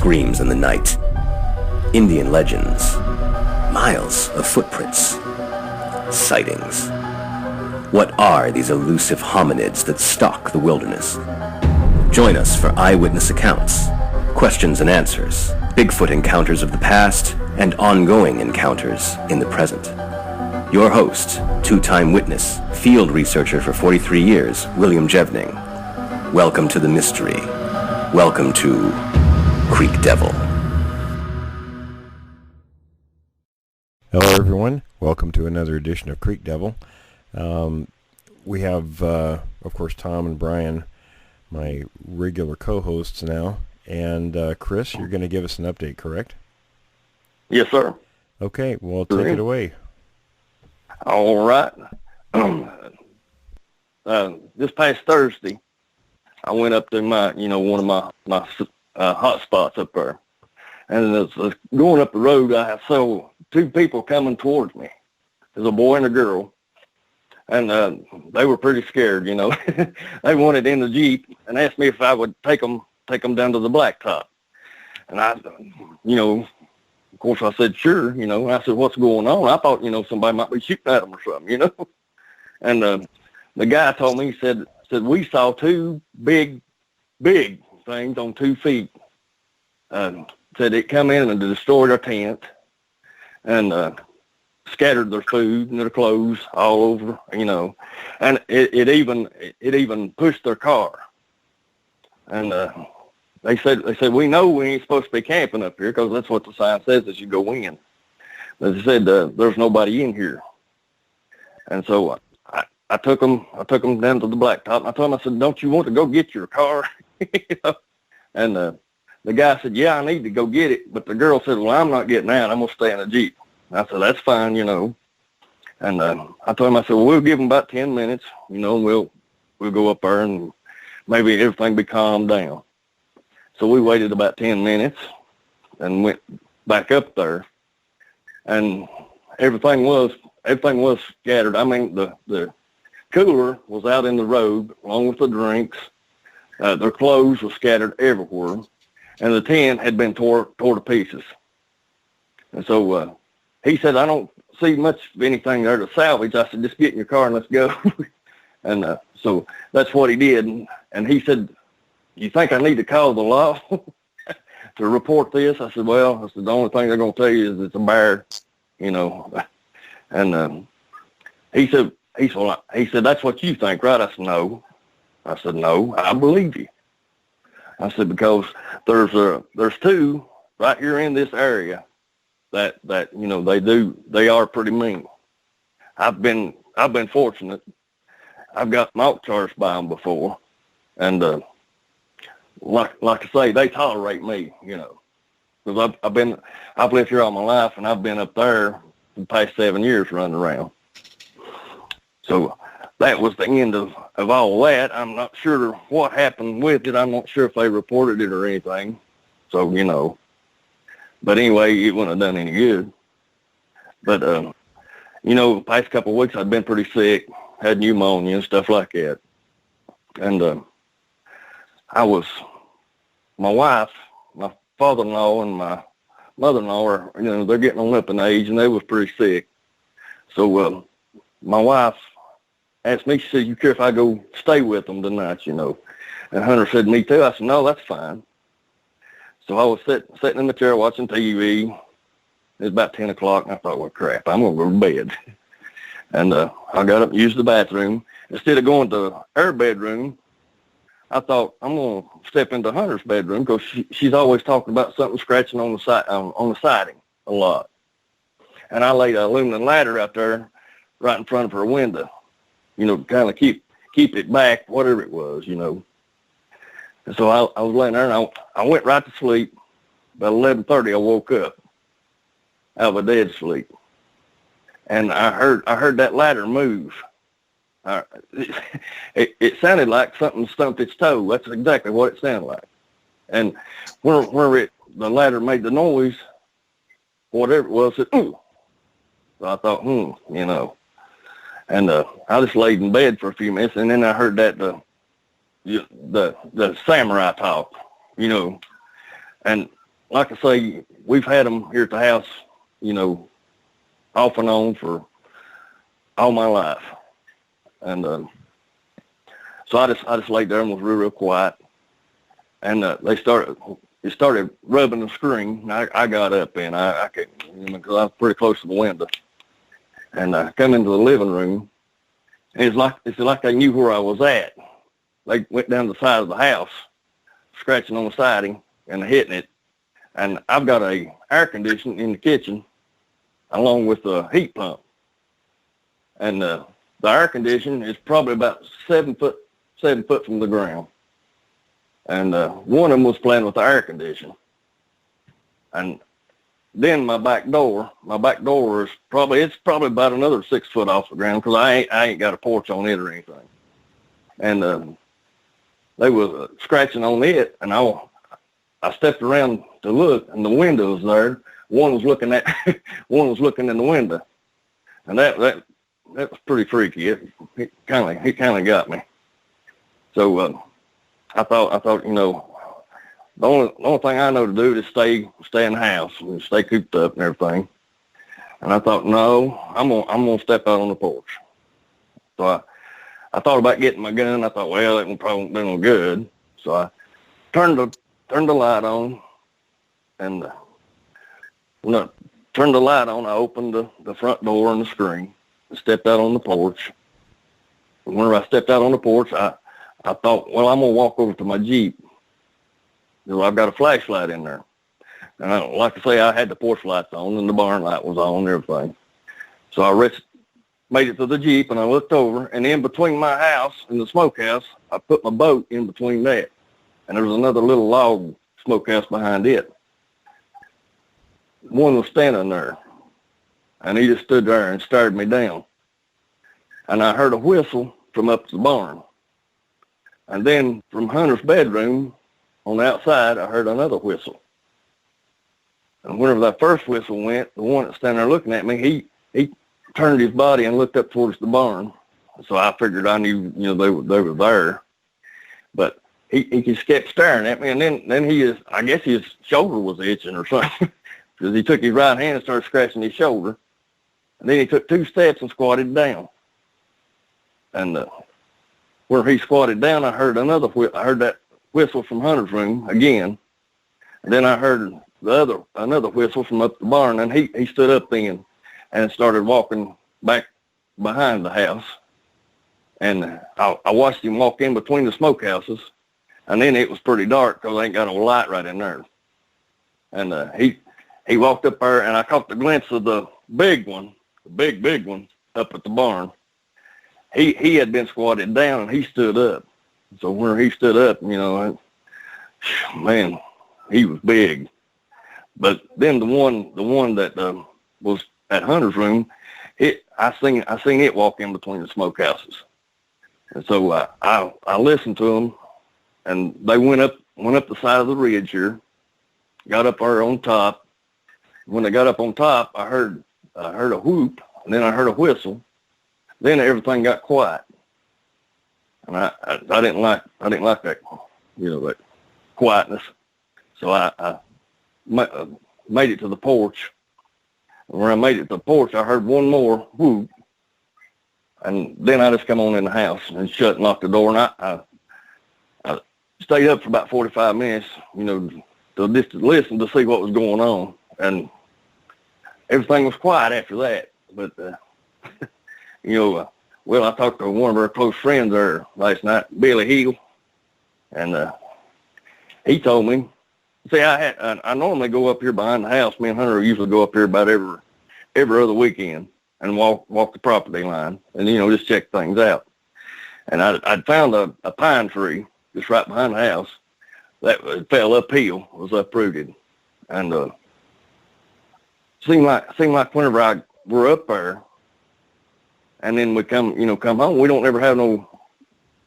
screams in the night. Indian legends. Miles of footprints. Sightings. What are these elusive hominids that stalk the wilderness? Join us for eyewitness accounts, questions and answers, Bigfoot encounters of the past, and ongoing encounters in the present. Your host, two-time witness, field researcher for 43 years, William Jevning. Welcome to the mystery. Welcome to Creek Devil. Hello everyone, welcome to another edition of Creek Devil. We have, of course, Tom and Brian, my regular co-hosts now, and Chris, you're going to give us an update, correct? Yes, sir. Okay, well, take it away. All right. This past Thursday, I went up to one of my hot spots up there, and as going up the road, I saw two people coming towards me. There's a boy and a girl, and they were pretty scared. They wanted in the Jeep and asked me if I would take them down to the blacktop, and I, of course, I said sure. I said, what's going on? I thought somebody might be shooting at them or something. And the guy told me, he said we saw two big things on 2 feet. Said it come in and destroyed our tent and scattered their food and their clothes all over, and it even pushed their car. And they said we know we ain't supposed to be camping up here because that's what the sign says as you go in. They said there's nobody in here, and so I took them down to the blacktop. And I told them, I said, don't you want to go get your car? And the guy said, yeah, I need to go get it. But the girl said, well, I'm not getting out. I'm going to stay in the Jeep. And I said, that's fine, And I told him, I said, well, we'll give them about 10 minutes, and we'll go up there and maybe everything be calmed down. So we waited about 10 minutes and went back up there. And everything was scattered. I mean, the cooler was out in the road along with the drinks. Their clothes were scattered everywhere. And the tent had been tore to pieces. And so he said, I don't see much of anything there to salvage. I said, just get in your car and let's go. And so that's what he did. And he said, you think I need to call the law to report this? I said, well, the only thing they're going to tell you is it's a bear, And he said, that's what you think, right? I said, no. I said, no, I believe you. I said, because there's two right here in this area that they are pretty mean. I've been fortunate. I've got mouth charged by them before, and like I say, they tolerate me, because I've lived here all my life, and I've been up there for the past 7 years running around. So that was the end of all that. I'm not sure what happened with it. I'm not sure if they reported it or anything. So, but anyway, it wouldn't have done any good. But, the past couple of weeks I'd been pretty sick, had pneumonia and stuff like that. And my wife, my father-in-law and my mother-in-law are, they're getting on up in age, and they was pretty sick. So my wife asked me, she said, you care if I go stay with them tonight, And Hunter said, me too. I said, no, that's fine. So I was sitting in the chair watching TV. It was about 10 o'clock, and I thought, well, crap, I'm going to go to bed. And I got up and used the bathroom. Instead of going to her bedroom, I thought, I'm going to step into Hunter's bedroom because she's always talking about something scratching on the siding a lot. And I laid an aluminum ladder out there right in front of her window, kind of keep it back, whatever it was, And so I was laying there, and I went right to sleep. About 11:30, I woke up out of a dead sleep. And I heard that ladder move. It sounded like something stumped its toe. That's exactly what it sounded like. And where the ladder made the noise, whatever it was, it, ooh. So I thought, And I just laid in bed for a few minutes, and then I heard that the samurai talk, and like I say, we've had them here at the house, off and on for all my life. And so I just laid there and was real quiet. And it started rubbing the screen. I got up and I couldn't, because I was pretty close to the window. And I come into the living room, and it's like they knew where I was at. They went down the side of the house, scratching on the siding and hitting it. And I've got a air conditioner in the kitchen, along with a heat pump. And the air conditioner is probably about 7 foot from the ground. And one of them was playing with the air conditioner. And then my back door is probably about another 6 foot off the ground, because I ain't got a porch on it or anything. And they was scratching on it, and I stepped around to look, and the window was there. One was looking in the window, and that was pretty freaky. It kind of got me. So I thought the only thing I know to do is stay in the house and stay cooped up and everything. And I thought, no, I'm gonna step out on the porch. So I thought about getting my gun. I thought, well, that one probably won't do no good. So I turned the light on, and when I turned the light on, I opened the front door and the screen and stepped out on the porch. And whenever I stepped out on the porch, I thought, well, I'm gonna walk over to my Jeep. I've got a flashlight in there. And like I say, I had the porch lights on and the barn light was on and everything. So I made it to the Jeep, and I looked over, and in between my house and the smokehouse, I put my boat in between that. And there was another little log smokehouse behind it. One was standing there, and he just stood there and stared me down. And I heard a whistle from up the barn. And then from Hunter's bedroom, on the outside, I heard another whistle. And whenever that first whistle went, the one that's standing there looking at me, he turned his body and looked up towards the barn. So I figured I knew, they were there. But he just kept staring at me, and then I guess his shoulder was itching or something, because he took his right hand and started scratching his shoulder. And then he took 2 steps and squatted down. And where he squatted down, I heard that whistle from Hunter's room again. And then I heard another whistle from up the barn, and he stood up then and started walking back behind the house. And I watched him walk in between the smokehouses, and then it was pretty dark because I ain't got no light right in there. And he walked up there, and I caught the glimpse of the big one, the big one up at the barn. He had been squatted down, and he stood up. So when he stood up, man, he was big. But then the one that was at Hunter's room, I seen it walk in between the smokehouses. And so I listened to them, and they went up the side of the ridge here, got up there on top. When they got up on top, I heard a whoop, and then I heard a whistle. Then everything got quiet. And I didn't like that, that quietness. So I made it to the porch. And when I made it to the porch, I heard one more whoop. And then I just come on in the house and shut and locked the door. And I stayed up for about 45 minutes, just to listen to see what was going on. And everything was quiet after that. But, well, I talked to one of our close friends there last night, Billy Hill, and he told me, see, I normally go up here behind the house. Me and Hunter usually go up here about every other weekend and walk the property line and, just check things out. And I'd found a pine tree just right behind the house that fell uphill, was uprooted. And seemed like whenever we're up there, and then we come home, we don't ever have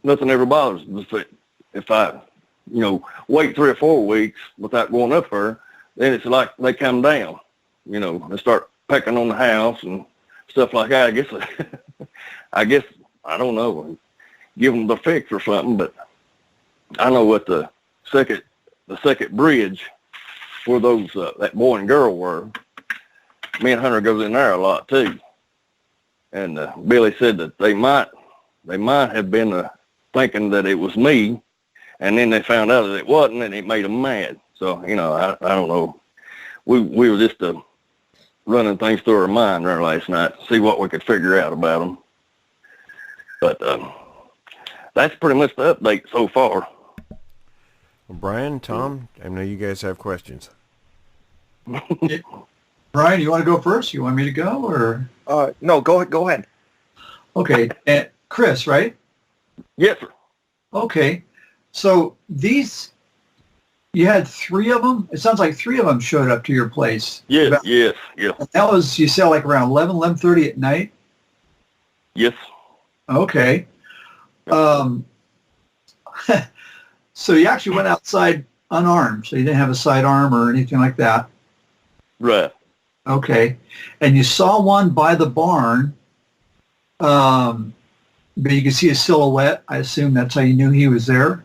nothing ever bothers us. If I, wait 3 or 4 weeks without going up there, then it's like they come down, and start pecking on the house and stuff like that. I guess, I don't know, give them the fix or something, but I know what the second bridge where those that boy and girl were. Me and Hunter goes in there a lot too. And Billy said that they might have been thinking that it was me, and then they found out that it wasn't, and it made them mad. So, you know, I don't know. We were just running things through our mind there last night to see what we could figure out about them. But that's pretty much the update so far. Well, Brian, Tom, I know you guys have questions. Brian, you want to go first? You want me to go, or? No, go ahead. Okay, Chris, right? Yes, sir. Okay, so these, you had 3 of them? It sounds like 3 of them showed up to your place. Yes. That was, you said, like around 11:30 at night? Yes. Okay. So you actually went outside unarmed, so you didn't have a sidearm or anything like that? Right. Okay. And you saw one by the barn, but you could see a silhouette. I assume that's how you knew he was there?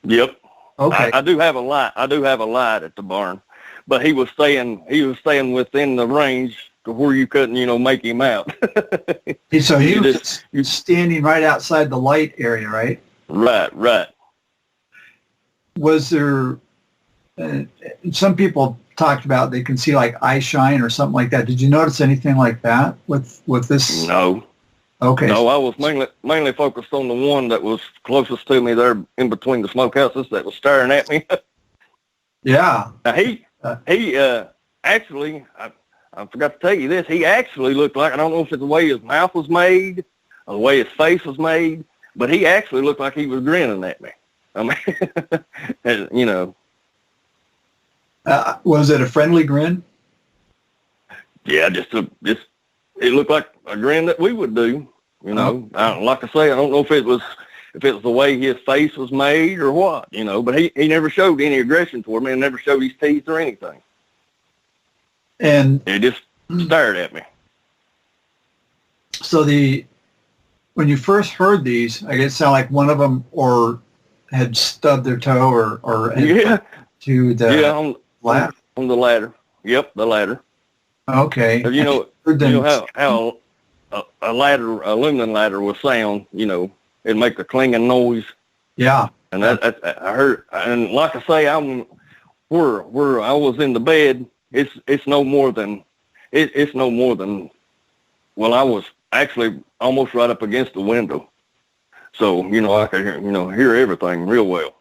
Yep. Okay. I do have a light. I do have a light at the barn, but he was staying within the range to where you couldn't, you know, make him out. So he was standing right outside the light area, right? Right. Was there, some people talked about they can see like eye shine or something like that. Did you notice anything like that with this? No. Okay. No, I was mainly focused on the one that was closest to me there in between the smokehouses that was staring at me. Yeah. Now he actually, I forgot to tell you this, he actually looked like, I don't know if it's the way his mouth was made or the way his face was made, but he actually looked like he was grinning at me. I mean, you know. Was it a friendly grin? Yeah, it looked like a grin that we would do. You know, like I say, I don't know if it was the way his face was made or what. You know, but he never showed any aggression toward me and never showed his teeth or anything. And he just stared at me. So when you first heard these, I guess it sounded like one of them or had stubbed their toe or to the ladder. On the ladder. Yep, the ladder. Okay. You know how a ladder, a aluminum ladder will sound. You know, it'd make a clanging noise. Yeah. And that I heard. And like I say, where I was in the bed. It's no more than. Well, I was actually almost right up against the window, so you know I could hear everything real well.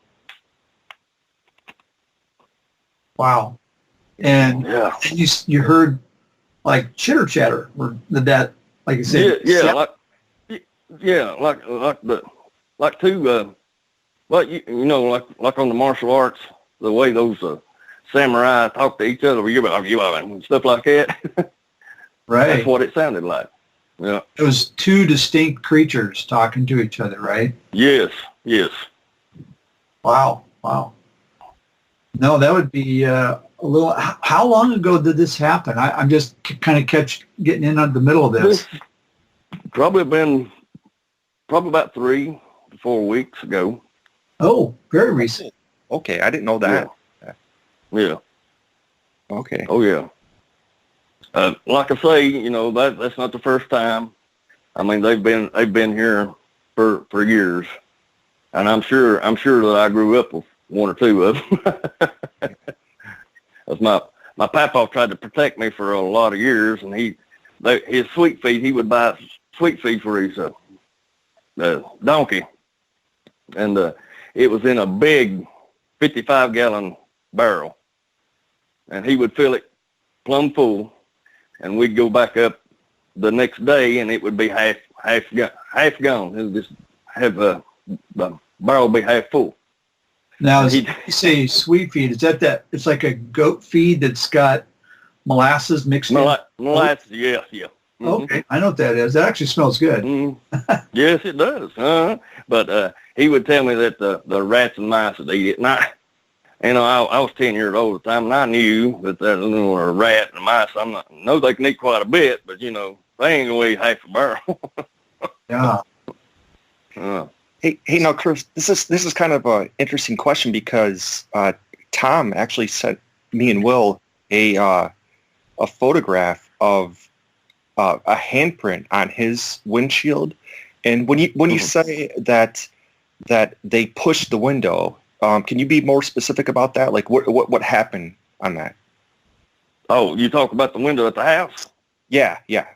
Like you heard like chitter chatter, or did that, like you said? Like two, like on the martial arts, the way those samurai talk to each other, and stuff like that. Right. That's what it sounded like. Yeah. It was 2 distinct creatures talking to each other, right? Yes. Wow. No, that would be a little. How long ago did this happen? I'm just kind of getting in on the middle of this. Probably about 3 to 4 weeks ago. Oh, very recent. Okay, I didn't know that. Yeah. Okay. Oh yeah. Like I say, you know, that's not the first time. I mean, they've been here for years, and I'm sure that I grew up with 1 or 2 of them. That's my papa tried to protect me for a lot of years, and his sweet feed, he would buy sweet feed for his donkey, and it was in a big 55-gallon barrel, and he would fill it plumb full, and we'd go back up the next day, and it would be half gone. It would just have the barrel be half full. Now, you say sweet feed, is that it's like a goat feed that's got molasses mixed in? Molasses, yeah. Mm-hmm. Okay, I know what that is. That actually smells good. Mm-hmm. Yes, it does. But he would tell me that the rats and mice would eat it. And I was 10 years old at the time, and I knew that a rat and a mice, I know they can eat quite a bit, but, you know, they ain't going to eat half a barrel. Yeah. Hey, now, Chris, this is kind of an interesting question because Tom actually said me and Will a photograph of a handprint on his windshield. And when you say that they pushed the window, can you be more specific about that? Like what happened on that? Oh, you talk about the window at the house? Yeah. It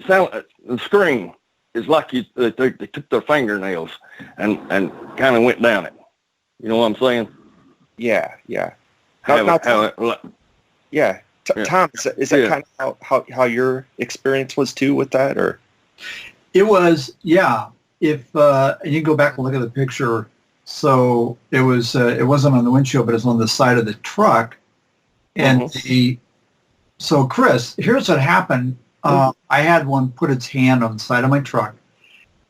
sound the screen is like they took their fingernails and kind of went down it. You know what I'm saying? Yeah. Tom, is that kind of how your experience was too with that, or? It was, yeah. If and you can go back and look at the picture. So it wasn't on the windshield, but it was on the side of the truck. And so Chris, here's what happened. I had one put its hand on the side of my truck,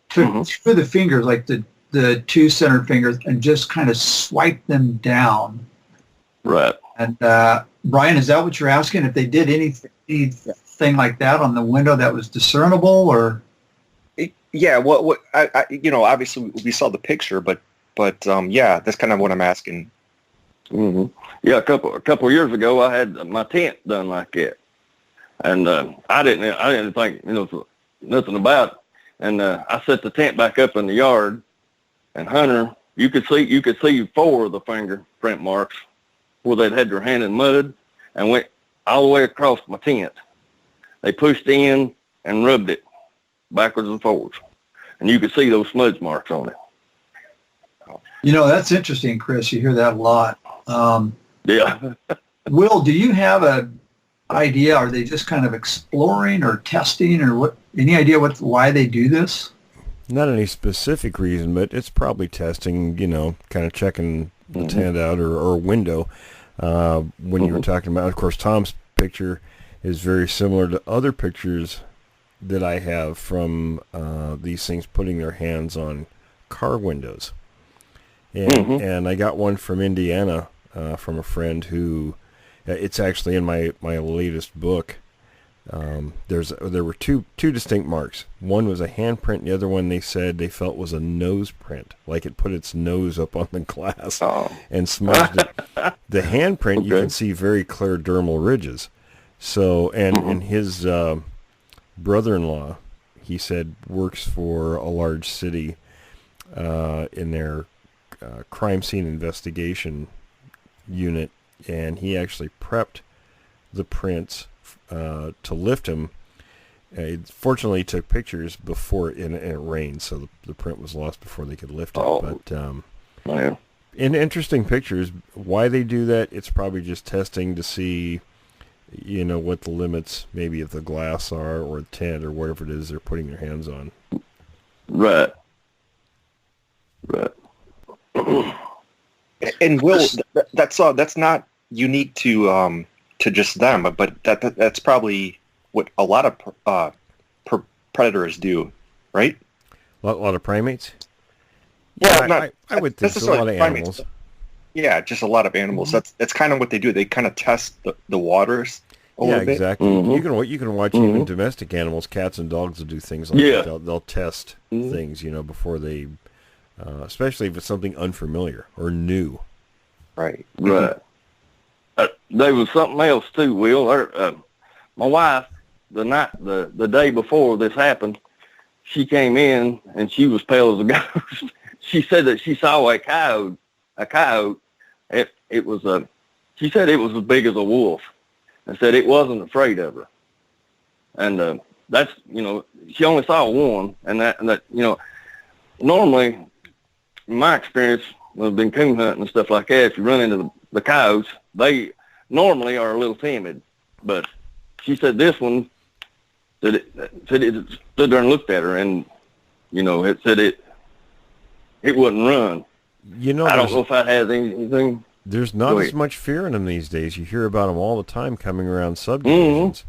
took two of the fingers, like the two center fingers, and just kind of swiped them down. Right. And Brian, is that what you're asking? If they did anything like that on the window that was discernible, or? Yeah. What I obviously we saw the picture, but yeah, that's kind of what I'm asking. Mm-hmm. Yeah, a couple of years ago, I had my tent done like that, and I didn't think nothing about it. And I set the tent back up in the yard, and Hunter, you could see 4 of the fingerprint marks where they'd had their hand in mud and went all the way across my tent. They pushed in and rubbed it backwards and forwards, and you could see those smudge marks on it. That's interesting, Chris. You hear that a lot. Yeah. Will, do you have an idea? Are they just kind of exploring or testing, or what? Any idea why they do this? Not any specific reason, but it's probably testing. Kind of checking the tent out or window. When you were talking about, of course, Tom's picture is very similar to other pictures that I have from these things putting their hands on car windows. And I got one from Indiana from a friend who, it's actually in my latest book. There were two distinct marks. One was a handprint. The other one they said they felt was a nose print, like it put its nose up on the glass and smudged it. The handprint, you can see very clear dermal ridges. So, and his brother-in-law, he said, works for a large city in their crime scene investigation unit, and he actually prepped the prints to lift them. Fortunately, he took pictures before and it rained, so the print was lost before they could lift it. But in interesting pictures, why they do that, it's probably just testing to see, what the limits maybe of the glass are, or the tent, or whatever it is they're putting their hands on. Right. And Will, that's not unique to just them, but that's probably what a lot of predators do, right? A lot of primates. Well, yeah, I would think so. A lot of animals. Yeah, just a lot of animals. That's kind of what they do. They kind of test the waters a little bit. Yeah, exactly. You can watch even domestic animals, cats and dogs will do things like that. They'll test things, before they, especially if it's something unfamiliar or new. Right. Right. There was something else too, Will. My wife, the day before this happened, she came in and she was pale as a ghost. She said that she saw a coyote. It was she said it was as big as a wolf, and said it wasn't afraid of her. And that's she only saw one, and that normally, in my experience, when I've been coon hunting and stuff like that, if you run into the coyotes, they normally are a little timid. But she said this one said it stood there and looked at her, and it said it wouldn't run. I don't know if that has anything. There's not as much fear in them these days. You hear about them all the time coming around subdivisions,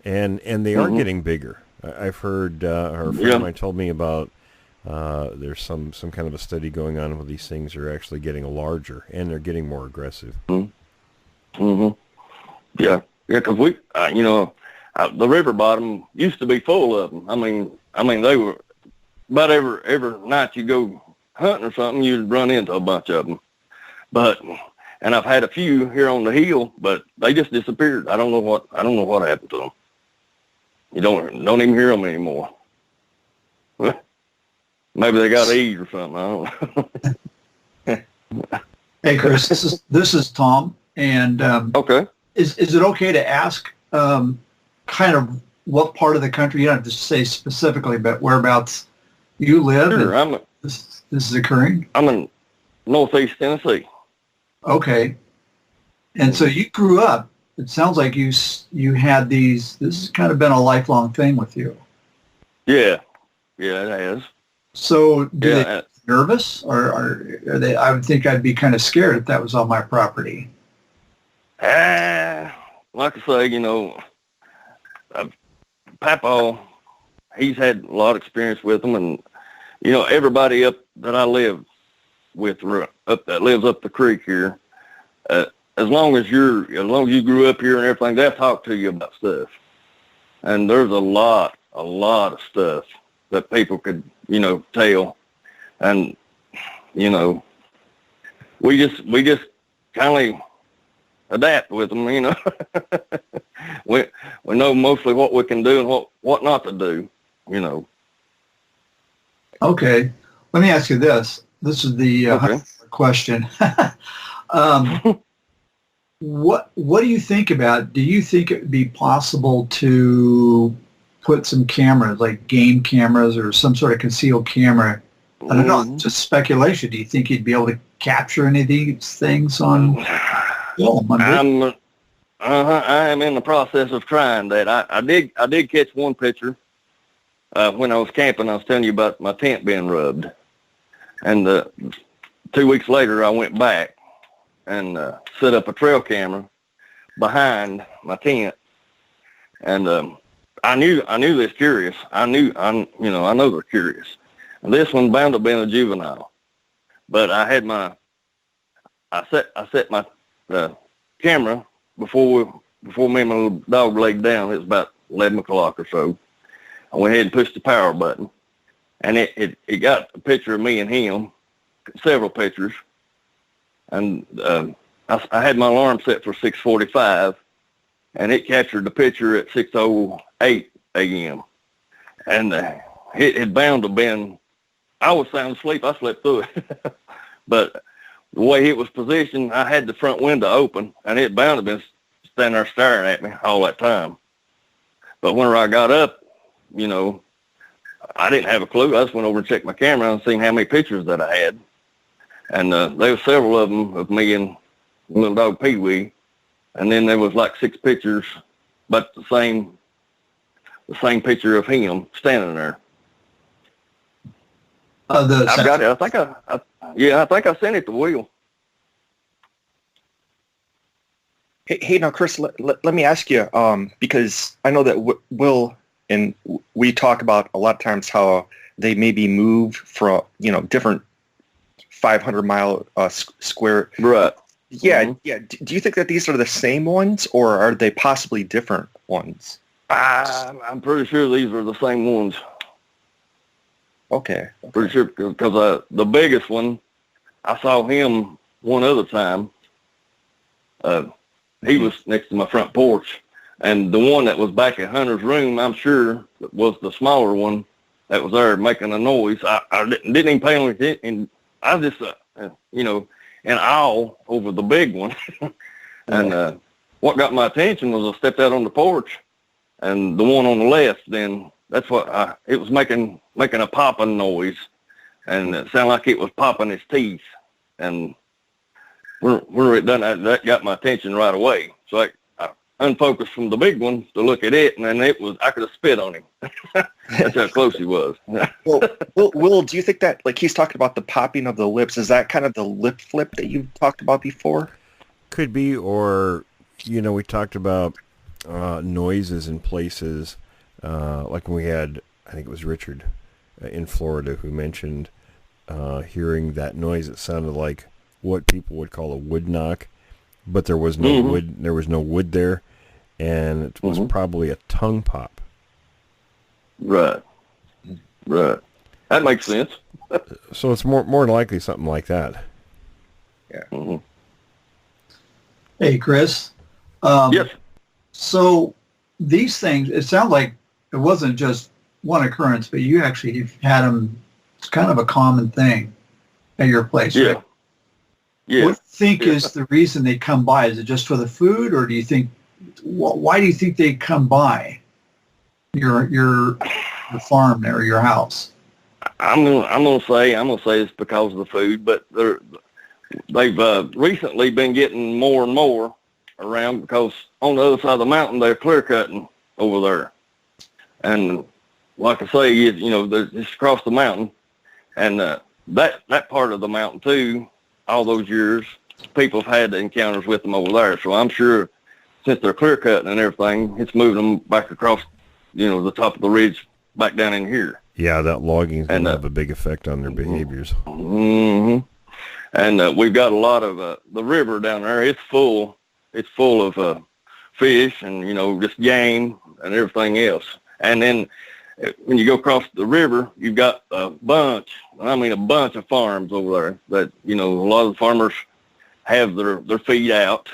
and they are getting bigger. I've heard her friend of mine told me about there's some kind of a study going on where these things are actually getting larger and they're getting more aggressive. Yeah, because we, the river bottom used to be full of them. I mean, they were about every night you go hunting or something, you'd run into a bunch of them. But And I've had a few here on the hill, but they just disappeared. I don't know what happened to them. You don't even hear them anymore. Maybe they got AIDS or something. I don't know. Hey, Chris, this is Tom, and Okay. Is it okay to ask kind of what part of the country, you don't have to say specifically, but whereabouts you live? Sure. This is occurring? I'm in Northeast Tennessee. Okay. And so you grew up, it sounds like you had these, this has kind of been a lifelong thing with you. Yeah. Yeah, it has. So do they get nervous, or are they, I would think I'd be kind of scared if that was on my property. Like I say, Papa, he's had a lot of experience with them, and, everybody up that I live with that lives up the creek here, as long as you grew up here and everything, they'll talk to you about stuff. And there's a lot of stuff that people could, tell. And, we just kind of adapt with them, we know mostly what we can do and what not to do, Okay. Let me ask you this. This is the question. What do you think about, do you think it would be possible to put some cameras, like game cameras or some sort of concealed camera? I don't know, just speculation. Do you think you'd be able to capture any of these things on film? I am in the process of trying that. I did catch one picture when I was camping. I was telling you about my tent being rubbed. And 2 weeks later, I went back and set up a trail camera behind my tent. And I knew they're curious. I know they're curious. And this one bound to have been a juvenile. But I had I set my camera before me and my little dog laid down. It was about 11 o'clock or so. I went ahead and pushed the power button. And it got a picture of me and him, several pictures. And I had my alarm set for 6:45, and it captured the picture at 6:08 a.m. And it had bound to have been, I was sound asleep. I slept through it. But the way it was positioned, I had the front window open, and it bound to have been standing there staring at me all that time. But whenever I got up, I didn't have a clue. I just went over and checked my camera and seen how many pictures that I had. And there were several of them of me and little dog Pee-wee. And then there was like 6 pictures, but the same picture of him standing there. I've got it. I think I sent it to Will. Hey, now, Chris, let me ask you, because I know that Will and we talk about a lot of times how they maybe move from, different 500-mile square. Right. Yeah, yeah. Do you think that these are the same ones, or are they possibly different ones? I'm pretty sure these are the same ones. Okay. Pretty sure, because the biggest one, I saw him one other time. He was next to my front porch. And the one that was back at Hunter's room, I'm sure, was the smaller one that was there making a noise. I didn't even pay any attention. And I was just, in awe over the big one. And what got my attention was I stepped out on the porch, and the one on the left, then that's what it was making a popping noise, and it sounded like it was popping its teeth. And when it done that got my attention right away. So I unfocused from the big one to look at it, and then I could have spit on him. That's how close he was. Well, Will, do you think that, like he's talking about the popping of the lips, is that kind of the lip flip that you've talked about before? Could be, or, we talked about noises in places, like when we had, I think it was Richard in Florida who mentioned hearing that noise. It sounded like what people would call a wood knock, but there was no wood. There was no wood there, and it was probably a tongue pop. Right. That makes sense. So it's more likely something like that. Yeah. Hey, Chris. Yes. So these things, it sounds like it wasn't just one occurrence, but you actually have had them. It's kind of a common thing at your place, Yeah. right? Yeah. What do you think Yeah. is the reason they come by? Is it just for the food, or do you think? Why do you think they come by your farm there, your house? I'm gonna say it's because of the food, but they've recently been getting more and more around because on the other side of the mountain they're clear cutting over there, and like I say, they're just across the mountain, and that part of the mountain too. All those years, people have had encounters with them over there, so I'm sure since they're clear cutting and everything, it's moving them back across, the top of the ridge back down in here. Yeah, that logging is going to have a big effect on their behaviors. Mm-hmm. And we've got a lot of the river down there. It's full of fish and just game and everything else. And then when you go across the river, you've got a bunch of farms over there that a lot of the farmers have their feed out,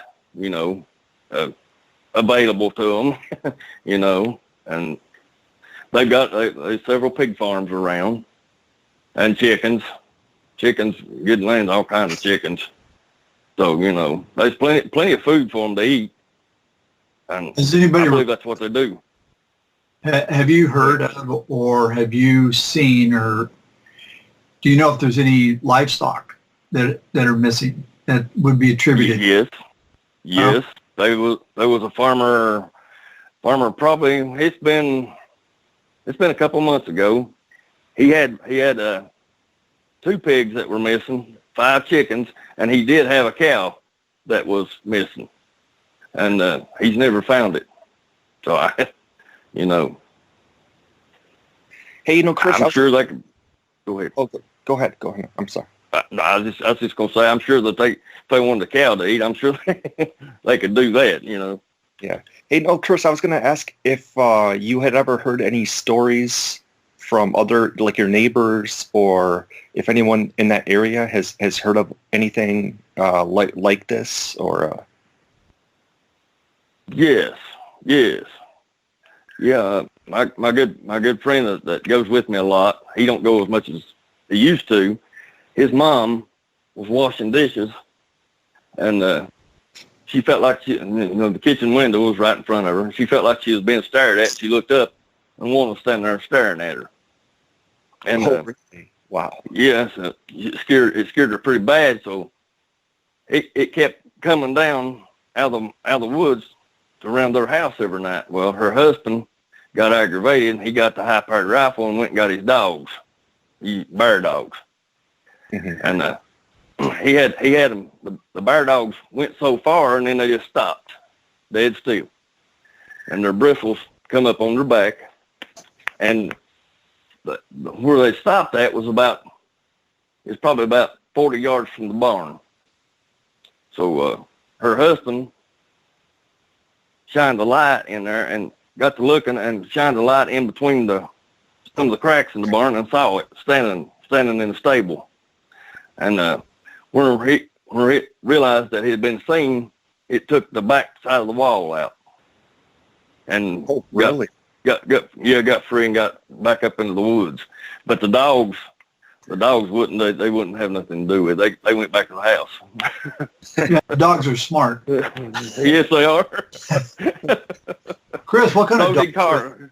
available to them, and they've got several pig farms around and chickens getting land, all kinds of chickens. So, there's plenty of food for them to eat. And I believe that's what they do. Have you heard of, or have you seen, or do you know if there's any livestock that are missing that would be attributed? Yes. There was a farmer probably, it's been a couple months ago. He had 2 pigs that were missing, 5 chickens, and he did have a cow that was missing. And he's never found it. So Hey, Chris, I'm sure they could go ahead. Oh, go ahead. I'm sorry. I was just gonna say, I'm sure that if they wanted a cow to eat, I'm sure they could do that. Yeah. Hey, Chris, I was gonna ask if you had ever heard any stories from other, like your neighbors, or if anyone in that area has heard of anything like this, or. Yes. Yeah, my good friend that goes with me a lot. He don't go as much as he used to. His mom was washing dishes, and she felt like the kitchen window was right in front of her. She felt like she was being stared at. She looked up, and one was standing there staring at her. And really? Wow. Yes, it scared her pretty bad. So it kept coming down out of the woods around their house every night. Well, her husband got aggravated. He got the high-powered rifle and went and got his dogs, bear dogs. Mm-hmm. And he had them. The bear dogs went so far, and then they just stopped, dead still. And their bristles come up on their back. And where they stopped at was probably about 40 yards from the barn. So her husband shined the light in there and got to looking and shined the light in between some of the cracks in the barn and saw it standing in the stable. And when he realized that he had been seen, it took the back side of the wall out. And really? Got free and got back up into the woods. But the dogs wouldn't. They wouldn't have nothing to do with it. They went back to the house. Yeah, the dogs are smart. Yes, they are. Chris, what kind of dogs?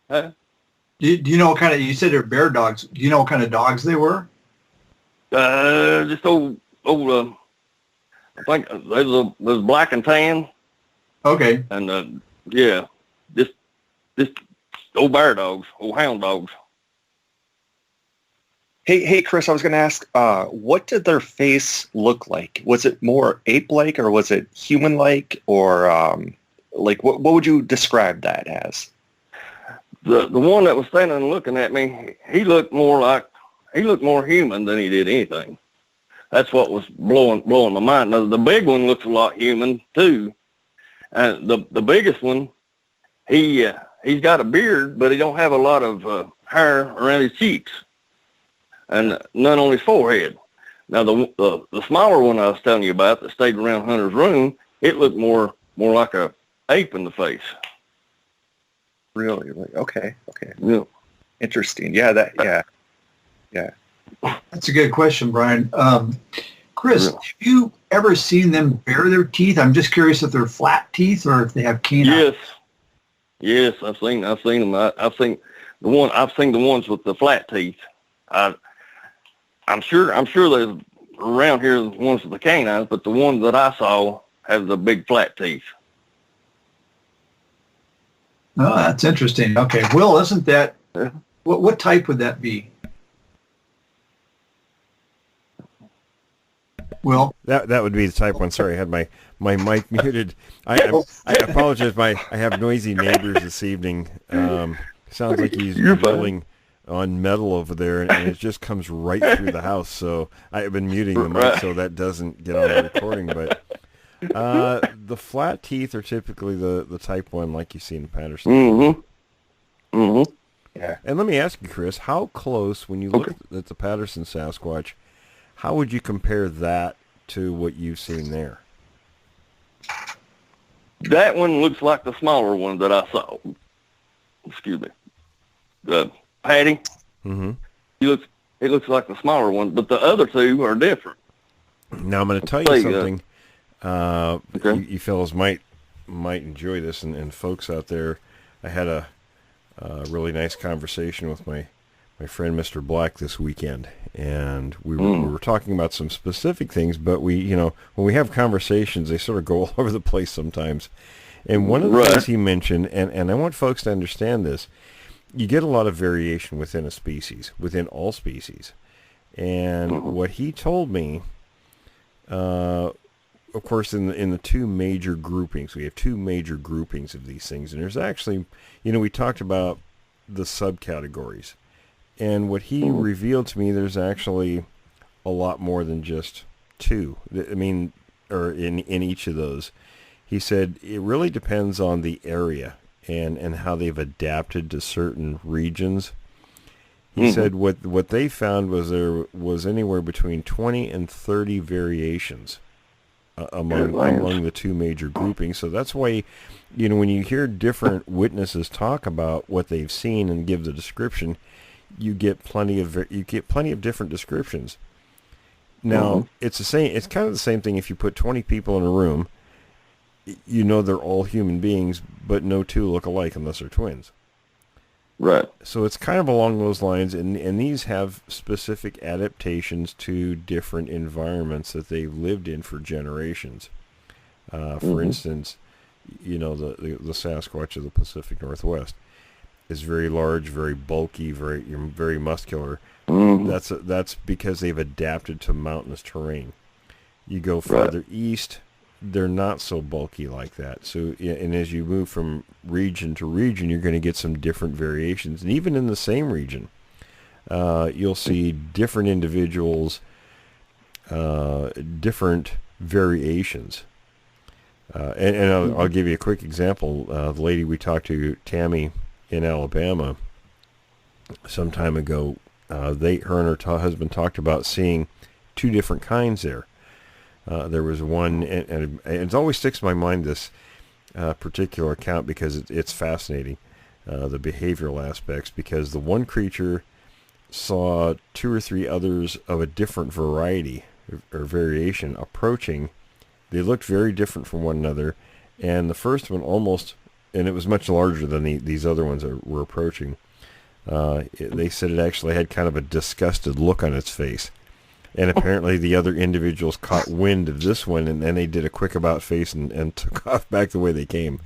Huh? Do you know what kind of? You said they're bear dogs. Do you know what kind of dogs they were? Just old. I think they was black and tan. Okay. And just old bear dogs, old hound dogs. Hey, Chris, I was going to ask, what did their face look like? Was it more ape-like, or was it human-like, or what would you describe that as? The one that was standing and looking at me, he looked more human than he did anything. That's what was blowing my mind. Now, the big one looks a lot human too, and the biggest one, he's got a beard, but he don't have a lot of hair around his cheeks. And none on his forehead. Now the smaller one I was telling you about that stayed around Hunter's room, it looked more like a ape in the face. Really? Okay. Yeah. Interesting. Yeah. That's a good question, Brian. Chris, Really? have you ever seen them bare their teeth? I'm just curious if they're flat teeth or if they have canines. Yes, I've seen them. I've seen the ones with the flat teeth. I'm sure there's around here the ones with the canines, but the ones that I saw have the big flat teeth. Oh, that's interesting. Okay, Will, isn't that what type would that be? Will? That would be the type one. Sorry, I had my mic muted. I apologize. I have noisy neighbors this evening. Sounds like he's drilling on metal over there, and it just comes right through the house. So I have been muting the mic so that doesn't get on the recording. But the flat teeth are typically the type one like you see in Patterson. Mm-hmm. Mm-hmm. Yeah. And let me ask you, Chris, how close, when you look at the Patterson Sasquatch, how would you compare that to what you've seen there? That one looks like the smaller one that I saw. Excuse me. Patty. Mm-hmm. It looks like the smaller one, but the other two are different. Now I'm going to tell you something. Okay. You fellows might enjoy this, and folks out there. I had a really nice conversation with my friend Mr. Black this weekend, and we were talking about some specific things, but when we have conversations, they sort of go all over the place sometimes. And one of the things he mentioned, and I want folks to understand this, you get a lot of variation within a species, within all species. And what he told me, of course, in the two major groupings, we have two major groupings of these things. And there's actually, we talked about the subcategories. And what he revealed to me, there's actually a lot more than just two. I mean, or in each of those. He said it really depends on the area and how they've adapted to certain regions. He said what they found was there was anywhere between 20 and 30 variations among the two major groupings. So that's why, when you hear different witnesses talk about what they've seen and give the description, you get plenty of different descriptions. Now, it's kind of the same thing if you put 20 people in a room. They're all human beings, but no two look alike unless they're twins. Right. So it's kind of along those lines, and these have specific adaptations to different environments that they've lived in for generations. For instance, the Sasquatch of the Pacific Northwest is very large, very bulky, very muscular. That's because they've adapted to mountainous terrain. You go farther east, they're not so bulky like that. So, and as you move from region to region, you're going to get some different variations. And even in the same region, you'll see different individuals, different variations. And I'll give you a quick example. The lady we talked to, Tammy, in Alabama, some time ago, her and her husband talked about seeing two different kinds there. There was one, and it always sticks in my mind, this particular account, because it's fascinating, the behavioral aspects, because the one creature saw two or three others of a different variety or variation approaching. They looked very different from one another, and the first one almost, and it was much larger than these other ones that were approaching. They said it actually had kind of a disgusted look on its face. And apparently the other individuals caught wind of this one, and then they did a quick about face and took off back the way they came.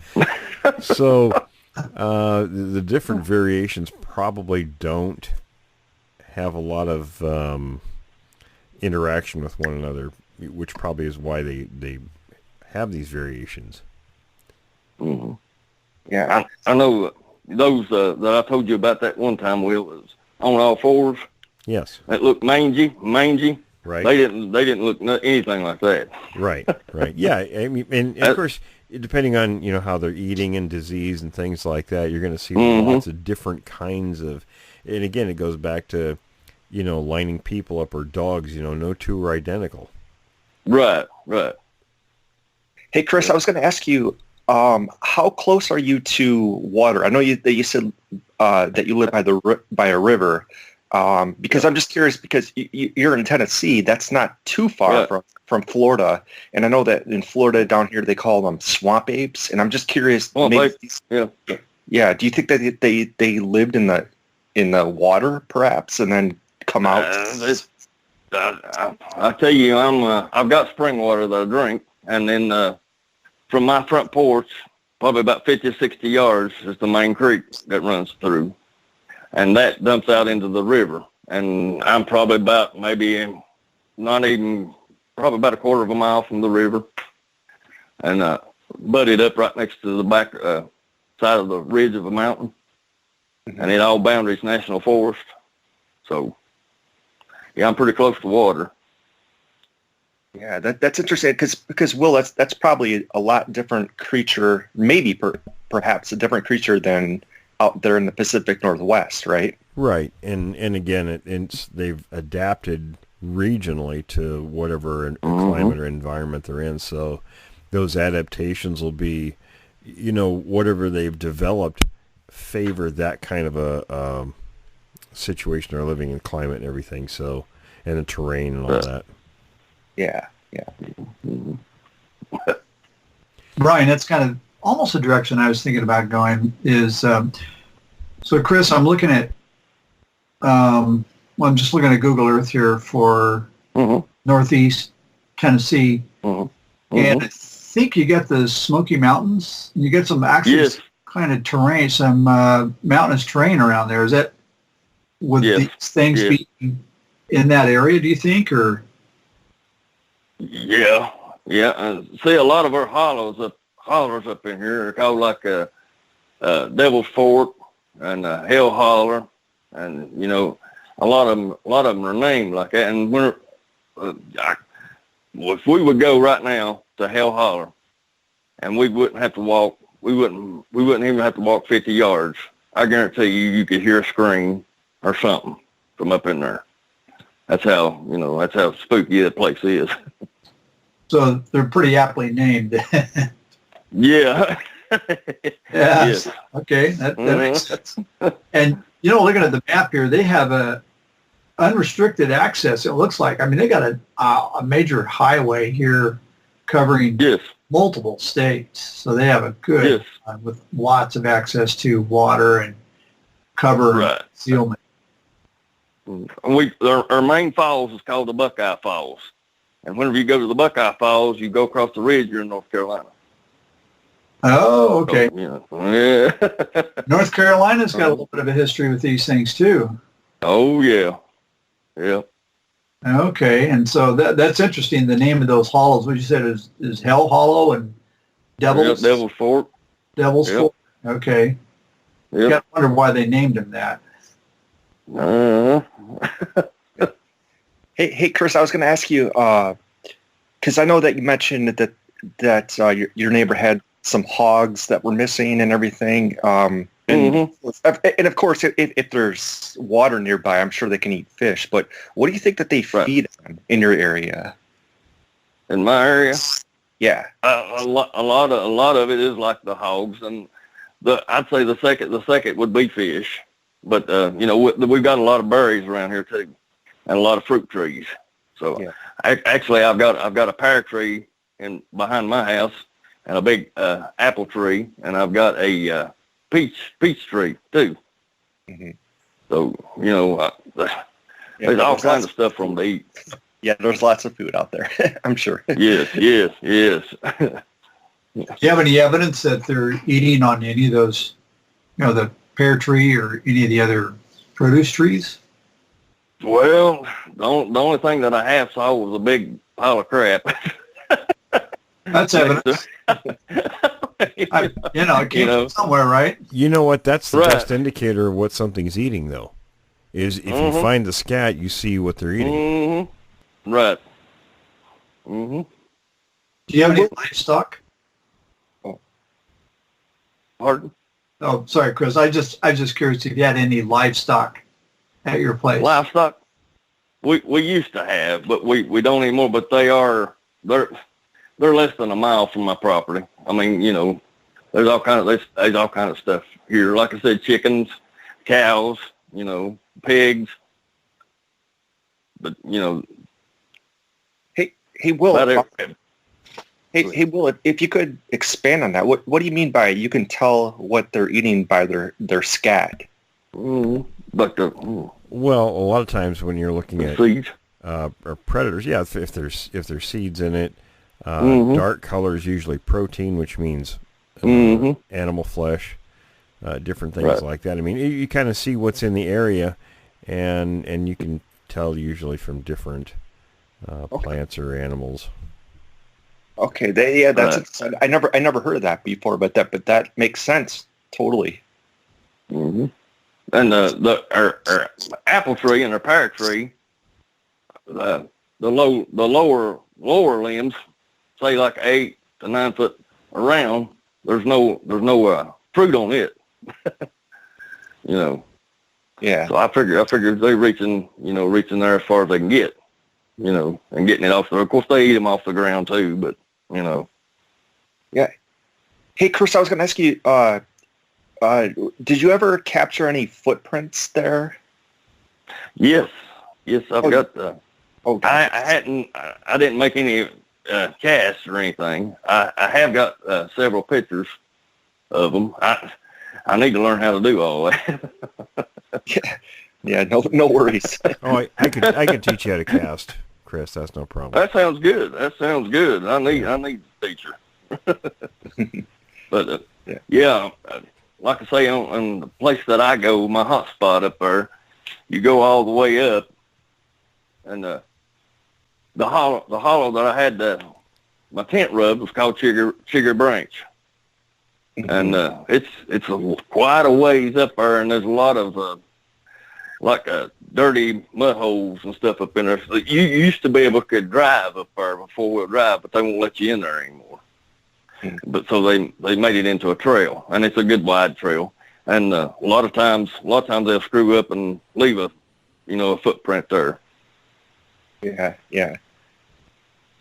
So the different variations probably don't have a lot of interaction with one another, which probably is why they have these variations. Mm-hmm. Yeah, I know those that I told you about that one time, Will, was on all fours. Yes. That looked mangy. Right. They didn't look anything like that. Right. Yeah, I mean, and of course, depending on how they're eating and disease and things like that, you're going to see lots of different kinds of. And again, it goes back to lining people up or dogs. No two are identical. Right. Hey, Chris, I was going to ask you, how close are you to water? I know that you said that you live by a river. Because I'm just curious, because you're in Tennessee, that's not too far from Florida, and I know that in Florida down here they call them swamp apes, and I'm just curious. Do you think that they lived in the water perhaps, and then come out? I tell you, I've got spring water that I drink, and then from my front porch, probably about 50 or 60 yards is the main creek that runs through. And that dumps out into the river. And I'm probably about probably about a quarter of a mile from the river. And butted up right next to the back side of the ridge of a mountain. And it all boundaries National Forest. So, yeah, I'm pretty close to water. Yeah, that's interesting because Will, that's probably a lot different creature, maybe perhaps a different creature than out there in the Pacific Northwest, right? Right, and again, they've adapted regionally to whatever climate or environment they're in. So those adaptations will be, whatever they've developed, favor that kind of a situation they're living in, climate and everything. So, and the terrain and all that. Yeah. Brian, that's kind of almost the direction I was thinking about going is, so Chris, I'm looking at, I'm just looking at Google Earth here for Northeast Tennessee, and I think you get the Smoky Mountains. You get some actual kind of terrain, some mountainous terrain around there. Is that, would these things be in that area, do you think, or? Yeah. See, a lot of our hollers up in here are called like Devil's Fork and Hell Holler, and a lot of them are named like that. And if we would go right now to Hell Holler, and we wouldn't have to walk, we wouldn't even have to walk 50 yards. I guarantee you could hear a scream or something from up in there. That's how spooky that place is. So they're pretty aptly named. Yeah. Yes. Okay, that makes sense. And looking at the map here, they have a unrestricted access. It looks like. I mean, they got a major highway here covering multiple states. So they have a good with lots of access to water and cover and concealment. Our main falls is called the Buckeye Falls. And whenever you go to the Buckeye Falls, you go across the ridge, you're in North Carolina. Oh, okay. So, yeah. North Carolina's got a little bit of a history with these things, too. Oh, yeah. Yeah. Okay, and so that's interesting. The name of those hollows, what you said is Hell Hollow and Devil's? Yep, Devil's Fork. Devil's Fork. Okay. Yep. You got to wonder why they named him that. Hey, Chris, I was going to ask you, because I know that you mentioned that your neighbor had some hogs that were missing and everything. And of course, if there's water nearby, I'm sure they can eat fish. But what do you think that they feed on in your area? In my area? Yeah. A lot of it is like the hogs, and I'd say the second would be fish. But we've got a lot of berries around here too, and a lot of fruit trees. So actually, I've got a pear tree behind my house, and a big apple tree, and I've got a peach tree too. Mm-hmm. So there's all kinds of stuff for them to eat. Yeah, there's lots of food out there. I'm sure. Yes. Do you have any evidence that they're eating on any of those, the pear tree or any of the other produce trees? Well, the only thing that I have saw was a big pile of crap. That's evidence. It came from somewhere, right? You know what? That's the best indicator of what something's eating, though. Is if you find the scat, you see what they're eating. Mm-hmm. Right. Mm-hmm. Do you have any livestock? Pardon? Oh, sorry, Chris. I was just curious if you had any livestock at your place. Livestock? we used to have, but we don't anymore. But they're less than a mile from my property. I mean, you know, there's all kind of stuff here. Like I said, chickens, cows, you know, pigs. But you know, hey, Will. Hey, Will. If you could expand on that, what do you mean by you can tell what they're eating by their scat? Well, a lot of times when you're looking at seeds or predators, yeah, if there's seeds in it, dark color is usually protein, which means animal flesh, different things like that. I mean, you kind of see what's in the area, and you can tell usually from different plants or animals. Okay, that's I never heard of that before, but that makes sense totally. Mm-hmm. And our apple tree and our pear tree, the lower limbs, say like 8 to 9 foot around, there's no fruit on it. You know. Yeah. So I figured they're reaching there as far as they can get, you know, and getting it off the. Of course, they eat them off the ground too, but you know. Yeah. Hey, Chris, I was going to ask you. Did you ever capture any footprints there? Yes, I've got the. Okay. I didn't make any casts or anything. I have got several pictures of them. I need to learn how to do all that. Yeah, no worries. Oh, I could teach you how to cast, Chris. That's no problem. That sounds good. I need a teacher. But yeah. Like I say, on the place that I go, my hot spot up there, you go all the way up, and the hollow that I had my tent rubbed was called Sugar Branch, and it's quite a ways up there, and there's a lot of dirty mud holes and stuff up in there. So you used to be able to drive up there with 4-wheel drive, but they won't let you in there anymore. But so they made it into a trail, and it's a good wide trail. And a lot of times they'll screw up and leave a footprint there. Yeah.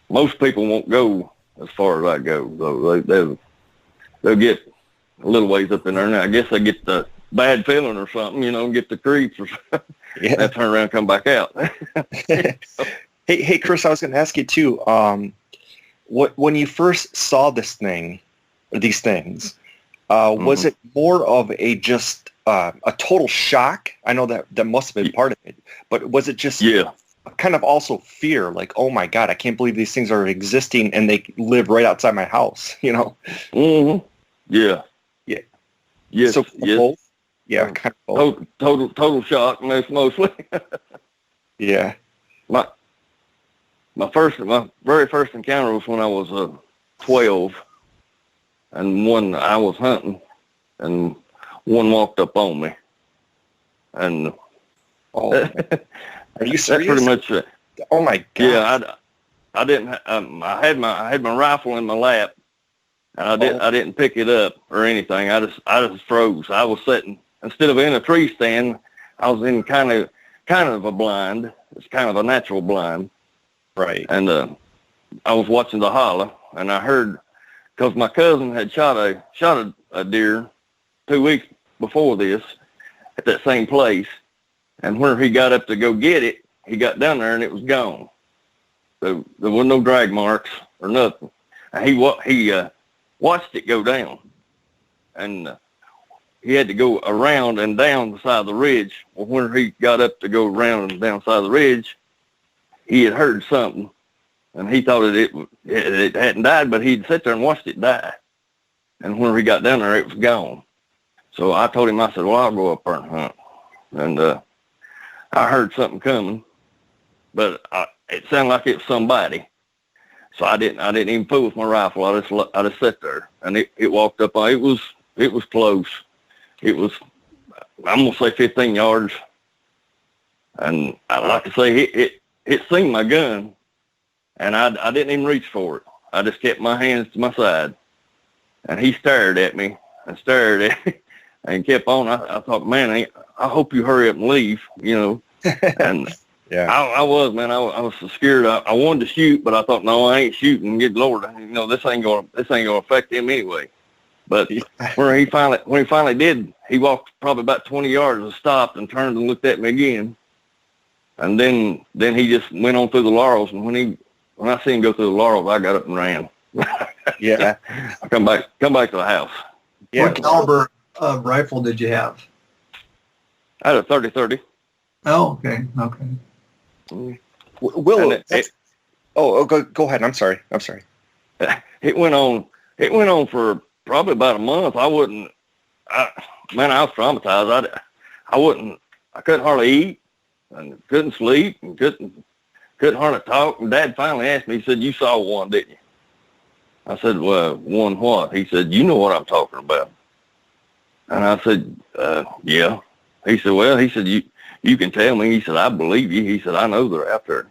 Most people won't go as far as I go, though. They'll get a little ways up in there. Now I guess they get the bad feeling or something, you know, get the creeps or something. Yeah. And turn around and come back out. Hey, Chris, I was going to ask you too. When you first saw these things, was it more of a total shock? I know that must have been part of it, but was it just kind of also fear, like, oh my God, I can't believe these things are existing and they live right outside my house, you know? Mm-hmm. Yeah. Yes. So both? Yeah, kind of both. Total shock, mostly. Yeah. My very first encounter was when I was 12, and I was hunting, and one walked up on me, and are you serious? That's pretty much it. Oh my God! Yeah, I didn't. I had my rifle in my lap, and I didn't pick it up or anything. I just froze. I was sitting instead of in a tree stand, I was in kind of a blind. It's kind of a natural blind. Right. And I was watching the holler, and I heard, because my cousin had shot a deer 2 weeks before this at that same place, and when he got up to go get it, he got down there and it was gone. So there was no drag marks or nothing. And he watched it go down, and he had to go around and down the side of the ridge. Well, when he got up to go around and down the side of the ridge, he had heard something, and he thought it hadn't died, but he'd sit there and watched it die. And when he got down there, it was gone. So I told him, I said, well, I'll go up there and hunt. And I heard something coming, but it sounded like it was somebody. So I didn't even fool with my rifle. I just sat there, and it walked up on. It was close. It was, I'm gonna say 15 yards, and like I say, it seen my gun, and I didn't even reach for it. I just kept my hands to my side, and he stared at me and kept on. I thought, man, I hope you hurry up and leave, you know. And Yeah. I was, man. I was so scared. I wanted to shoot, but I thought, no, I ain't shooting. Good Lord, this ain't gonna affect him anyway. But when he finally did, he walked probably about 20 yards and stopped and turned and looked at me again. And then he just went on through the laurels. And when I seen him go through the laurels, I got up and ran. Yeah. I come back to the house. Yeah. What caliber rifle did you have? I had a 30-30. Oh, okay. Will, go ahead. I'm sorry. It went on for probably about a month. I was traumatized. I couldn't hardly eat and couldn't sleep and couldn't hardly talk. And Dad finally asked me, he said, "You saw one, didn't you?" I said, "Well, one what?" He said, "You know what I'm talking about." And I said, "Yeah." He said, "Well," he said, you can tell me. He said, "I believe you." He said, "I know they're out there."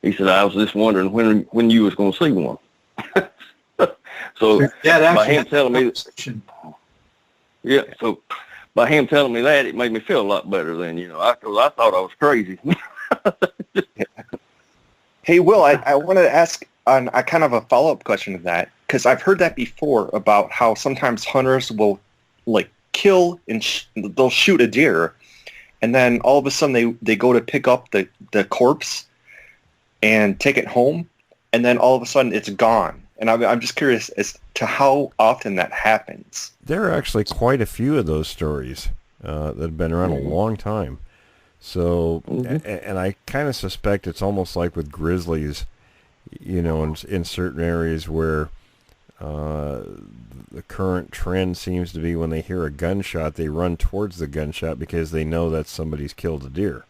He said, "I was just wondering when you was going to see one." So by him telling me, so by him telling me that, it made me feel a lot better than, I thought I was crazy. Hey, Will, I wanted to ask on a kind of a follow-up question to that, because I've heard that before about how sometimes hunters will like kill and they'll shoot a deer, and then all of a sudden they go to pick up the corpse and take it home, and then all of a sudden it's gone. And I'm just curious as to how often that happens. There are actually quite a few of those stories that have been around a long time. So, and I kind of suspect it's almost like with grizzlies, in certain areas where the current trend seems to be when they hear a gunshot, they run towards the gunshot because they know that somebody's killed a deer.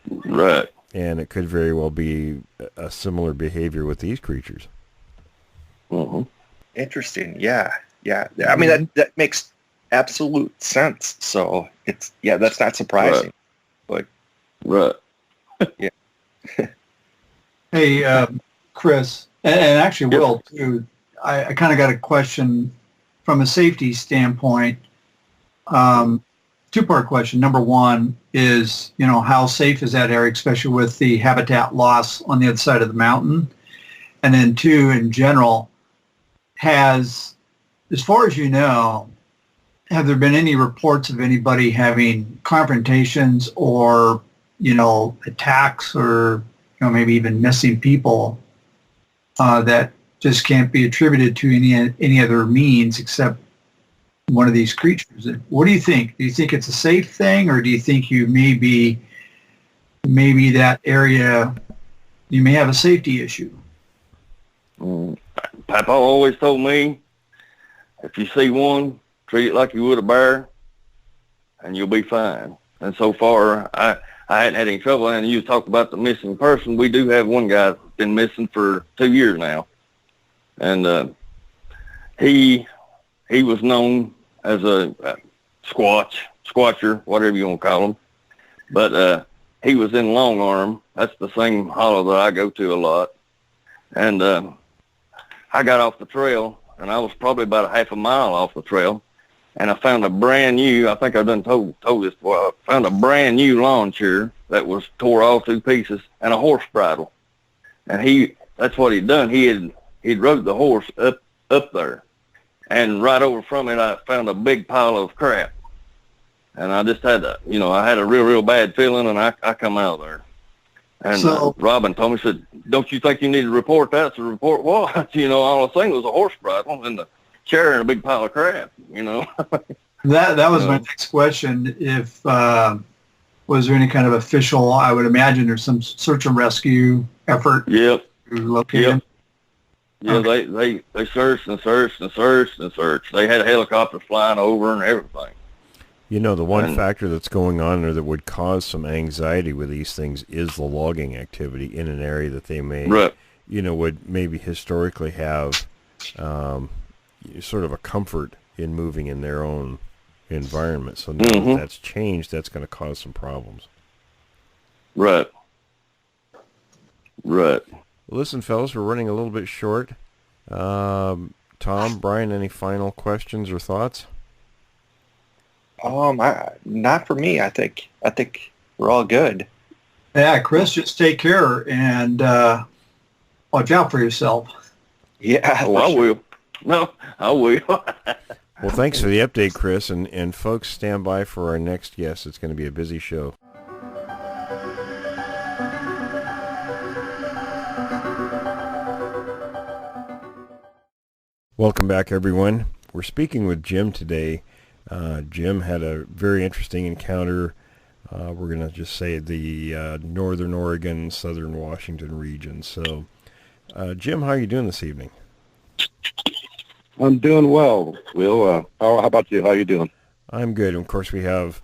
Right. And it could very well be a similar behavior with these creatures. Mm-hmm. Interesting. Yeah. I mean, that makes absolute sense. So that's not surprising. Right. But yeah. Hey, Chris, and actually Will too. I kind of got a question from a safety standpoint. Two-part question. Number one is, how safe is that area, especially with the habitat loss on the other side of the mountain? And then two, in general, as far as you know, have there been any reports of anybody having confrontations or, attacks or, maybe even missing people that just can't be attributed to any other means except one of these creatures? What do you think? Do you think it's a safe thing, or do you think you maybe that area, you may have a safety issue? Papa always told me, if you see one, treat it like you would a bear, and you'll be fine. And so far, I hadn't had any trouble. And you talked about the missing person. We do have one guy that's been missing for 2 years now. And he was known as a squatcher, whatever you want to call him. But he was in Long Arm. That's the same hollow that I go to a lot. And I got off the trail, and I was probably about a half a mile off the trail, and I found a brand new, I think I've done told this before, I found a brand new lawn chair that was tore all to pieces and a horse bridle. And that's what he'd done. He'd rode the horse up there. And right over from it, I found a big pile of crap. And I just had I had a real, real bad feeling, and I come out of there. And so, Robin told me, said, "Don't you think you need to report that?" So report what? All I seen was a horse bridle and a chair and a big pile of crap, That was my next question. If was there any kind of official, I would imagine there's some search and rescue effort to locate him? Yeah, okay. They searched and searched and searched and searched. They had helicopters flying over and everything. The one factor that's going on there that would cause some anxiety with these things is the logging activity in an area that they may, would maybe historically have sort of a comfort in moving in their own environment. So now that that's changed, that's going to cause some problems. Right. Well, listen, fellas, we're running a little bit short. Tom, Brian, any final questions or thoughts? Not for me. I think we're all good. Yeah, Chris, just take care and watch out for yourself. Yeah, Oh, I will. No, I will. Well, thanks for the update, Chris, and folks, stand by for our next guest. It's going to be a busy show. Welcome back, everyone. We're speaking with Jim today. Jim had a very interesting encounter. We're going to just say the northern Oregon, southern Washington region. So, Jim, how are you doing this evening? I'm doing well, Will. How about you? How you doing? I'm good. Of course, we have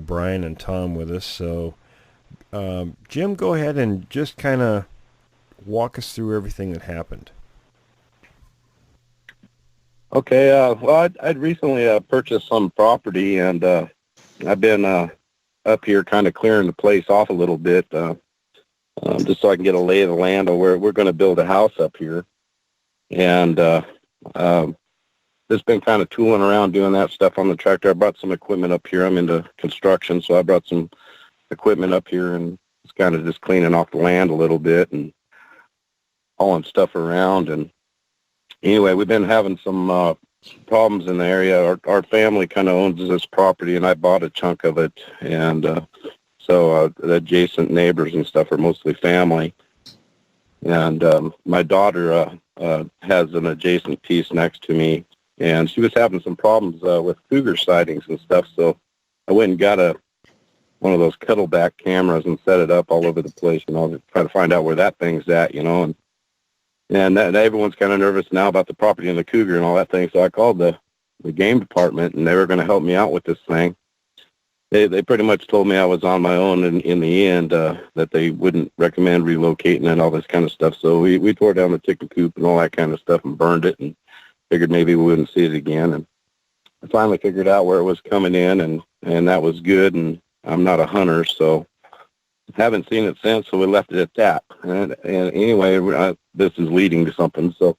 Brian and Tom with us. So, Jim, go ahead and just kind of walk us through everything that happened. Okay. Well, I'd recently purchased some property, and I've been up here kind of clearing the place off a little bit, just so I can get a lay of the land of where we're going to build a house up here. And just been kind of tooling around doing that stuff on the tractor. I brought some equipment up here. I'm into construction, so I brought some equipment up here and it's kind of just cleaning off the land a little bit and hauling stuff around. And anyway, we've been having some problems in the area. Our family kind of owns this property, and I bought a chunk of it. And so the adjacent neighbors and stuff are mostly family. And my daughter has an adjacent piece next to me, and she was having some problems with cougar sightings and stuff. So I went and got one of those cuttleback cameras and set it up all over the place, to try to find out where that thing's at, and everyone's kind of nervous now about the property and the cougar and all that thing. So I called the game department, and they were going to help me out with this thing. They pretty much told me I was on my own in the end, that they wouldn't recommend relocating and all this kind of stuff. So we tore down the chicken coop and all that kind of stuff and burned it and figured maybe we wouldn't see it again. And I finally figured out where it was coming in, and that was good. And I'm not a hunter, so haven't seen it since, so we left it at that. And anyway, this is leading to something. So,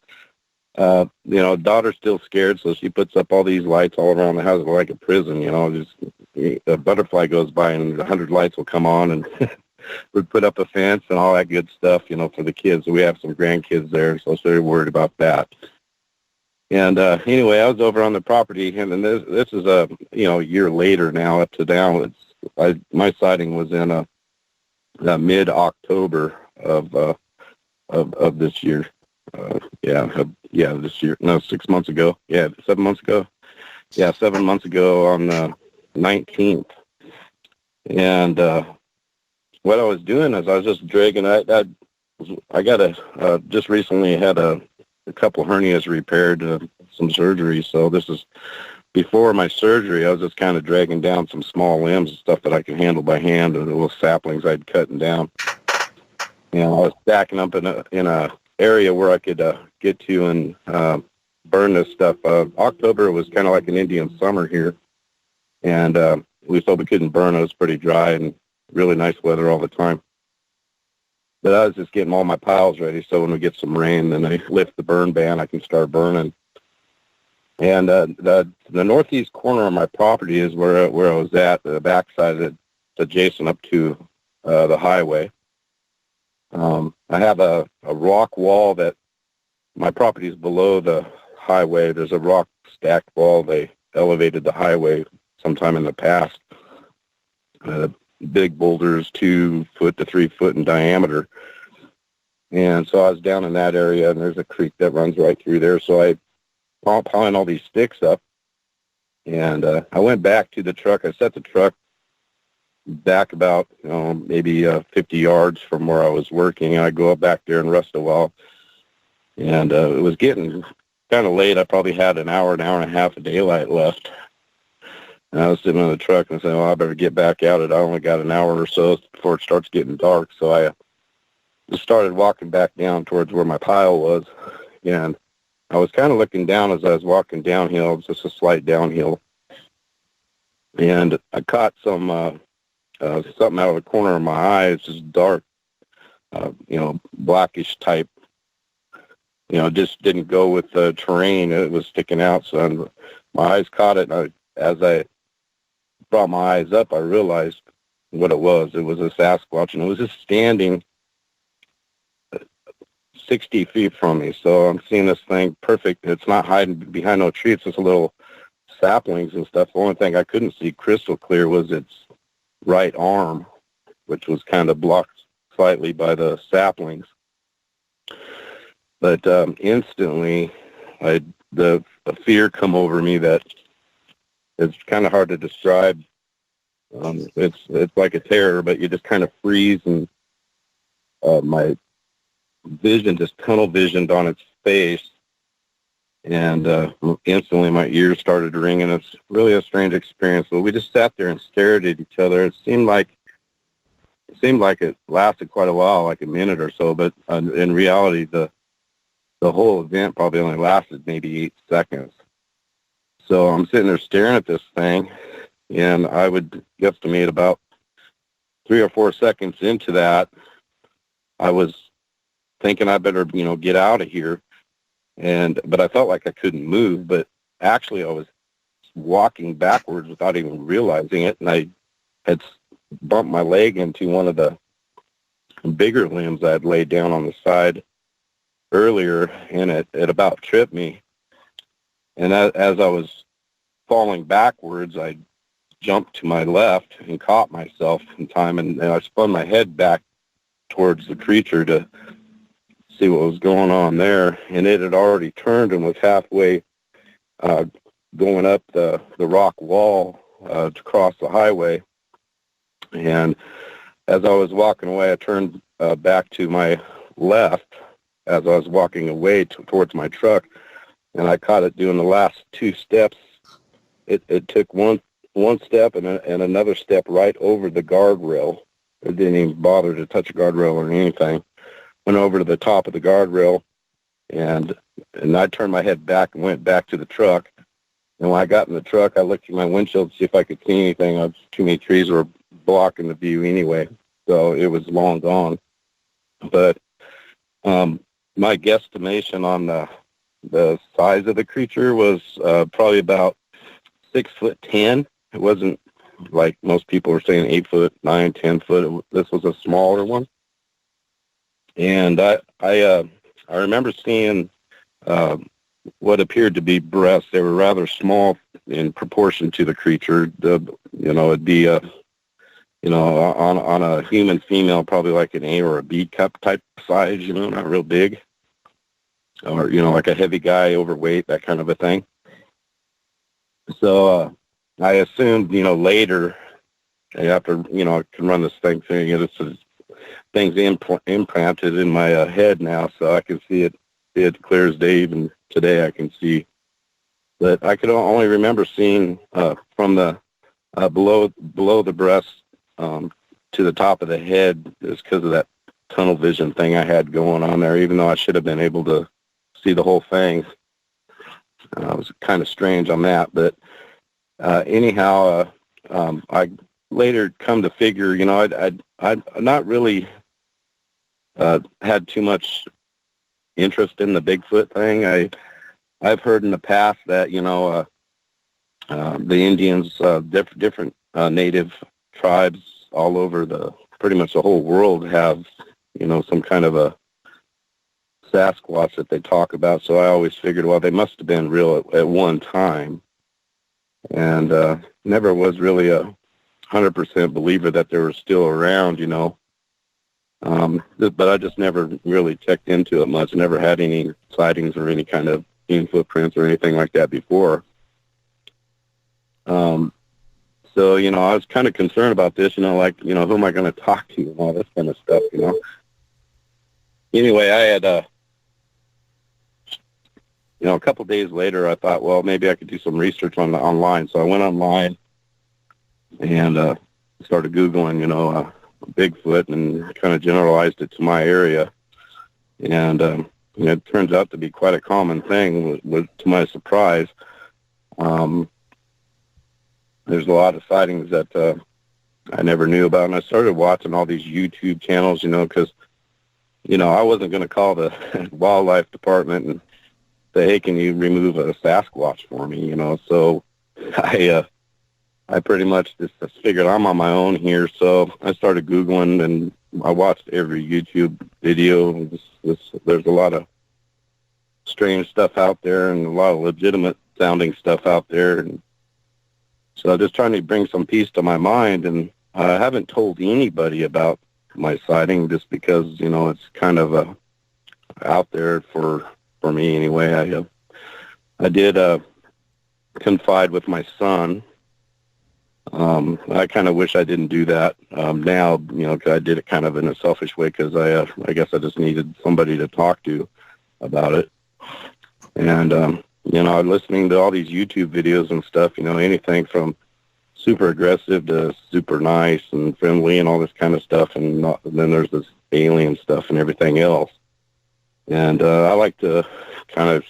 daughter's still scared, so she puts up all these lights all around the house like a prison, just a butterfly goes by and 100 lights will come on, and we put up a fence and all that good stuff, for the kids. We have some grandkids there, so they're worried about that. And anyway, I was over on the property, and then this is a year later now, up to now. My sighting was in mid-October of this year. This year. No, 6 months ago. Yeah, 7 months ago. Yeah, 7 months ago on the 19th. And what I was doing is I was just dragging. I got just recently had a couple hernias repaired, some surgery. So this is before my surgery. I was just kind of dragging down some small limbs and stuff that I could handle by hand, and the little saplings I'd cutting down. I was stacking up in a area where I could get to and burn this stuff. October was kind of like an Indian summer here, and we thought we couldn't burn. It was pretty dry and really nice weather all the time. But I was just getting all my piles ready, so when we get some rain, then I lift the burn ban, I can start burning. And the northeast corner of my property is where I was at, the backside of it, adjacent up to the highway. I have a rock wall that my property is below the highway. There's a rock stacked wall. They elevated the highway sometime in the past. Big boulders, 2 foot to 3 foot in diameter. And so I was down in that area, and there's a creek that runs right through there. So I piling all these sticks up, and I went back to the truck. I set the truck back about maybe 50 yards from where I was working, and I go up back there and rest a while. And it was getting kind of late. I probably had an hour and a half of daylight left. And I was sitting in the truck and saying, well, I better get back at it. I only got an hour or so before it starts getting dark. So I just started walking back down towards where my pile was. And I was kind of looking down as I was walking downhill. It was just a slight downhill. And I caught some something out of the corner of my eye. It's just dark, blackish type. Just didn't go with the terrain. It was sticking out. So my eyes caught it. And as I brought my eyes up, I realized what it was. It was a Sasquatch, and it was just standing 60 feet from me. So I'm seeing this thing perfect. It's not hiding behind no tree. It's just a little saplings and stuff. The only thing I couldn't see crystal clear was its right arm, which was kind of blocked slightly by the saplings. But instantly, the fear come over me that it's kind of hard to describe. It's like a terror, but you just kind of freeze, and my vision just tunnel visioned on its face, and instantly my ears started ringing. It's really a strange experience. But we just sat there and stared at each other. It seemed like it lasted quite a while, like a minute or so, but in reality, the whole event probably only lasted maybe 8 seconds. So I'm sitting there staring at this thing, and I would guesstimate about 3 or 4 seconds into that, I was thinking I better, get out of here. But I felt like I couldn't move, but actually I was walking backwards without even realizing it, and I had bumped my leg into one of the bigger limbs I had laid down on the side earlier, and it about tripped me. And as I was falling backwards, I jumped to my left and caught myself in time, and I spun my head back towards the creature to see what was going on there, and it had already turned and was halfway going up the rock wall to cross the highway. And as I was walking away, I turned back to my left as I was walking away towards my truck, and I caught it doing the last 2 steps. It took one step and another step right over the guardrail. It didn't even bother to touch a guardrail or anything. Went over to the top of the guardrail, and I turned my head back and went back to the truck. And when I got in the truck, I looked through my windshield to see if I could see anything. Too many trees were blocking the view anyway, so it was long gone. But my guesstimation on the size of the creature was probably about 6'10". It wasn't like most people were saying 8 foot, 9, 10 foot. This was a smaller one. And I remember seeing what appeared to be breasts. They were rather small in proportion to the creature. It'd be on a human female, probably like an A or a B cup type size. Not real big, or like a heavy guy, overweight, that kind of a thing. So I assumed, later, after I can run this thing through, this things implanted in my head now, so I can see it clear as day. Even today I can see. But I could only remember seeing from the below the breast to the top of the head, is because of that tunnel vision thing I had going on there, even though I should have been able to see the whole thing. It was kind of strange on that. But anyhow, I later come to figure, I'd not really had too much interest in the Bigfoot thing. I've heard in the past that the Indians, different native tribes all over pretty much the whole world have some kind of a Sasquatch that they talk about. So I always figured, well, they must have been real at one time, and never was really a 100% believer that they were still around, but I just never really checked into it much. Never had any sightings or any kind of seen footprints or anything like that before. So, I was kind of concerned about this, who am I going to talk to and all this kind of stuff, Anyway, I had, a couple days later, I thought, well, maybe I could do some research online. So I went online and started Googling, Bigfoot, and kind of generalized it to my area. And it turns out to be quite a common thing, to my surprise. There's a lot of sightings that I never knew about, and I started watching all these YouTube channels, because, I wasn't going to call the wildlife department and say, hey, can you remove a Sasquatch for me, So I I pretty much just figured I'm on my own here, so I started Googling, and I watched every YouTube video. There's a lot of strange stuff out there and a lot of legitimate sounding stuff out there. And so I'm just trying to bring some peace to my mind, and I haven't told anybody about my sighting just because, it's kind of out there for me anyway. I did confide with my son. I kind of wish I didn't do that now, because I did it kind of in a selfish way because I guess I just needed somebody to talk to about it. And, listening to all these YouTube videos and stuff, anything from super aggressive to super nice and friendly and all this kind of stuff. And then there's this alien stuff and everything else. And I like to kind of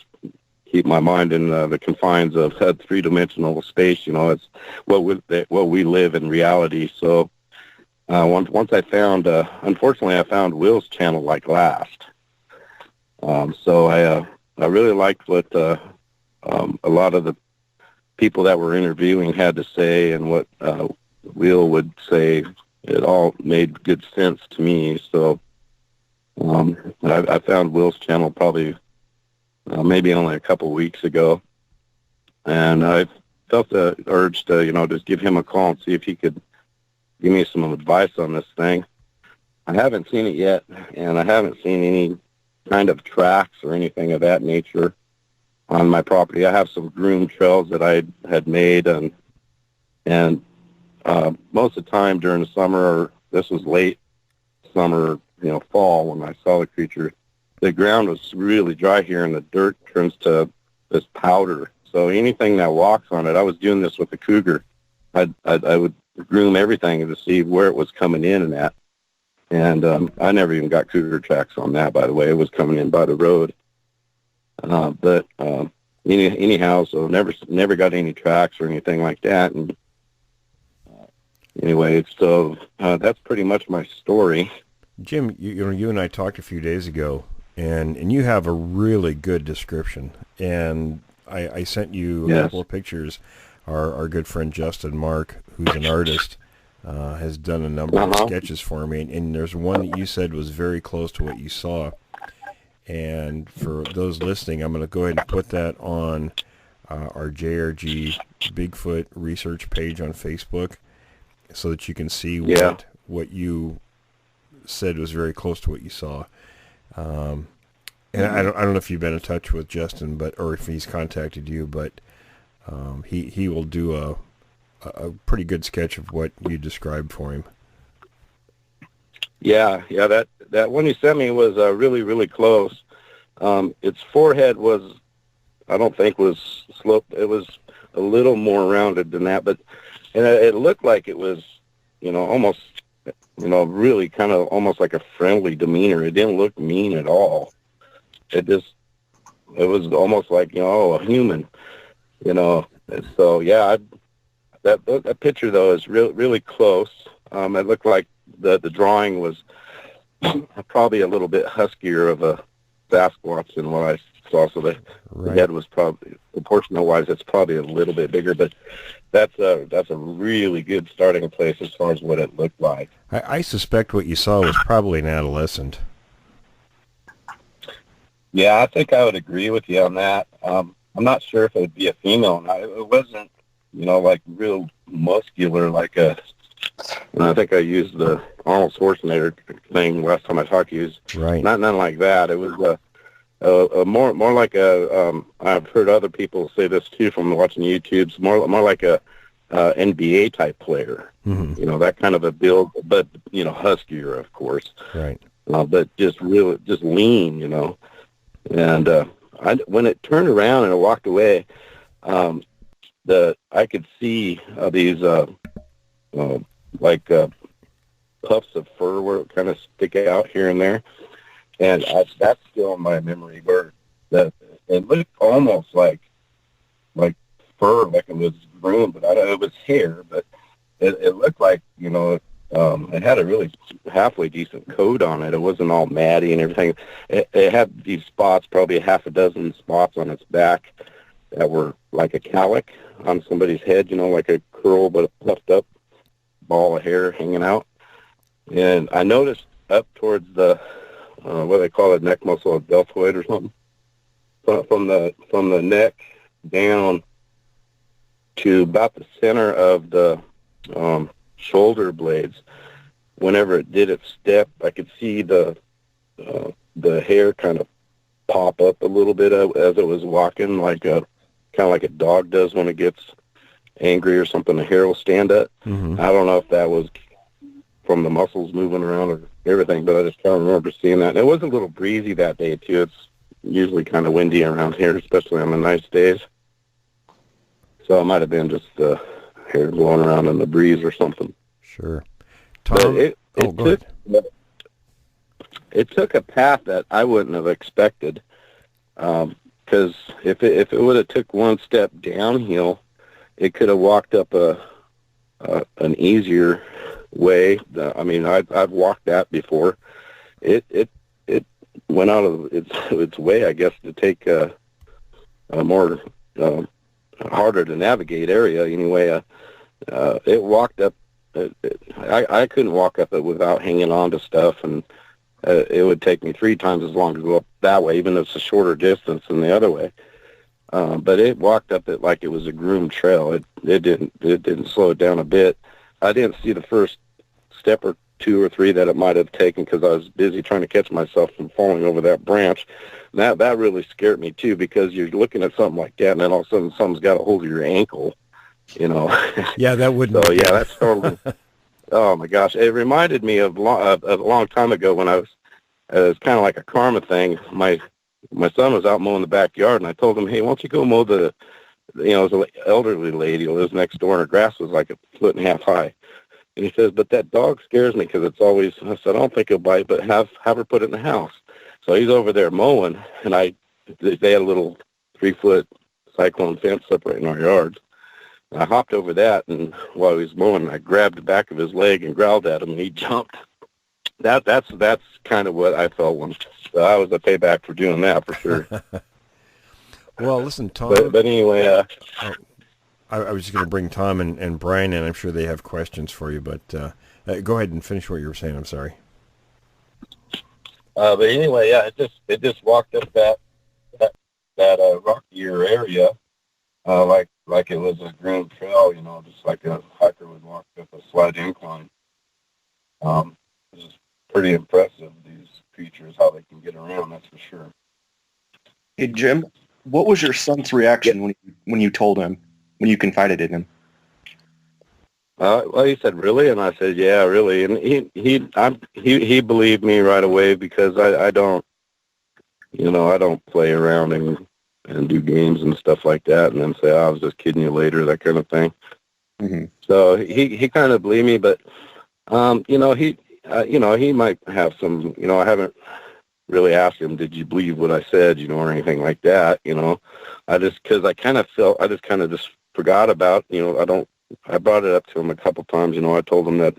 keep my mind in the confines of three-dimensional space. It's what we live in reality. So once I found, unfortunately, I found Will's channel like last. So I really liked what a lot of the people that were interviewing had to say, and what Will would say. It all made good sense to me. So I found Will's channel probably maybe only a couple weeks ago, and I felt the urge to, just give him a call and see if he could give me some advice on this thing. I haven't seen it yet, and I haven't seen any kind of tracks or anything of that nature on my property. I have some groomed trails that I had made, and most of the time during the summer, or this was late summer, fall, when I saw the creature, the ground was really dry here, and the dirt turns to this powder. So anything that walks on it, I was doing this with the cougar. I would groom everything to see where it was coming in and at. And I never even got cougar tracks on that, by the way. It was coming in by the road. But anyhow, so never got any tracks or anything like that. And anyway, so that's pretty much my story. Jim, you and I talked a few days ago, and you have a really good description. And I sent you a couple of pictures. Our good friend Justin Mark, who's an artist, has done a number of sketches for me, and there's one that you said was very close to what you saw. And for those listening, I'm going to go ahead and put that on our JRG Bigfoot research page on Facebook, so that you can see what you said was very close to what you saw. And I don't know if you've been in touch with Justin, or if he's contacted you, but he will do a pretty good sketch of what you described for him. Yeah, that one you sent me was really, really close. Its forehead was, I don't think was sloped. It was a little more rounded than that, but it looked like it was, almost, really kind of almost like a friendly demeanor. It didn't look mean at all. It was almost like, a human, So yeah, that picture though is really close. It looked like the drawing was probably a little bit huskier of a Sasquatch than what I saw. So the head was probably, proportional wise, it's probably a little bit bigger. But that's a really good starting place as far as what it looked like. I suspect what you saw was probably an adolescent. Yeah, I think I would agree with you on that. I'm not sure if it would be a female. It wasn't, like real muscular, like a. And I think I used the Arnold Schwarzenegger thing last time I talked to you. Right. Nothing like that. It was more like a. I've heard other people say this too from watching YouTube's more like a NBA type player. Mm-hmm. That kind of a build, but huskier, of course. Right. But just lean, And when it turned around and it walked away, I could see these puffs of fur where it kind of stick out here and there, and that's still in my memory where that it looked almost like fur, like it was groomed, but it was hair, but it looked like it had a really halfway decent coat on it. It wasn't all matty and everything. It had these spots, probably half a dozen spots on its back, that were like a cowlick on somebody's head, like a curl but a puffed up ball of hair hanging out. And I noticed up towards the, what they call it, neck muscle, a deltoid or something, from the neck down to about the center of the shoulder blades. Whenever it did its step, I could see the hair kind of pop up a little bit as it was walking, kind of like a dog does when it gets angry or something. The hair will stand up. Mm-hmm. I don't know if that was from the muscles moving around or everything, but I just kind of remember seeing that. And it was a little breezy that day too. It's usually kind of windy around here, especially on the nice days. So it might have been just the hair blowing around in the breeze or something. Sure. Tom, it took a path that I wouldn't have expected, because if it would have took one step downhill, it could have walked up an easier way. I mean, I've walked that before. It went out of its way, I guess, to take a more harder to navigate area. Anyway, it walked up. I couldn't walk up it without hanging on to stuff, and it would take me 3 times as long to go up that way, even though it's a shorter distance than the other way. But it walked up it like it was a groomed trail. It didn't slow it down a bit. I didn't see the first step or 2 or 3 that it might have taken because I was busy trying to catch myself from falling over that branch. And that really scared me too, because you're looking at something like that, and then all of a sudden something's got a hold of your ankle. Yeah, that wouldn't. So yeah, that's totally. Oh my gosh, it reminded me of a long time ago when I was. It was kind of like a karma thing. My son was out mowing the backyard, and I told him, "Hey, why don't you go mow the?" It was an elderly lady who lives next door, and her grass was like 1.5 feet high. And he says, "But that dog scares me because it's always." I said, "I don't think he'll bite, but have her put it in the house." So he's over there mowing, and they had a little 3-foot cyclone fence separating our yards. I hopped over that, and while he was mowing, I grabbed the back of his leg and growled at him, and he jumped. That's kind of what I felt when I was a payback for doing that, for sure. Well, listen, Tom. But anyway, I was just going to bring Tom and Brian in. I'm sure they have questions for you, but go ahead and finish what you were saying. I'm sorry. But anyway, yeah, it just walked up that rockier area, like it was a groomed trail, just like a hiker would walk up a slight incline. It's pretty impressive, these creatures, how they can get around, that's for sure. Hey, Jim, what was your son's reaction when you told him, when you confided in him? Well, he said, "Really?" And I said, "Yeah, really." And he believed me right away, because I don't play around and do games and stuff like that, and then say, "I was just kidding you later," that kind of thing. Mm-hmm. So he kind of believed me, but he might have some. I haven't really asked him, "Did you believe what I said?" or anything like that. Because I kind of felt, I just kind of just forgot about. I brought it up to him a couple times. I told him that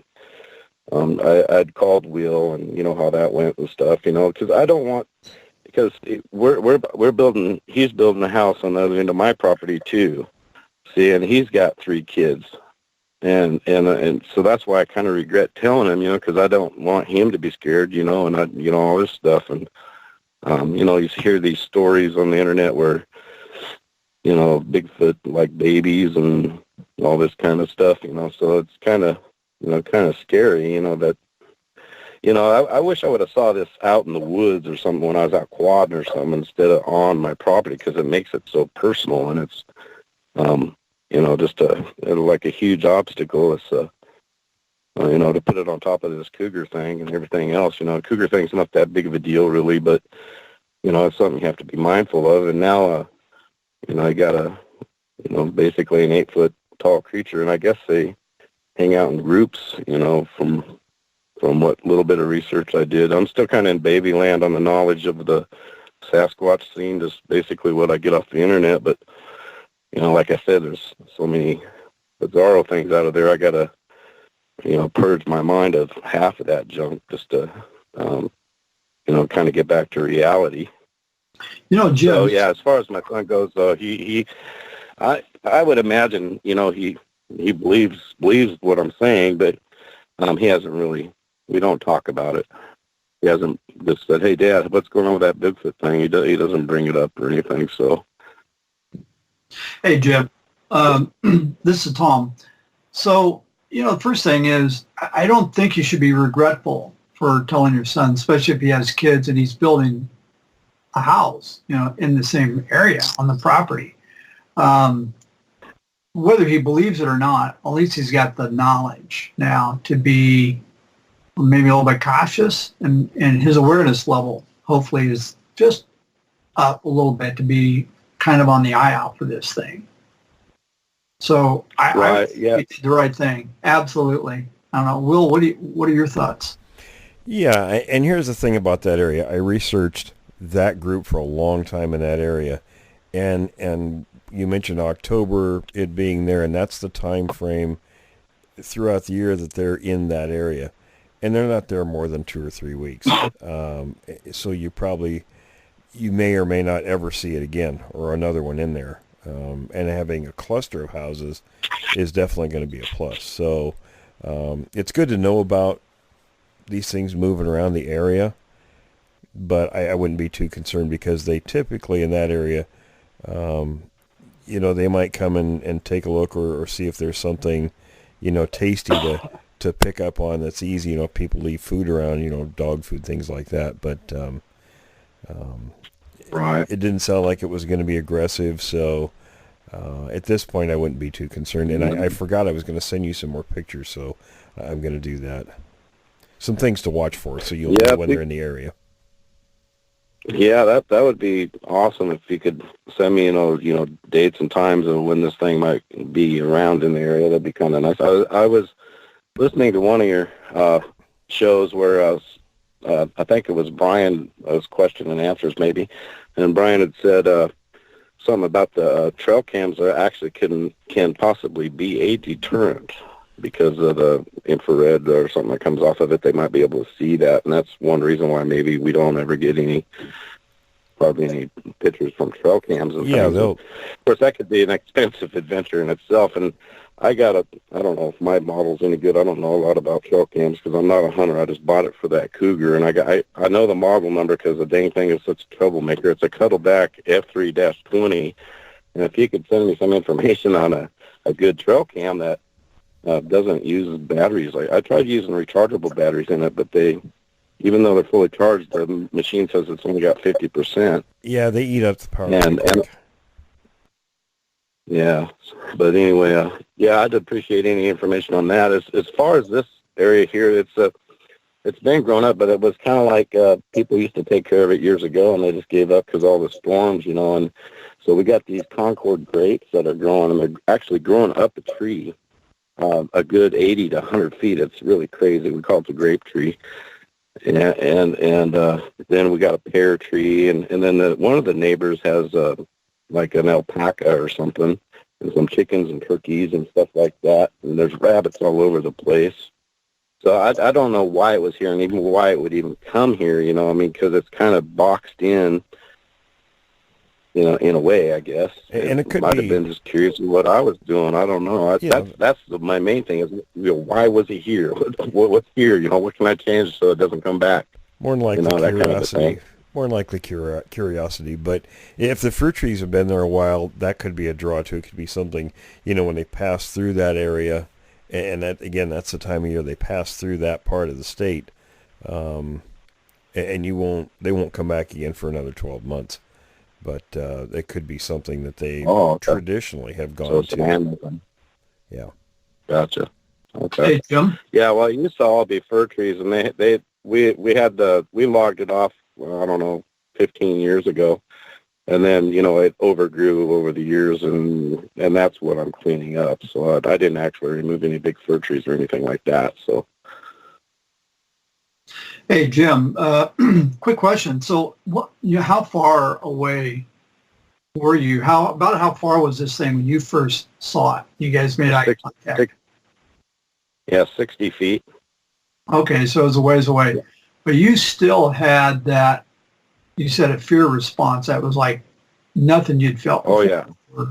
I'd called Will, and how that went and stuff. Because I don't want. Because we're building, he's building a house on the other end of my property too, see, and he's got 3 kids, and so that's why I kind of regret telling him, because I don't want him to be scared, and all this stuff, and you hear these stories on the internet where, Bigfoot like babies and all this kind of stuff, so it's kind of scary, that. I wish I would have saw this out in the woods or something when I was out quadding or something instead of on my property, because it makes it so personal, and it's, just like a huge obstacle. It's, to put it on top of this cougar thing and everything else. Cougar thing's not that big of a deal really, but, it's something you have to be mindful of. And now, I got basically an 8-foot tall creature, and I guess they hang out in groups, from what little bit of research I did. I'm still kind of in baby land on the knowledge of the Sasquatch scene, just basically what I get off the internet. But, like I said, there's so many bizarro things out of there. I got to, purge my mind of half of that junk just to, kind of get back to reality. Jim. So yeah, as far as my son goes, though, I would imagine, he believes what I'm saying, but he hasn't really. We don't talk about it. He hasn't just said, "Hey, Dad, what's going on with that Bigfoot thing?" He doesn't bring it up or anything. So, Hey, Jim. This is Tom. So, the first thing is, I don't think you should be regretful for telling your son, especially if he has kids and he's building a house, in the same area on the property. Whether he believes it or not, at least he's got the knowledge now to be maybe a little bit cautious, and his awareness level hopefully is just up a little bit to be kind of on the eye out for this thing. So I did the right thing. Absolutely. I don't know. Will, what are your thoughts? Yeah, and here's the thing about that area. I researched that group for a long time in that area, and you mentioned October, it being there, and that's the time frame throughout the year that they're in that area, and they're not there more than 2 or 3 weeks. So you may or may not ever see it again, or another one in there. And having a cluster of houses is definitely going to be a plus. So it's good to know about these things moving around the area, but I wouldn't be too concerned, because they typically in that area, they might come and take a look or see if there's something, tasty to pick up on that's easy. People leave food around, dog food, things like that. But right. It didn't sound like it was going to be aggressive. So at this point, I wouldn't be too concerned. And I forgot I was going to send you some more pictures, so I'm going to do that. Some things to watch for, so you'll know when they're in the area. Yeah, that would be awesome if you could send me, dates and times of when this thing might be around in the area. That'd be kind of nice. I was listening to one of your shows where I think it was Brian, was question and answers maybe, and Brian had said something about the trail cams that actually can possibly be a deterrent because of the infrared or something that comes off of it. They might be able to see that, and that's one reason why maybe we don't ever get probably any pictures from trail cams. And yeah, of course, that could be an expensive adventure in itself, and I don't know if my model's any good. I don't know a lot about trail cams because I'm not a hunter. I just bought it for that cougar, and I know the model number because the dang thing is such a troublemaker. It's a Cuddleback F3-20, and if you could send me some information on a good trail cam that doesn't use batteries. I tried using rechargeable batteries in it, but even though they're fully charged, the machine says it's only got 50%. Yeah, they eat up the power. And yeah, but anyway, I'd appreciate any information on that. As far as this area here, it's been grown up, but it was kind of like people used to take care of it years ago, and they just gave up because all the storms, and so we got these Concord grapes that are growing, and they're actually growing up a tree. A good 80 to 100 feet. It's really crazy. We call it the grape tree. And then we got a pear tree, and then one of the neighbors has like an alpaca or something, and some chickens and turkeys and stuff like that. And there's rabbits all over the place. So I don't know why it was here, and even why it would even come here. Because it's kind of boxed in. In a way, I guess. And it might have been just curious of what I was doing. I don't know. That's my main thing is, why was he here? What's here? What can I change so it doesn't come back? More than likely curiosity. Kind of more than likely curiosity. But if the fruit trees have been there a while, that could be a draw to it. Could be something, when they pass through that area, and that, again, that's the time of year they pass through that part of the state, and they won't come back again for another 12 months. But it could be something that they traditionally have gone to. Yeah. Gotcha. Okay. Hey, Jim. Yeah, well, it used to all be fir trees, and we logged it off, I don't know, 15 years ago, and then it overgrew over the years, and that's what I'm cleaning up. So I didn't actually remove any big fir trees or anything like that. So. Hey, Jim, quick question. So how far away were you? How far was this thing when you first saw it? You guys made eye contact? 60 feet. Okay, so it was a ways away. But you still had that you said a fear response. That was like nothing you'd felt Oh, before. yeah.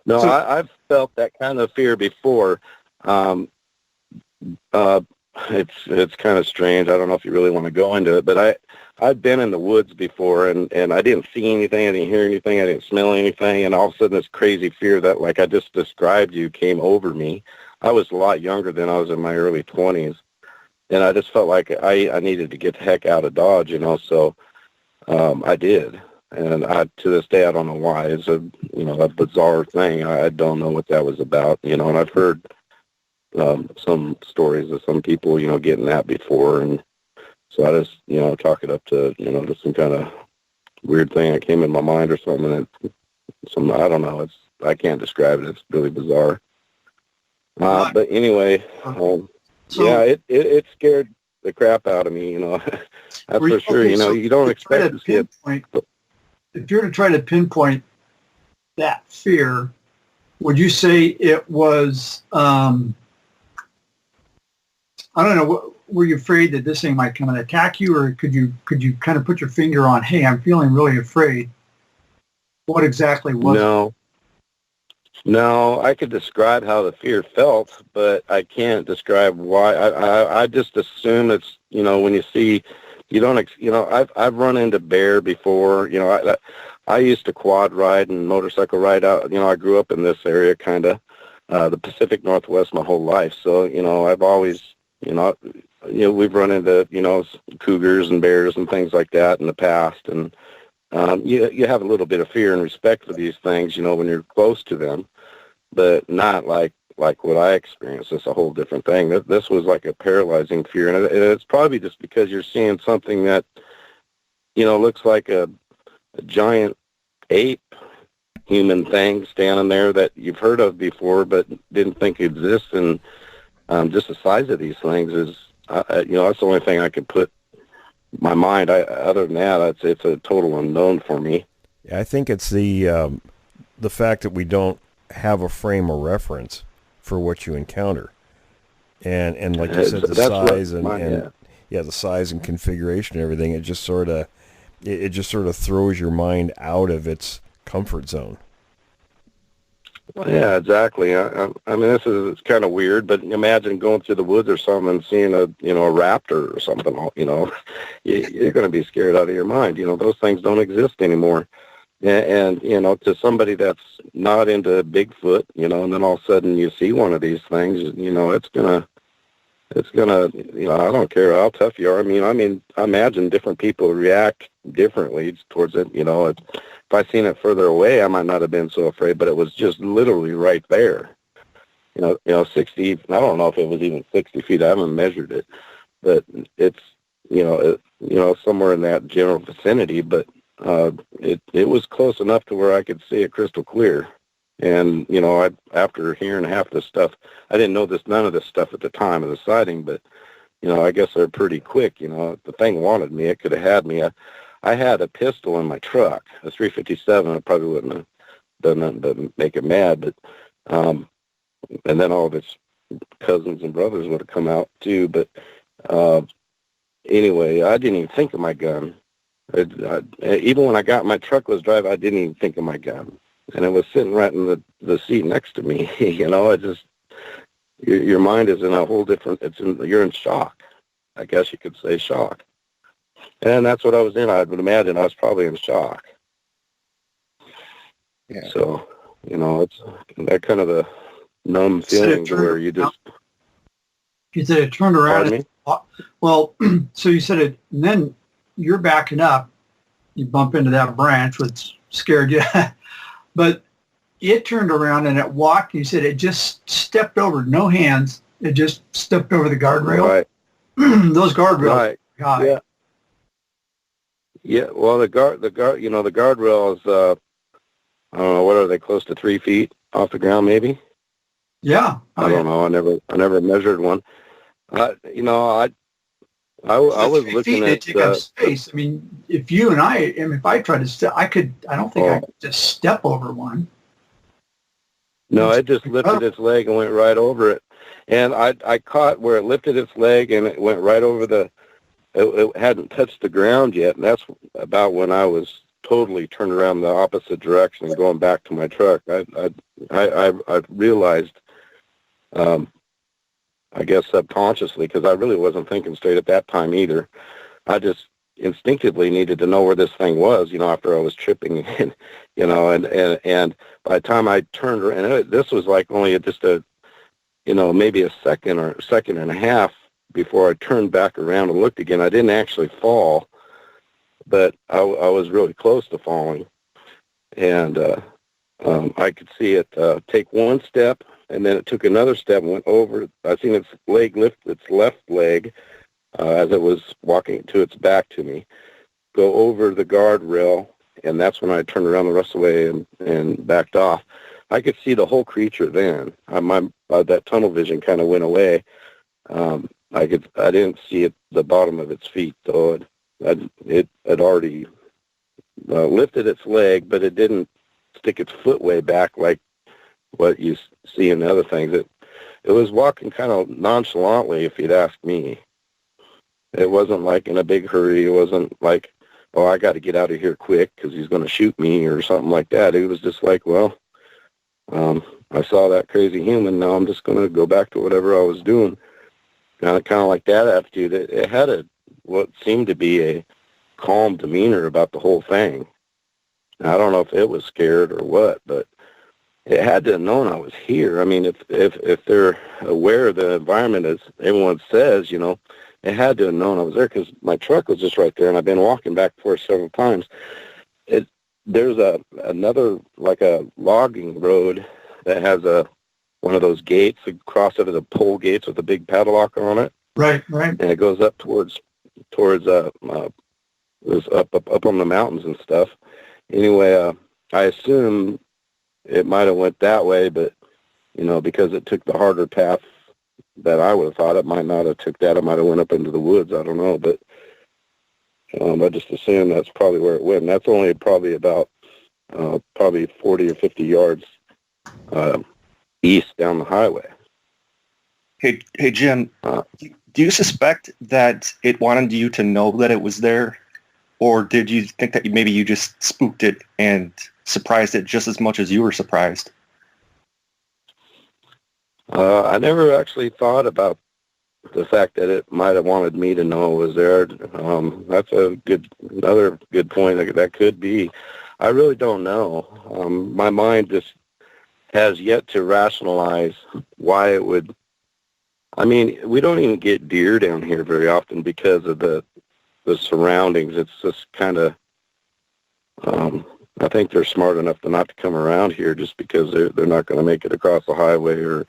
No, So- I've felt that kind of fear before. It's kind of strange. I don't know if you really want to go into it, but I've been in the woods before, and I didn't see anything, I didn't hear anything, I didn't smell anything, and all of a sudden this crazy fear that, like I just described you, came over me. I was a lot younger than I was in my early 20s, and I just felt like I needed to get the heck out of Dodge, so I did. And to this day, I don't know why. It's a bizarre thing. I don't know what that was about, and I've heard some stories of some people, getting that before, and so I just, chalk it up to, just some kind of weird thing that came in my mind or something. And I don't know. I can't describe it. It's really bizarre. But anyway, yeah, it scared the crap out of me, that's for sure. Okay, so you don't expect to see it. If you're to try to pinpoint that fear, would you say it was, I don't know, were you afraid that this thing might come and attack you, or could you kind of put your finger on, hey, I'm feeling really afraid? What exactly was it? No, I could describe how the fear felt, but I can't describe why. I just assume it's, when you see, you don't, I've run into bear before. I used to quad ride and motorcycle ride out. I grew up in this area, kind of, the Pacific Northwest my whole life. So, I've always, we've run into, cougars and bears and things like that in the past. And you have a little bit of fear and respect for these things, when you're close to them, but not like what I experienced. It's a whole different thing. This was like a paralyzing fear, and it's probably just because you're seeing something that, looks like a giant ape human thing standing there that you've heard of before, but didn't think exists. And just the size of these things is, that's the only thing I could put my mind. Other than that, it's a total unknown for me. Yeah, I think it's the fact that we don't have a frame of reference for what you encounter, and like you said, the size the size and configuration and everything. It just sort of throws your mind out of its comfort zone. Well, yeah, exactly. I mean, it's kind of weird, but imagine going through the woods or something and seeing a raptor or something. You're going to be scared out of your mind. Those things don't exist anymore. And to somebody that's not into Bigfoot, and then all of a sudden you see one of these things, it's gonna, I don't care how tough you are. I mean, I imagine different people react differently towards it. If I seen it further away, I might not have been so afraid, but it was just literally right there. 60, I don't know if it was even 60 feet. I haven't measured it, but it's, somewhere in that general vicinity, but it was close enough to where I could see it crystal clear. And, after hearing half this stuff, I didn't know none of this stuff at the time of the sighting, but, I guess they're pretty quick. If the thing wanted me, it could have had me. I had a pistol in my truck, a 357. I probably wouldn't have done nothing but make it mad, but, and then all of its cousins and brothers would have come out too. But, anyway, I didn't even think of my gun. Even when I got my truck was driving, I didn't even think of my gun, and it was sitting right in the seat next to me. Your mind is in a whole different. You're in shock. I guess you could say shock, and that's what I was in. I would imagine I was probably in shock. Yeah. So it's that kind of a numb feeling where you just. You said it turned around. Pardon me? Well, so you said it, and then you're backing up, you bump into that branch, which scared you, but it turned around and it walked, you said it just stepped over, no hands, it just stepped over the guardrail. Right. Those guardrails. Right. High. Yeah. Yeah. Well, the guardrail is, I don't know, what are they, close to 3 feet off the ground, maybe? Yeah. I don't know. I never measured one. I was looking at take up space. I mean, if you and if I tried to step, I don't think I could just step over one. No, it just lifted its leg and went right over it. And I caught where it lifted its leg and it went right over the it hadn't touched the ground yet, and that's about when I was totally turned around the opposite direction and going back to my truck. I realized, I guess subconsciously, because I really wasn't thinking straight at that time either. I just instinctively needed to know where this thing was, after I was tripping, and by the time I turned around, and this was like only just maybe a second or a second and a half before I turned back around and looked again. I didn't actually fall, but I was really close to falling, and I could see it take one step, and then it took another step and went over. I seen its leg lift, its left leg, as it was walking to its back to me, go over the guardrail, and that's when I turned around the rest of the way and backed off. I could see the whole creature then. That tunnel vision kind of went away. I didn't see the bottom of its feet, though. It had already lifted its leg, but it didn't stick its foot way back like what you see in the other things. It was walking kind of nonchalantly, if you'd ask me. It wasn't like in a big hurry. It wasn't like, oh, I got to get out of here quick because he's going to shoot me or something like that. It was just like, well, I saw that crazy human. Now I'm just going to go back to whatever I was doing. Kind of like that attitude. It had what seemed to be a calm demeanor about the whole thing. Now, I don't know if it was scared or what, but it had to have known I was here. I mean, if they're aware of the environment, as everyone says, it had to have known I was there because my truck was just right there, and I've been walking back and forth several times. There's another, like a logging road that has one of those gates, across it, the pole gates with a big padlock on it. Right. And it goes up towards it was up on the mountains and stuff. Anyway, I assume it might have went that way, but because it took the harder path that I would have thought, it might not have took that. It might have went up into the woods. I don't know, but I just assume that's probably where it went. And that's only probably about 40 or 50 yards east down the highway. Hey, Jim, do you suspect that it wanted you to know that it was there, or did you think that maybe you just spooked it and surprised it just as much as you were surprised? I never actually thought about the fact that it might have wanted me to know it was there. That's another good point. That could be. I really don't know. My mind just has yet to rationalize why it would. I mean, we don't even get deer down here very often because of the surroundings. It's just kind of. I think they're smart enough to not to come around here just because they're not going to make it across the highway or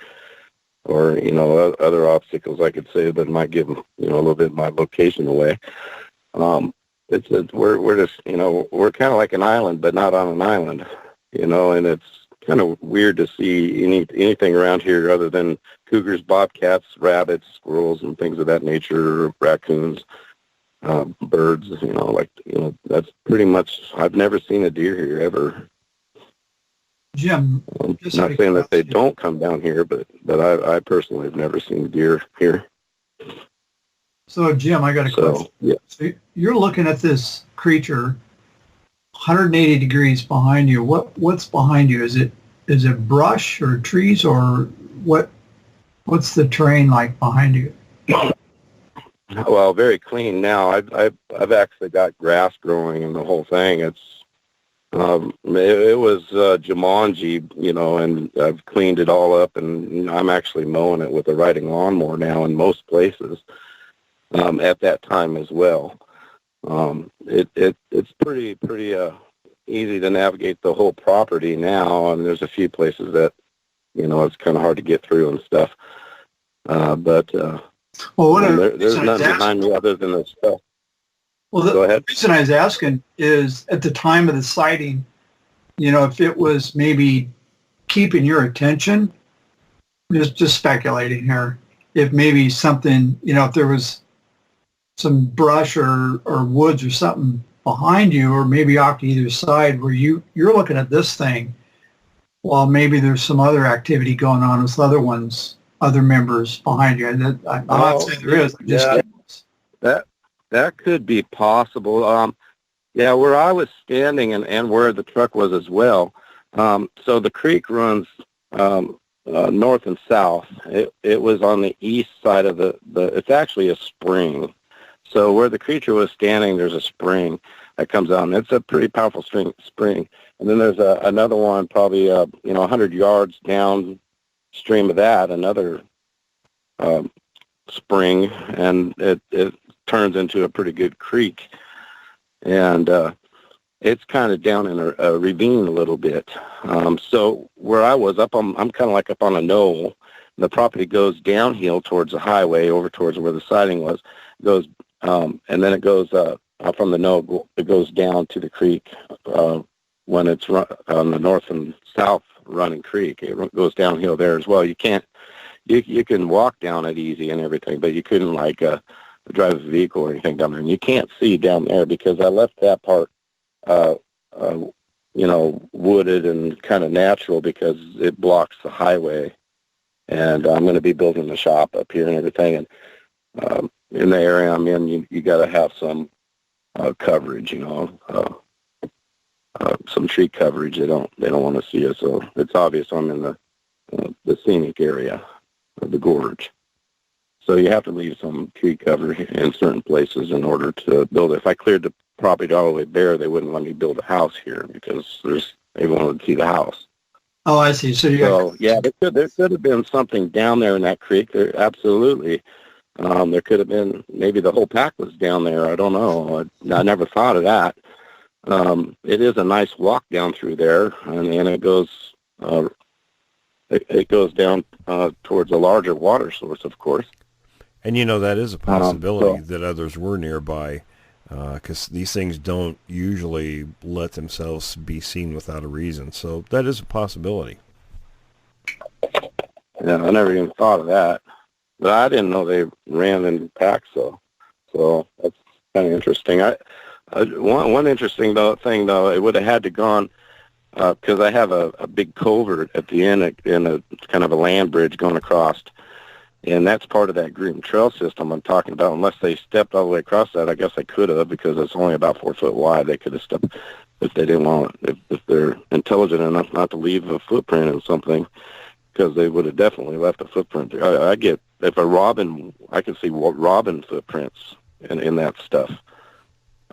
other obstacles I could say that might give a little bit of my location away. We're just we're kind of like an island, but not on an island, and it's kind of weird to see anything around here other than cougars, bobcats, rabbits, squirrels, and things of that nature, raccoons, birds. That's pretty much. I've never seen a deer here ever. Jim, I'm not saying that they don't come down here, but I personally have never seen a deer here. So, Jim, I got a question. Yeah. So you're looking at this creature 180 degrees behind you. What's behind you? Is it brush or trees, or what's the terrain like behind you? Well, very clean now. I've actually got grass growing in the whole thing. It was Jumanji, and I've cleaned it all up, and I'm actually mowing it with a riding lawnmower now in most places. At that time as well, it's pretty easy to navigate the whole property now, and there's a few places that it's kind of hard to get through and stuff. But there's nothing behind me other than the stuff. Well, the reason I was asking is at the time of the sighting, if it was maybe keeping your attention, just speculating here, if maybe something, if there was some brush or woods or something behind you, or maybe off to either side where you're looking at this thing, while maybe there's some other activity going on with other members behind you. I'm not saying there is. that could be possible. Yeah, where I was standing and where the truck was as well. So the creek runs north and south. It was on the east side of the it's actually a spring. So where the creature was standing, there's a spring that comes out, and it's a pretty powerful spring. And then there's another one probably 100 yards downstream of that, another spring, and it turns into a pretty good creek. And it's kind of down in a ravine a little bit. So where I was I'm kind of like up on a knoll. The property goes downhill towards the highway, over towards where the siding was. Goes and then it goes from the knoll. It goes down to the creek when it's on the north and south running creek. It goes downhill there as well. You can walk down it easy and everything, but you couldn't drive a vehicle or anything down there. And you can't see down there because I left that part, wooded and kind of natural because it blocks the highway. And I'm going to be building the shop up here and everything. And in the area I'm in, you got to have some coverage, some tree coverage. They don't want to see us. So it's obvious I'm in the scenic area of the gorge. So you have to leave some tree cover in certain places in order to build it. If I cleared the property all the way bare, they wouldn't let me build a house here because they wanted to see the house. Oh, I see. So yeah, there could have been something down there in that creek. There absolutely. There could have been, maybe the whole pack was down there. I don't know. I never thought of that. It is a nice walk down through there, and it goes down towards a larger water source, of course. And that is a possibility that others were nearby, because these things don't usually let themselves be seen without a reason. So that is a possibility. Yeah, I never even thought of that. But I didn't know they ran in packs, so that's kind of interesting. One interesting thing, it would have had to gone, because I have a big culvert at the end in a kind of a land bridge going across. And that's part of that green trail system I'm talking about. Unless they stepped all the way across that, I guess they could have, because it's only about 4 foot wide. They could have stepped if they didn't want it. If they're intelligent enough not to leave a footprint in something, because they would have definitely left a footprint there. I get, if a robin, I can see robin footprints in that stuff.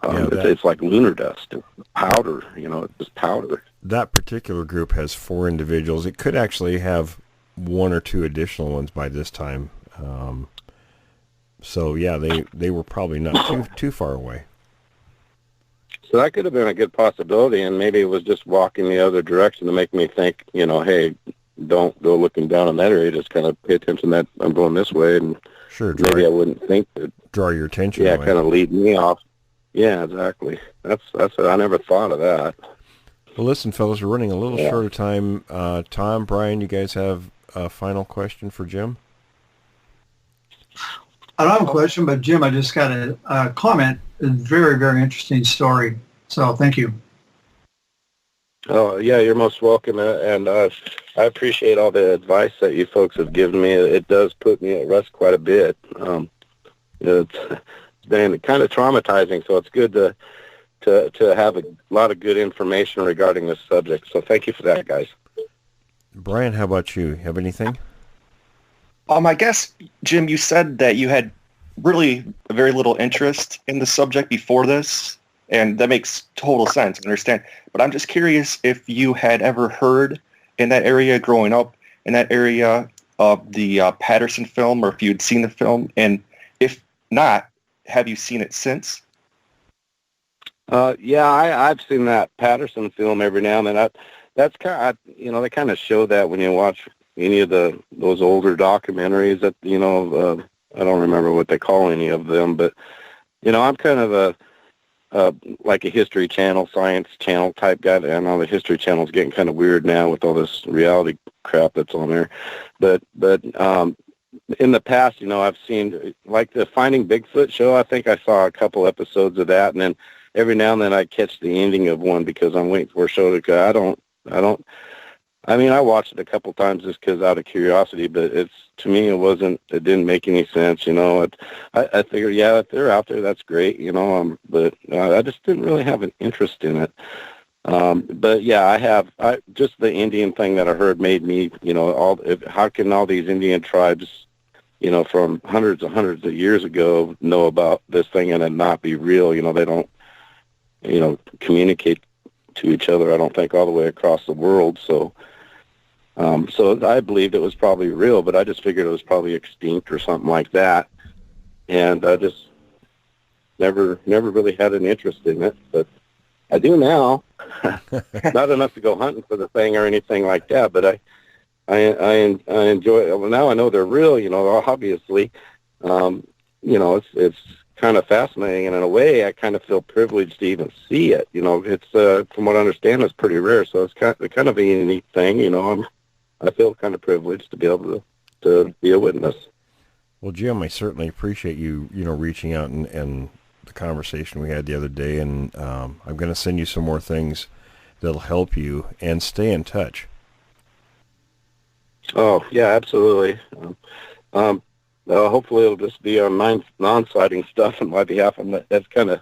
It's like lunar dust. It's powder, it's just powder. That particular group has 4 individuals. It could actually have 1 or 2 additional ones by this time. So yeah, they were probably not too far away. So that could have been a good possibility, and maybe it was just walking the other direction to make me think, hey, don't go looking down in that area. Just kind of pay attention that I'm going this way, and sure, maybe I wouldn't think that. Draw your attention. Yeah, away. Kind of lead me off. Yeah, exactly. That's I never thought of that. Well, listen, fellas, we're running a little short of time. Tom, Brian, you guys have a final question for Jim? I don't have a question, but Jim, I just got a comment. A very, very interesting story. So thank you. Oh, yeah, you're most welcome, and I appreciate all the advice that you folks have given me. It does put me at rest quite a bit. It's been kind of traumatizing, so it's good to have a lot of good information regarding this subject. So thank you for that, guys. Brian, how about you? Have anything? I guess, Jim, you said that you had really very little interest in the subject before this, and that makes total sense. I understand. But I'm just curious if you had ever heard in that area growing up, in that area of the Patterson film, or if you'd seen the film, and if not, have you seen it since? Yeah, I've seen that Patterson film every now and then. That's kind of, they kind of show that when you watch any of those older documentaries that, I don't remember what they call any of them, but, I'm kind of like a History Channel, Science Channel type guy. I know the History Channel's getting kind of weird now with all this reality crap that's on there. But in the past, I've seen, like the Finding Bigfoot show, I think I saw a couple episodes of that, and then every now and then I catch the ending of one because I'm waiting for a show to go. I I mean, I watched it a couple times just because out of curiosity, but to me, it didn't make any sense, I figured, yeah, if they're out there, that's great, but I just didn't really have an interest in it. But yeah, just the Indian thing that I heard made me, how can all these Indian tribes, from hundreds of years ago know about this thing and it not be real? They don't, communicate to each other, I don't think, all the way across the world. So I believed it was probably real, but I just figured it was probably extinct or something like that. And I just never really had an interest in it, but I do now. Not enough to go hunting for the thing or anything like that, but I enjoy it. Well, now I know they're real, obviously. It's kind of fascinating, and in a way I kind of feel privileged to even see it. It's from what I understand, it's pretty rare, so it's kind of a unique thing. I feel kind of privileged to be able to be a witness. Well, Jim, I certainly appreciate you, reaching out and the conversation we had the other day, and I'm going to send you some more things that'll help you, and stay in touch. Oh, yeah, absolutely. Hopefully it'll just be on non-sighting stuff on my behalf. That's kind of,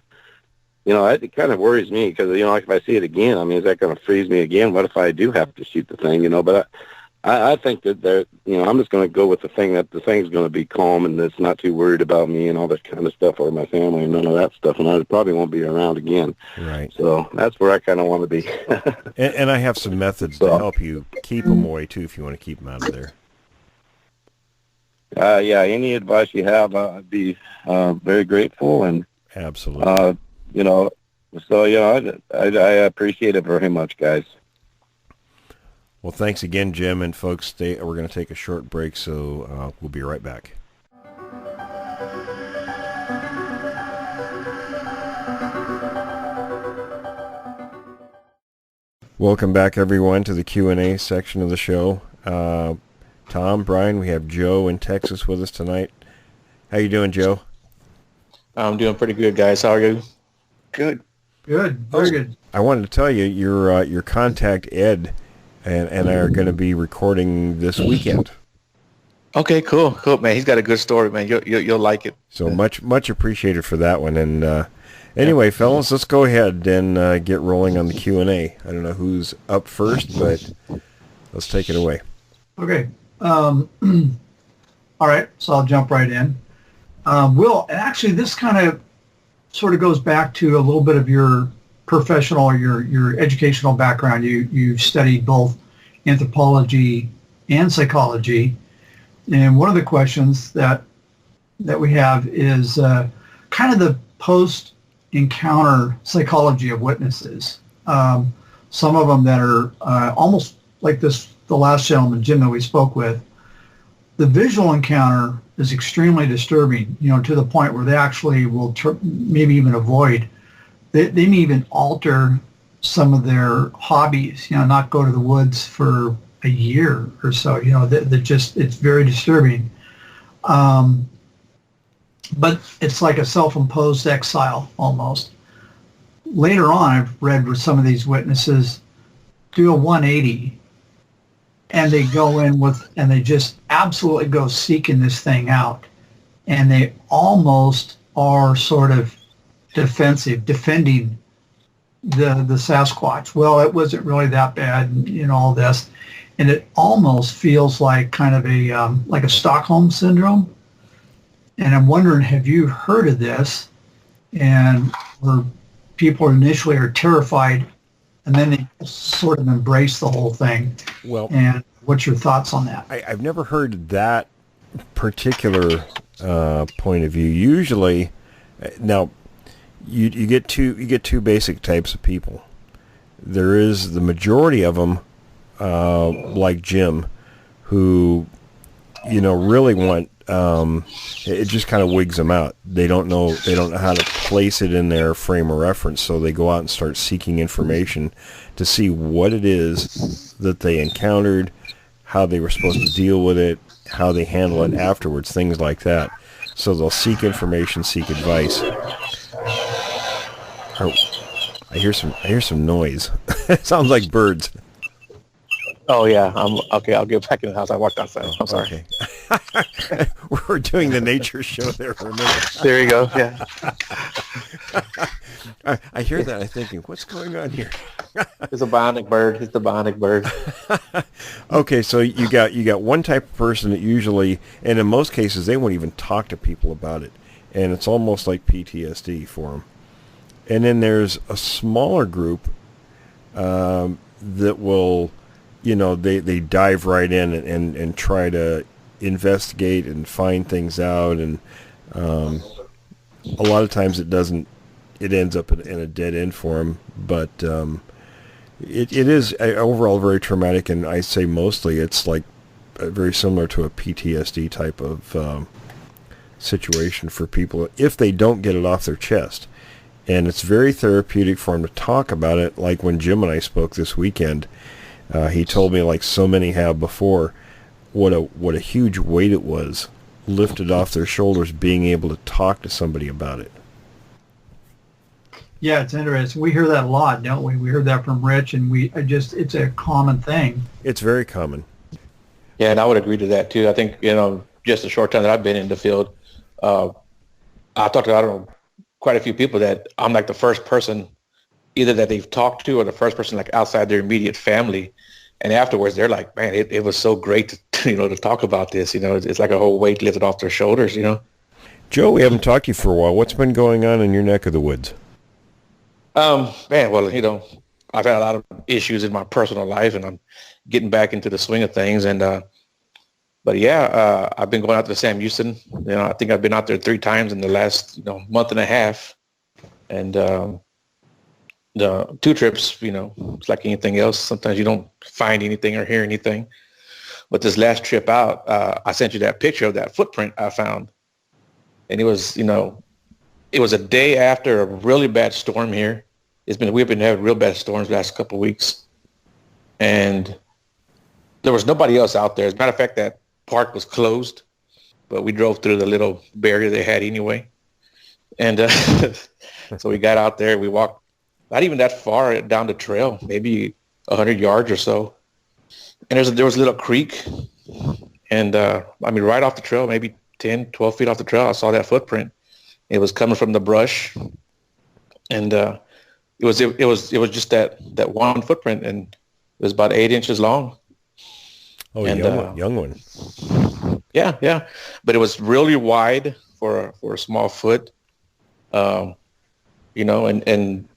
it kind of worries me because, like if I see it again, I mean, is that going to freeze me again? What if I do have to shoot the thing, But I think that I'm just going to go with the thing's going to be calm and it's not too worried about me and all that kind of stuff, or my family and none of that stuff, and I probably won't be around again. Right. So that's where I kind of want to be. and I have some methods to help you keep them away too, if you want to keep them out of there. Yeah, any advice you have, I'd be very grateful. And absolutely. I appreciate it very much, guys. Well, thanks again, Jim, and folks, we're going to take a short break, so we'll be right back. Welcome back, everyone, to the Q&A section of the show. Tom, Brian, we have Joe in Texas with us tonight. How you doing, Joe? I'm doing pretty good, guys. How are you? Good. Good. Very good. I wanted to tell you, your contact, Ed, and I are going to be recording this weekend. Okay, cool, man. He's got a good story, man. You'll like it. So much appreciated for that one. And anyway, fellas, let's go ahead and get rolling on the Q&A. I don't know who's up first, but let's take it away. Okay. All right, so I'll jump right in. Will, and actually this kind of sort of goes back to a little bit of your professional or your educational background. You've studied both anthropology and psychology, and one of the questions that we have is kind of the post-encounter psychology of witnesses. Some of them that are almost like the last gentleman, Jim, that we spoke with. The visual encounter is extremely disturbing, to the point where they actually will maybe even avoid. They may even alter some of their hobbies, not go to the woods for a year or so, it's very disturbing. But it's like a self-imposed exile almost. Later on, I've read where some of these witnesses do a 180 and they go in and they just absolutely go seeking this thing out. And they almost are sort of defending the Sasquatch. Well, it wasn't really that bad, and all this. And it almost feels like kind of like a Stockholm Syndrome. And I'm wondering, have you heard of this? And where people initially are terrified, and then they sort of embrace the whole thing. Well, and what's your thoughts on that? I've never heard that particular point of view. Usually, now you get two basic types of people. There is the majority of them, like Jim, who really want. It just kind of wigs them out. They don't know how to place it in their frame of reference, so they go out and start seeking information to see what it is that they encountered, how they were supposed to deal with it, how they handle it afterwards, things like that. So they'll seek information, seek advice. Oh, I hear some noise. It sounds like birds. Oh yeah, I'm okay. I'll get back in the house. I walked outside. I'm sorry. Okay. We're doing the nature show there for a minute. There you go. Yeah. I hear that. I'm thinking, what's going on here? It's a bionic bird. It's the bionic bird. Okay, so you got one type of person that usually, and in most cases, they won't even talk to people about it, and it's almost like PTSD for them. And then there's a smaller group that will, they dive right in and try to investigate and find things out, and a lot of times it ends up in a dead end for them, but it is overall very traumatic, and I say mostly it's like very similar to a PTSD type of situation for people if they don't get it off their chest. And it's very therapeutic for him to talk about it. Like when Jim and I spoke this weekend, he told me, like so many have before, what a huge weight it was lifted off their shoulders being able to talk to somebody about it. Yeah, it's interesting. We hear that a lot, don't we? We heard that from Rich, and it's a common thing. It's very common. Yeah, and I would agree to that too. I think, just a short time that I've been in the field, I talked to, I don't know, quite a few people that I'm like the first person either that they've talked to or the first person like outside their immediate family. And afterwards they're like, man, it was so great to, to talk about this. It's like a whole weight lifted off their shoulders, Joe, we haven't talked to you for a while. What's been going on in your neck of the woods? Man, well, I've had a lot of issues in my personal life and I'm getting back into the swing of things. And, but yeah, I've been going out to Sam Houston. I think I've been out there 3 times in the last, month and a half. And the 2 trips, it's like anything else. Sometimes you don't find anything or hear anything. But this last trip out, I sent you that picture of that footprint I found. And it was, it was a day after a really bad storm here. We've been having real bad storms the last couple of weeks. And there was nobody else out there. As a matter of fact, that park was closed, but we drove through the little barrier they had anyway. And so we got out there. We walked not even that far down the trail, maybe 100 yards or so. And there was a little creek. And right off the trail, maybe 10, 12 feet off the trail, I saw that footprint. It was coming from the brush. And it was just that one footprint, and it was about 8 inches long. Oh, and, young one. Yeah. But it was really wide for a small foot, and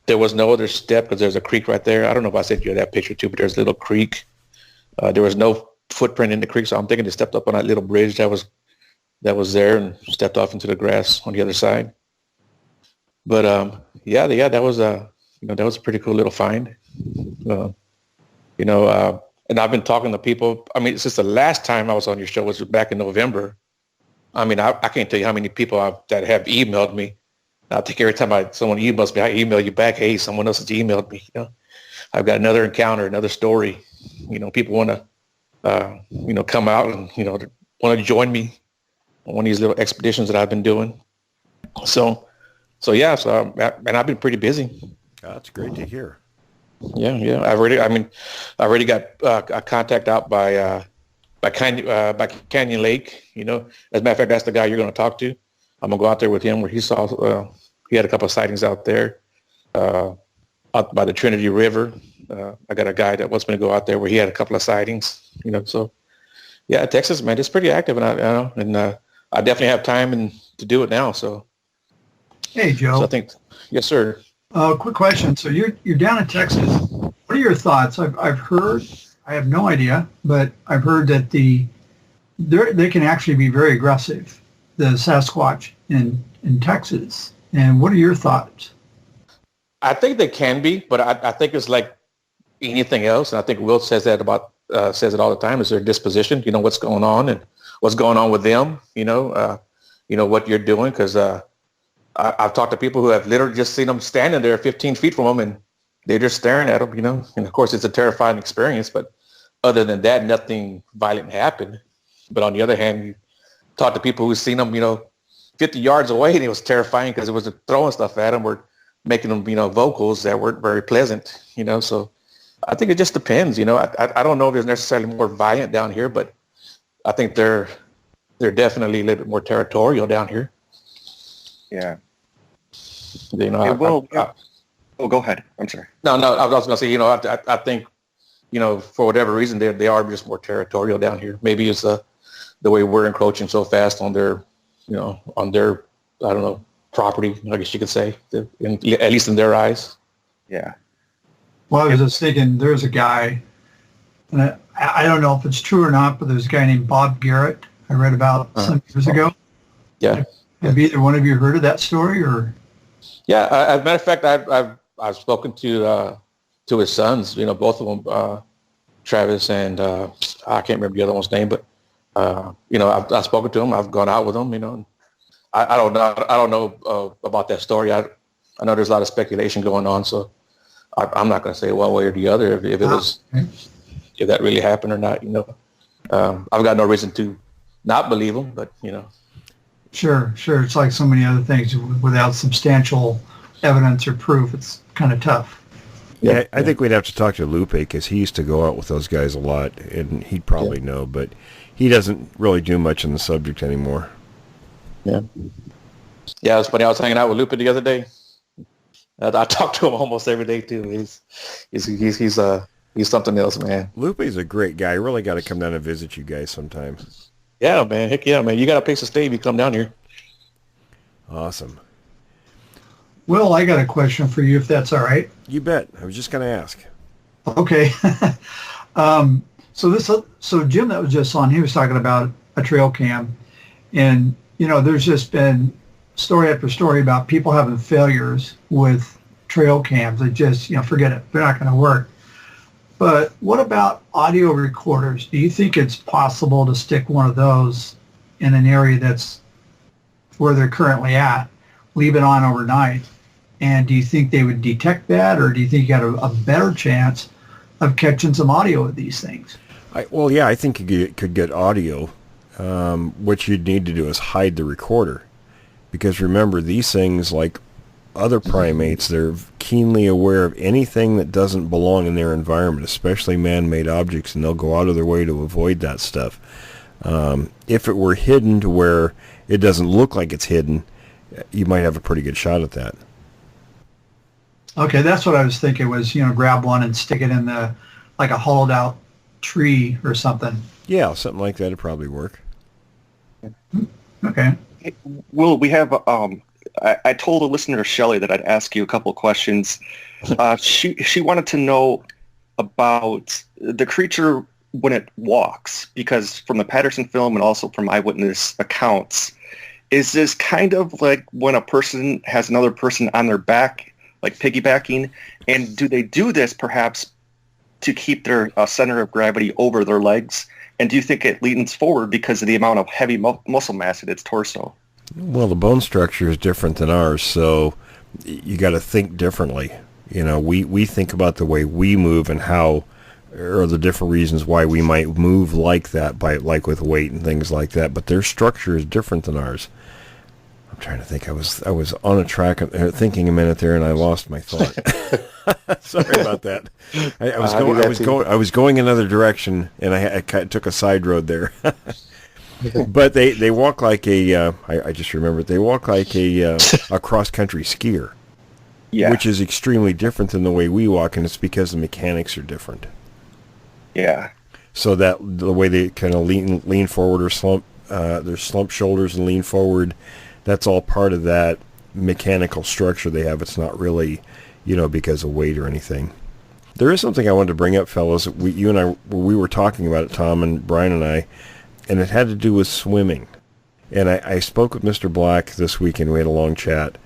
there was no other step because there's a creek right there. I don't know if I sent you that picture too, but there's a little creek. There was no footprint in the creek, so I'm thinking they stepped up on that little bridge that was there and stepped off into the grass on the other side. But that was a pretty cool little find. And I've been talking to people. Since the last time I was on your show was back in November. I can't tell you how many people that have emailed me. I think every time someone emails me, I email you back, hey, someone else has emailed me. I've got another encounter, another story. People want to, come out and, want to join me on one of these little expeditions that I've been doing. And I've been pretty busy. That's great to hear. Yeah. I've already got a contact out by Canyon Lake. As a matter of fact, that's the guy you're going to talk to. I'm gonna go out there with him where he saw. He had a couple of sightings out there, out by the Trinity River. I got a guy that wants me to go out there where he had a couple of sightings. So yeah, Texas, man, it's pretty active, and I definitely have time to do it now. So. Hey, Joe. So I think, yes, sir. Quick question. So you're down in Texas. What are your thoughts? I've heard, I have no idea, but I've heard that they can actually be very aggressive, the Sasquatch in Texas. And what are your thoughts? I think they can be, but I think it's like anything else. And I think Will says that says it all the time, is their disposition, what's going on and what's going on with them, what you're doing. Because I've talked to people who have literally just seen them standing there 15 feet from them and they're just staring at them, and of course it's a terrifying experience, but other than that, nothing violent happened. But on the other hand, you talk to people who've seen them, 50 yards away, and it was terrifying because it was throwing stuff at them or making them, vocals that weren't very pleasant, so I think it just depends. I don't know if it's necessarily more violent down here, but I think they're definitely a little bit more territorial down here. Yeah. Well, go ahead. I'm sorry. No, I was going to say, I think, for whatever reason, they are just more territorial down here. Maybe it's the way we're encroaching so fast on their, I don't know, property, I guess you could say, at least in their eyes. Yeah. Well, I was just thinking, there's a guy, and I don't know if it's true or not, but there's a guy named Bob Garrett I read about some years ago. Yeah. Have either one of you heard of that story, or? Yeah, as a matter of fact, I've spoken to his sons. Both of them, Travis and I can't remember the other one's name, but I've spoken to him. I've gone out with him. I don't know about that story. I know there's a lot of speculation going on, so I'm not going to say one way or the other if that really happened or not. I've got no reason to not believe him, but Sure. It's like so many other things. Without substantial evidence or proof, it's kind of tough. Yeah, I think we'd have to talk to Lupe because he used to go out with those guys a lot, and he'd probably know, but he doesn't really do much on the subject anymore. Yeah. Yeah, it's funny. I was hanging out with Lupe the other day. I talk to him almost every day too. He's something else, man. Lupe's a great guy. I really got to come down and visit you guys sometime. Yeah, man. Heck yeah, man. You got a place to stay if you come down here. Awesome. Will, I got a question for you, if that's all right. You bet. I was just going to ask. Okay. So Jim that was just on, he was talking about a trail cam, and there's just been story after story about people having failures with trail cams. They just forget it, they're not going to work. But what about audio recorders? Do you think it's possible to stick one of those in an area that's where they're currently at, leave it on overnight, and do you think they would detect that, or do you think you got a better chance of catching some audio of these things? I think you could get audio. What you'd need to do is hide the recorder, because remember, these things, like other primates, they're keenly aware of anything that doesn't belong in their environment, especially man-made objects, and they'll go out of their way to avoid that stuff. If it were hidden to where it doesn't look like it's hidden, you might have a pretty good shot at that. Okay, that's what I was thinking was, grab one and stick it in like a hollowed out tree or something. Yeah, something like that would probably work. Okay. Will, we have, I told a listener, Shelley, that I'd ask you a couple of questions. She wanted to know about the creature when it walks, because from the Patterson film and also from eyewitness accounts, is this kind of like when a person has another person on their back, like piggybacking, and do they do this perhaps to keep their center of gravity over their legs? And do you think it leans forward because of the amount of heavy muscle mass in its torso? Well, the bone structure is different than ours, so you got to think differently. We think about the way we move and how, or the different reasons why we might move like that, like with weight and things like that. But their structure is different than ours. I'm trying to think. I was on a track thinking a minute there, and I lost my thought. Sorry about that. I was going another direction, and I took a side road there. But they walk like I just remembered, they walk like a cross-country skier, which is extremely different than the way we walk, and it's because the mechanics are different. Yeah. So that the way they kind of lean forward or slump, their slump shoulders and lean forward, that's all part of that mechanical structure they have. It's not really, because of weight or anything. There is something I wanted to bring up, fellas. We were talking about it, Tom and Brian and I, and it had to do with swimming. And I spoke with Mr. Black this weekend. We had a long chat.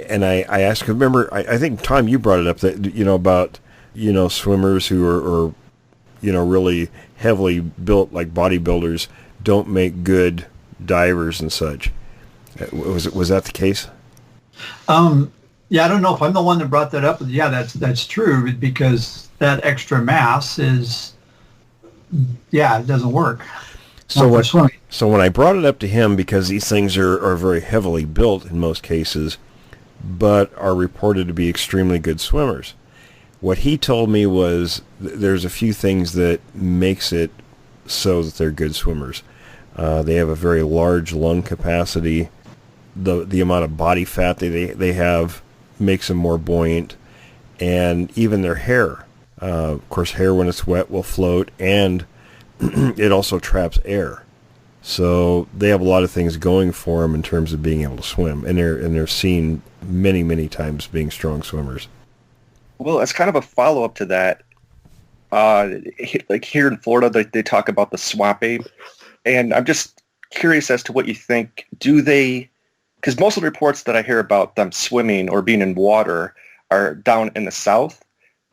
And I asked, remember, I think, Tom, you brought it up, that, about, swimmers who are really heavily built, like bodybuilders, don't make good divers and such. Was that the case? Yeah, I don't know if I'm the one that brought that up, but yeah, that's true, because that extra mass is, it doesn't work. So when I brought it up to him, because these things are very heavily built in most cases, but are reported to be extremely good swimmers. What he told me was there's a few things that makes it so that they're good swimmers. They have a very large lung capacity. The amount of body fat they have makes them more buoyant, and even their hair. Of course, hair when it's wet will float, and it also traps air. So they have a lot of things going for them in terms of being able to swim, and they're seen many times being strong swimmers. Well, as kind of a follow-up to that, like here in Florida, they talk about the swamp ape, and I'm just curious as to what you think. Do they, because most of the reports that I hear about them swimming or being in water are down in the south,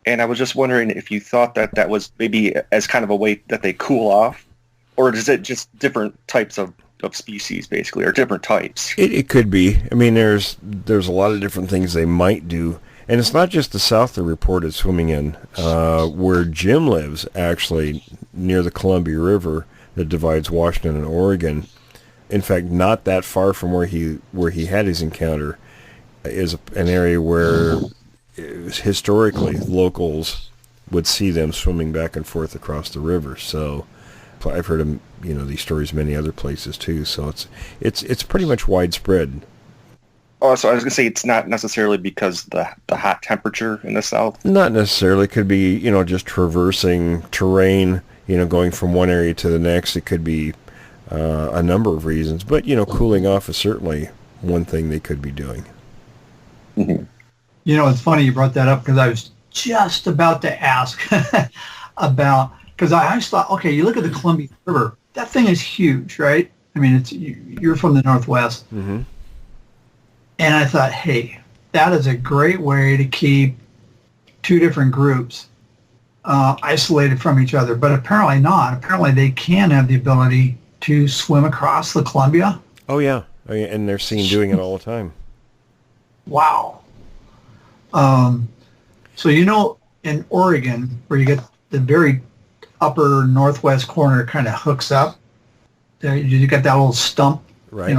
and I was just wondering if you thought that was maybe as kind of a way that they cool off, or is it just different types of species, basically, or different types? It could be. I mean, there's a lot of different things they might do. And it's not just the south they're reported swimming in. Where Jim lives, actually, near the Columbia River that divides Washington and Oregon, in fact, not that far from where he had his encounter, is an area where historically locals would see them swimming back and forth across the river. So I've heard of these stories many other places too. So it's pretty much widespread. Oh, so I was going to say it's not necessarily because the hot temperature in the south? Not necessarily. It could be, just traversing terrain, going from one area to the next. It could be a number of reasons. But, cooling off is certainly one thing they could be doing. Mm-hmm. It's funny you brought that up because I was just about to ask about, because I just thought, okay, you look at the Columbia River. That thing is huge, right? I mean, you're from the Northwest. Mm-hmm. And I thought, hey, that is a great way to keep two different groups isolated from each other. But apparently not. Apparently they can have the ability to swim across the Columbia. Oh, yeah. And they're seen doing it all the time. Wow. So, in Oregon, where you get the very upper northwest corner kind of hooks up, you got that little stump, right.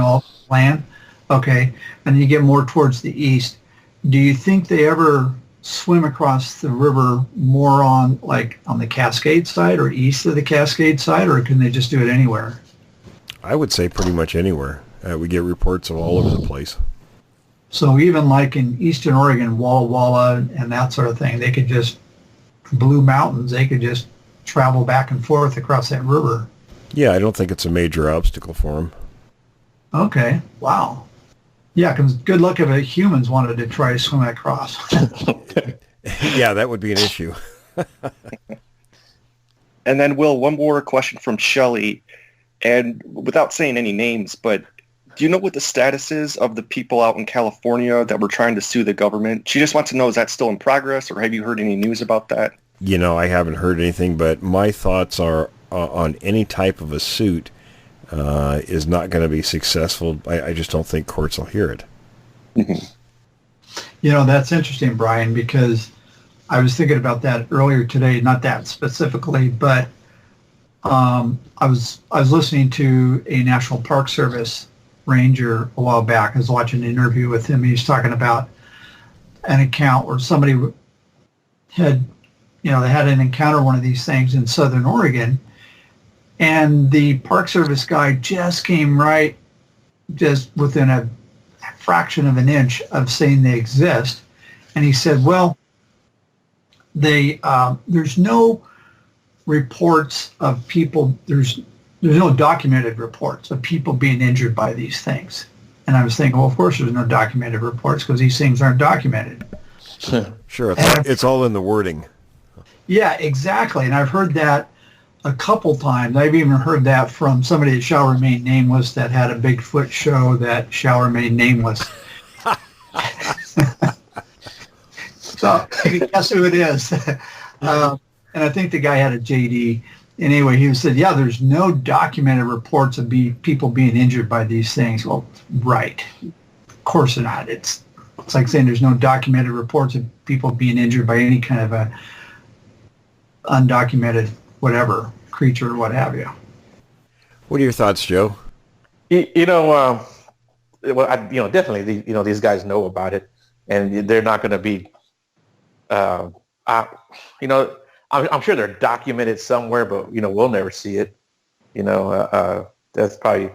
Land. Okay, and you get more towards the east. Do you think they ever swim across the river more on the Cascade side or east of the Cascade side, or can they just do it anywhere? I would say pretty much anywhere. We get reports of all over the place. So even like in eastern Oregon, Walla Walla and that sort of thing, they could just, Blue Mountains, they could just travel back and forth across that river. Yeah, I don't think it's a major obstacle for them. Okay, wow. Yeah, because good luck if humans wanted to try to swim across. Yeah, that would be an issue. And then, Will, one more question from Shelley. And without saying any names, but do you know what the status is of the people out in California that were trying to sue the government? She just wants to know, is that still in progress, or have you heard any news about that? I haven't heard anything, but my thoughts are on any type of a suit is not going to be successful. I just don't think courts will hear it. Mm-hmm. That's interesting, Brian, because I was thinking about that earlier today, not that specifically, but I was listening to a National Park Service ranger a while back. I was watching an interview with him. He's talking about an account where somebody had, they had an encounter one of these things in Southern Oregon, and the Park Service guy just came right just within a fraction of an inch of saying they exist. And he said, well, there's no reports of people, there's no documented reports of people being injured by these things. And I was thinking, well, of course there's no documented reports because these things aren't documented. Sure, it's all in the wording. Yeah, exactly. And I've heard that a couple times. I've even heard that from somebody that shall remain nameless that had a Bigfoot show that shall remain nameless. So you can guess who it is. And I think the guy had a JD. And anyway, he said, yeah, there's no documented reports of people being injured by these things. Well, right. Of course not. It's like saying there's no documented reports of people being injured by any kind of a undocumented whatever creature or what have you. What are your thoughts, Joe? Well, definitely, these guys know about it, and they're not going to be you know, I'm sure they're documented somewhere, but, you know, we'll never see it. You know, that's probably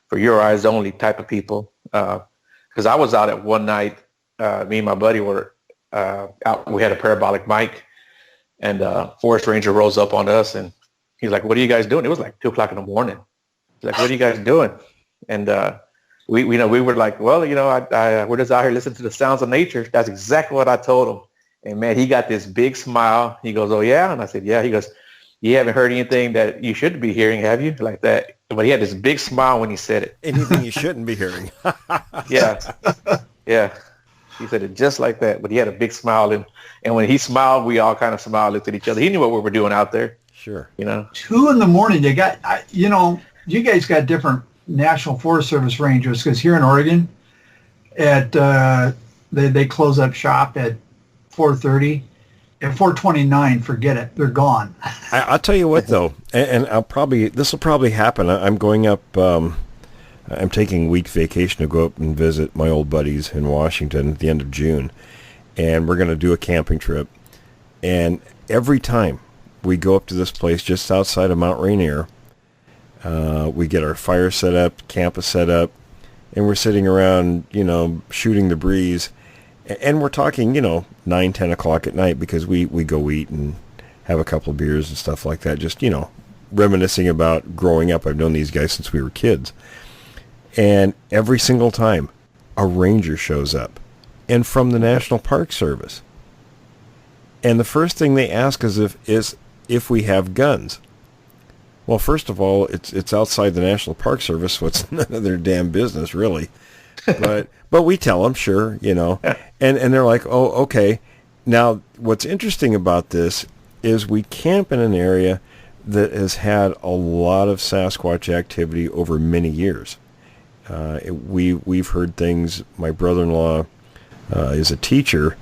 for your eyes only type of people. Because I was out at one night, me and my buddy were out. We had a parabolic mic, and forest ranger rose up on us, and he's like, "What are you guys doing?" It was like 2:00 in the morning. He's like, "What are you guys doing?" And we were like, "Well, you know, we're just out here listening to the sounds of nature." That's exactly what I told him. And man, he got this big smile. He goes, "Oh yeah," and I said, "Yeah." He goes, "You haven't heard anything that you shouldn't be hearing, have you?" Like that. But he had this big smile when he said it. Anything you shouldn't be hearing. Yeah. Yeah. He said it just like that, but he had a big smile. And when he smiled, we all kind of smiled, looked at each other. He knew what we were doing out there. Sure. You know? 2 a.m, you got, you know, you guys got different National Forest Service rangers, because here in Oregon, at they close up shop at 4:30. At 4:29, forget it. They're gone. I'll tell you what, though, and this will probably happen. I'm going up, I'm taking a week vacation to go up and visit my old buddies in Washington at the end of June, and we're going to do a camping trip. And every time we go up to this place just outside of Mount Rainier, we get our fire set up, camp is set up, and we're sitting around, you know, shooting the breeze. And we're talking, you know, 9, 10 o'clock at night, because we go eat and have a couple of beers and stuff like that. Just, you know, reminiscing about growing up. I've known these guys since we were kids. And every single time, a ranger shows up, and from the National Park Service. And the first thing they ask is if we have guns. Well, first of all, it's outside the National Park Service, so it's none of their damn business, really. But we tell them, sure, you know, and they're like, oh, okay. Now, what's interesting about this is we camp in an area that has had a lot of Sasquatch activity over many years. We've heard things. My brother-in-law is a teacher,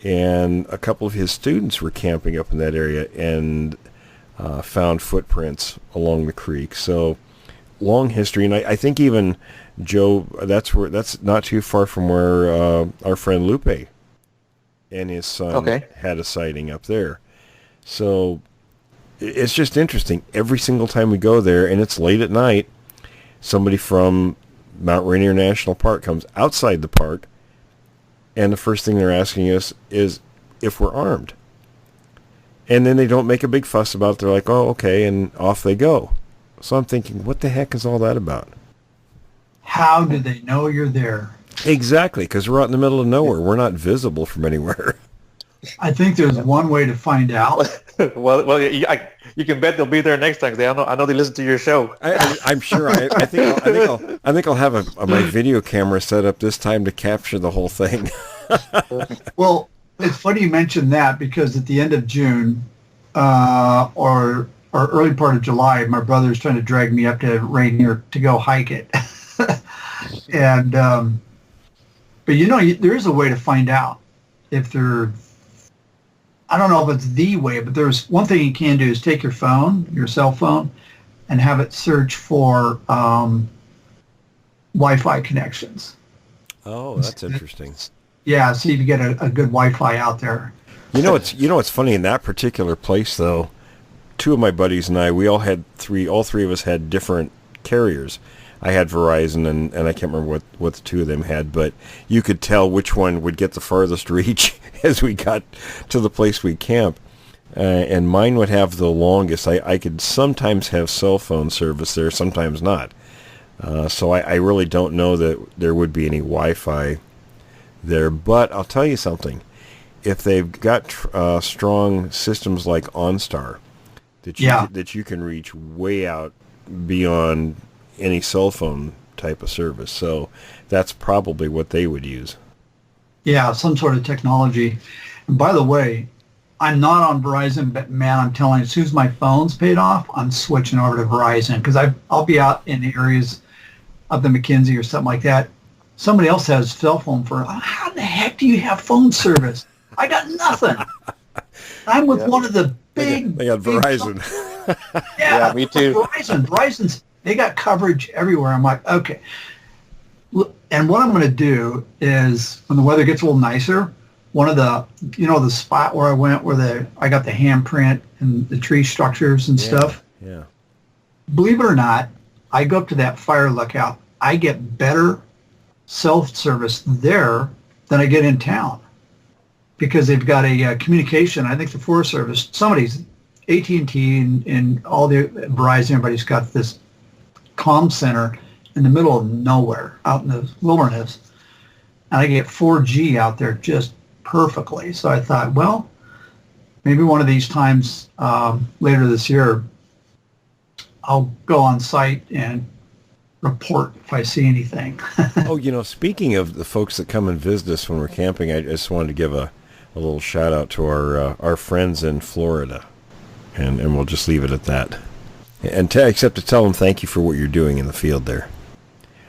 and a couple of his students were camping up in that area and found footprints along the creek. So long history, and I think even Joe, that's not too far from where our friend Lupe and his son had a sighting up there. So it's just interesting. Every single time we go there, and it's late at night, somebody from Mount Rainier National Park comes outside the park, and the first thing they're asking us is if we're armed. And then they don't make a big fuss about it. They're like, oh, okay, and off they go. So I'm thinking, what the heck is all that about? How do they know you're there? Exactly, because we're out in the middle of nowhere. We're not visible from anywhere. I think there's one way to find out. well, you can bet they'll be there next time. I know they listen to your show. I'm sure. I think I'll have my video camera set up this time to capture the whole thing. Well, it's funny you mentioned that, because at the end of June, or early part of July, my brother's trying to drag me up to Rainier to go hike it. And but you know, there is a way to find out if they're, I don't know if it's the way, but there's one thing you can do is take your cell phone, and have it search for Wi-Fi connections. Oh, that's interesting. Yeah, see if you get a good Wi-Fi out there. You know what's funny in that particular place, though. 2 of my buddies and I, all three of us had different carriers. I had Verizon, and I can't remember what the 2 of them had, but you could tell which one would get the farthest reach as we got to the place we camp. And mine would have the longest. I could sometimes have cell phone service there, sometimes not. So I really don't know that there would be any Wi-Fi there. But I'll tell you something. If they've got strong systems like OnStar, that you can reach way out beyond any cell phone type of service. So that's probably what they would use. Yeah, some sort of technology. And by the way, I'm not on Verizon, but man, I'm telling you, as soon as my phone's paid off, I'm switching over to Verizon, because I'll be out in the areas up in McKinsey or something like that. Somebody else has cell phone how the heck do you have phone service? I got nothing. I'm with one of the big... They got Verizon. Yeah, me too. Verizon's, they got coverage everywhere. I'm like, okay. And what I'm going to do is, when the weather gets a little nicer, one of the, the spot where I went where I got the handprint and the tree structures and stuff. Yeah. Believe it or not, I go up to that fire lookout. I get better self-service there than I get in town because they've got a communication. I think the Forest Service, somebody's AT&T and all the Verizon, everybody's got this comm center in the middle of nowhere out in the wilderness. And I get 4G out there just perfectly. So I thought, well, maybe one of these times later this year, I'll go on site and report if I see anything. Oh, speaking of the folks that come and visit us when we're camping, I just wanted to give a little shout out to our friends in Florida, and we'll just leave it at that. And except to tell them thank you for what you're doing in the field there.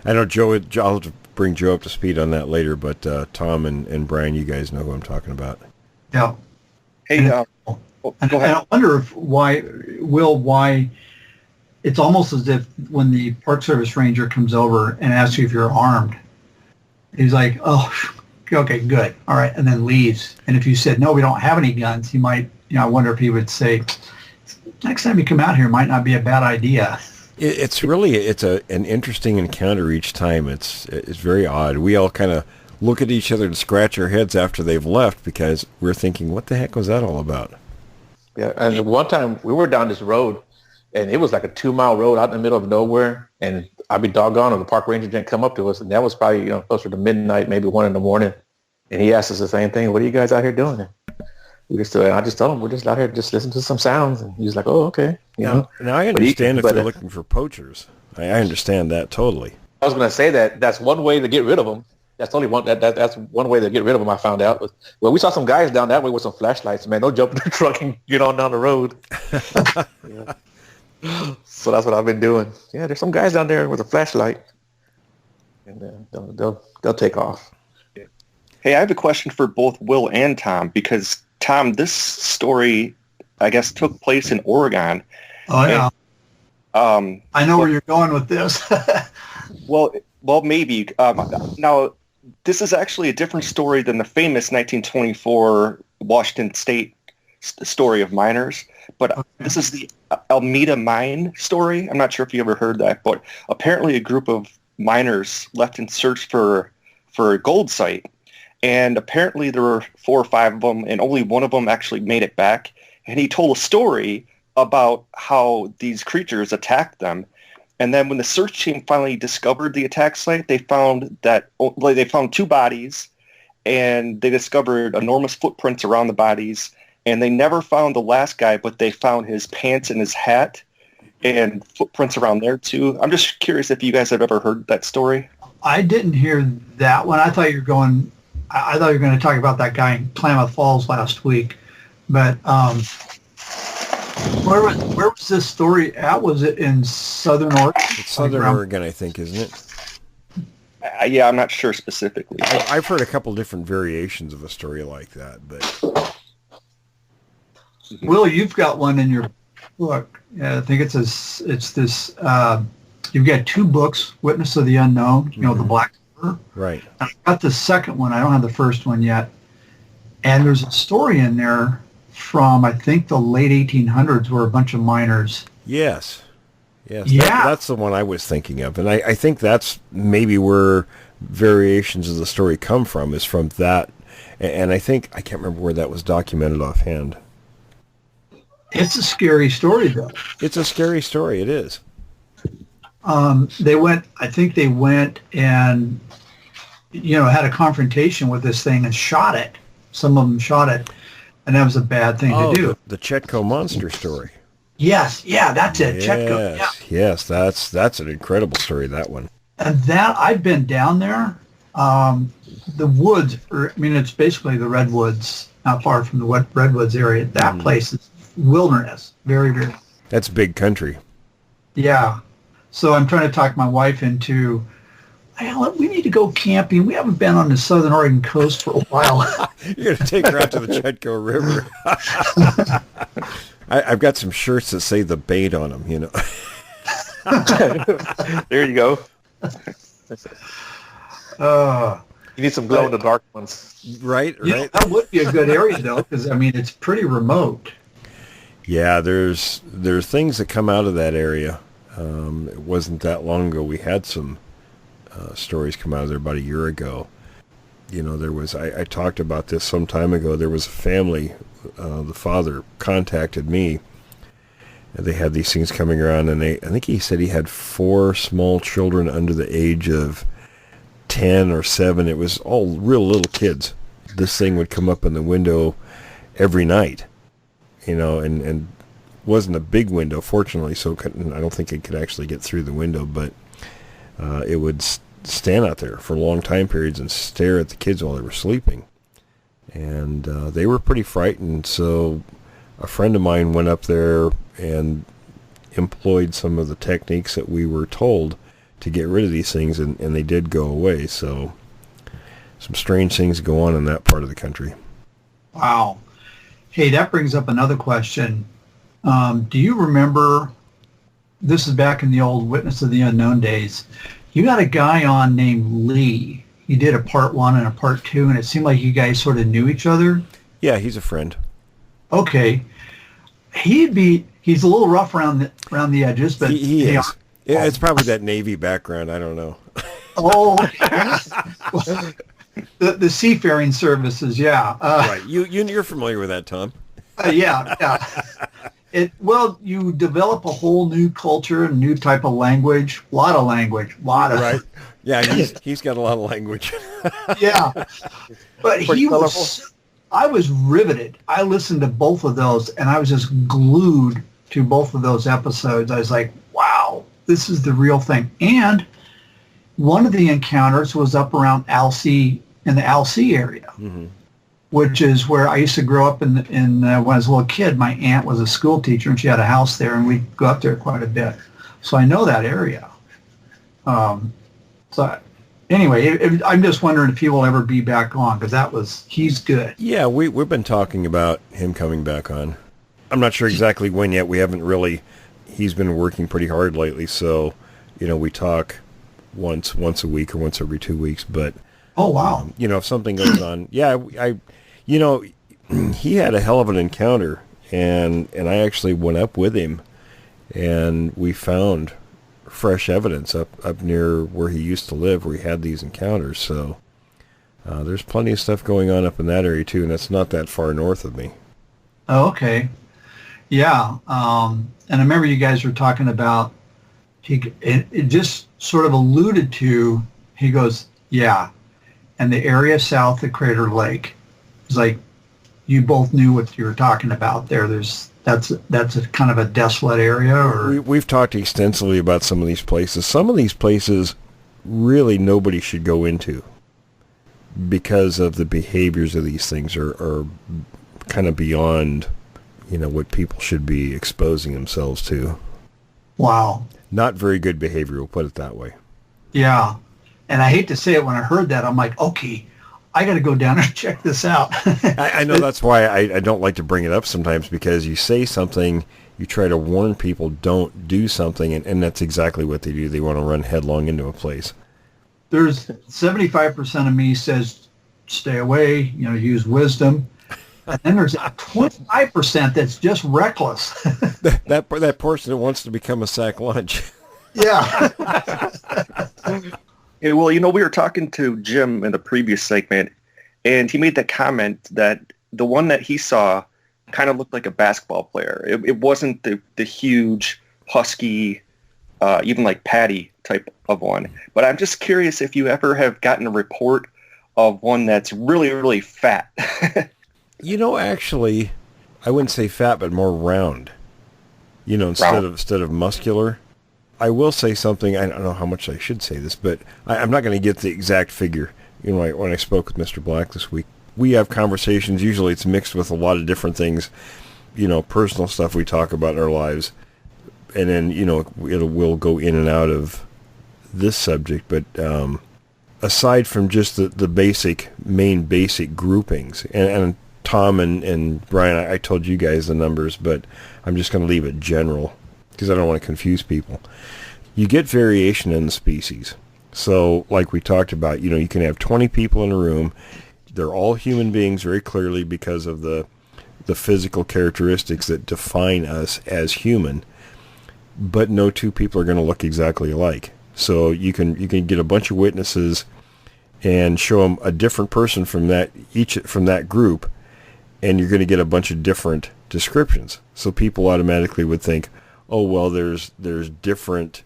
I know Joe. I'll have to bring Joe up to speed on that later, but Tom and Brian, you guys know who I'm talking about. Yeah. Hey, go ahead. And I wonder why it's almost as if when the Park Service ranger comes over and asks you if you're armed, he's like, oh, okay, good. All right. And then leaves. And if you said, no, we don't have any guns, he might, I wonder if he would say, next time you come out here, it might not be a bad idea. It's really, an interesting encounter each time. It's very odd. We all kind of look at each other and scratch our heads after they've left because we're thinking, what the heck was that all about? Yeah. And one time we were down this road, and it was like a 2-mile road out in the middle of nowhere. And I'd be doggone if the park ranger didn't come up to us. And that was probably, closer to midnight, maybe 1 a.m. And he asked us the same thing. What are you guys out here doing? I just told him we're just out here just listening to some sounds. And he was like, oh, okay. Now I understand if they're looking for poachers. I understand that totally. I was going to say that's one way to get rid of them. That's only one. That's one way to get rid of them. I found out. Well, we saw some guys down that way with some flashlights. Man, they'll jump in the truck and get on down the road. Yeah. So that's what I've been doing. Yeah, there's some guys down there with a flashlight, and they'll take off. Hey, I have a question for both Will and Tom, because Tom, this story, I guess, took place in Oregon. Oh yeah. And, I know where you're going with this. well, maybe. Now, this is actually a different story than the famous 1924 Washington State story of miners. But this is the Alameda Mine story. I'm not sure if you ever heard that, but apparently a group of miners left in search for a gold site. And apparently there were 4 or 5 of them, and only one of them actually made it back. And he told a story about how these creatures attacked them. And then when the search team finally discovered the attack site, they found 2 bodies, and they discovered enormous footprints around the bodies. And they never found the last guy, but they found his pants and his hat and footprints around there too. I'm just curious if you guys have ever heard that story. I didn't hear that one. I thought you were going to talk about that guy in Klamath Falls last week. But where was this story at? Was it in Southern Oregon? It's Southern Oregon, I think, isn't it? Yeah, I'm not sure specifically. I've heard a couple different variations of a story like that, but... Will, you've got one in your book. Yeah, I think it's this. You've got 2 books: Witness of the Unknown, the Black River. Right. And I got the second one. I don't have the first one yet. And there's a story in there from I think the late 1800s where a bunch of miners. Yes. Yeah. That's the one I was thinking of, and I think that's maybe where variations of the story come from. Is from that, and I can't remember where that was documented offhand. It's a scary story, though. It's a scary story. It is. They went and, had a confrontation with this thing and shot it. Some of them shot it, and that was a bad thing to do. The Chetco monster story. Yes. Yeah, that's it. Chetco. Yeah. Yes, that's an incredible story, that one. And that, I've been down there. The woods, it's basically the redwoods, not far from the redwoods area. That place is wilderness, very, very. That's big country. Yeah. So I'm trying to talk my wife into, we need to go camping. We haven't been on the Southern Oregon coast for a while. You're going to take her out to the Chetco River. I've got some shirts that say the bait on them, There you go. You need some glow in the dark ones. Right. Yeah, that would be a good area though, because I mean it's pretty remote. Yeah, there's things that come out of that area. It wasn't that long ago we had some stories come out of there about a year ago. You know, there was I talked about this some time ago. There was a family. The father contacted me. And they had these things coming around, and I think he said he had 4 small children under the age of 10 or 7. It was all real little kids. This thing would come up in the window every night, you know, and wasn't a big window, fortunately, so I don't think it could actually get through the window, but it would stand out there for long time periods and stare at the kids while they were sleeping. And they were pretty frightened, so a friend of mine went up there and employed some of the techniques that we were told to get rid of these things, and they did go away. So some strange things go on in that part of the country. Wow. Hey, that brings up another question. Do you remember, this is back in the old Witness of the Unknown days, you got a guy on named Lee. He did a part 1 and a part 2, and it seemed like you guys sort of knew each other. Yeah, he's a friend. Okay. He's a little rough around the edges, but he is. Yeah, it's probably that Navy background. I don't know. Oh, the seafaring services, yeah. Right. You're familiar with that, Tom. Yeah. You develop a whole new culture, a new type of language, a lot of right. Yeah, he's got a lot of language. Yeah, but I was riveted. I listened to both of those, and I was just glued to both of those episodes. I was like, wow, this is the real thing. And one of the encounters was up around Alsea, in the Alsea area, which is where I used to grow up in when I was a little kid. My aunt was a school teacher, and she had a house there, and we'd go up there quite a bit. So I know that area. Anyway, I'm just wondering if he will ever be back on, because he's good. Yeah, we've been talking about him coming back on. I'm not sure exactly when yet. We haven't really. He's been working pretty hard lately, so we talk once a week or once every 2 weeks. But oh wow, if something goes on, yeah, he had a hell of an encounter, and I actually went up with him, and we found fresh evidence up near where he used to live, where he had these encounters. So there's plenty of stuff going on up in that area too, and that's not that far north of me. Oh, okay. Yeah. And I remember you guys were talking about, it just sort of alluded to, he goes, yeah, and the area south of Crater Lake. It's like you both knew what you were talking about there. That's a kind of a desolate area, or we've talked extensively about some of these places. Some of these places really nobody should go into because of the behaviors of these things are kind of beyond, what people should be exposing themselves to. Wow. Not very good behavior, we'll put it that way. Yeah. And I hate to say it, when I heard that, I'm like, okay, I got to go down and check this out. I know that's why I don't like to bring it up sometimes, because you say something, you try to warn people, don't do something, and that's exactly what they do. They want to run headlong into a place. There's 75% of me says stay away, use wisdom. And then there's 25% that's just reckless. that person that wants to become a sack lunch. Yeah. Yeah, well, we were talking to Jim in the previous segment, and he made that comment that the one that he saw kind of looked like a basketball player. It wasn't the huge, husky, even like Patty type of one. But I'm just curious if you ever have gotten a report of one that's really, really fat. Actually, I wouldn't say fat, but more round. Instead of muscular. I will say something. I don't know how much I should say this, but I'm not going to get the exact figure. When I spoke with Mr. Black this week, we have conversations. Usually, it's mixed with a lot of different things. Personal stuff we talk about in our lives, and then we'll go in and out of this subject. But aside from just the main basic groupings, and Tom and Brian, I told you guys the numbers, but I'm just going to leave it general, because I don't want to confuse people. You get variation in the species. So like we talked about, you can have 20 people in a room. They're all human beings very clearly because of the physical characteristics that define us as human. But no two people are going to look exactly alike. So you can get a bunch of witnesses and show them a different person from that group, and you're going to get a bunch of different descriptions. So people automatically would think, oh well, there's different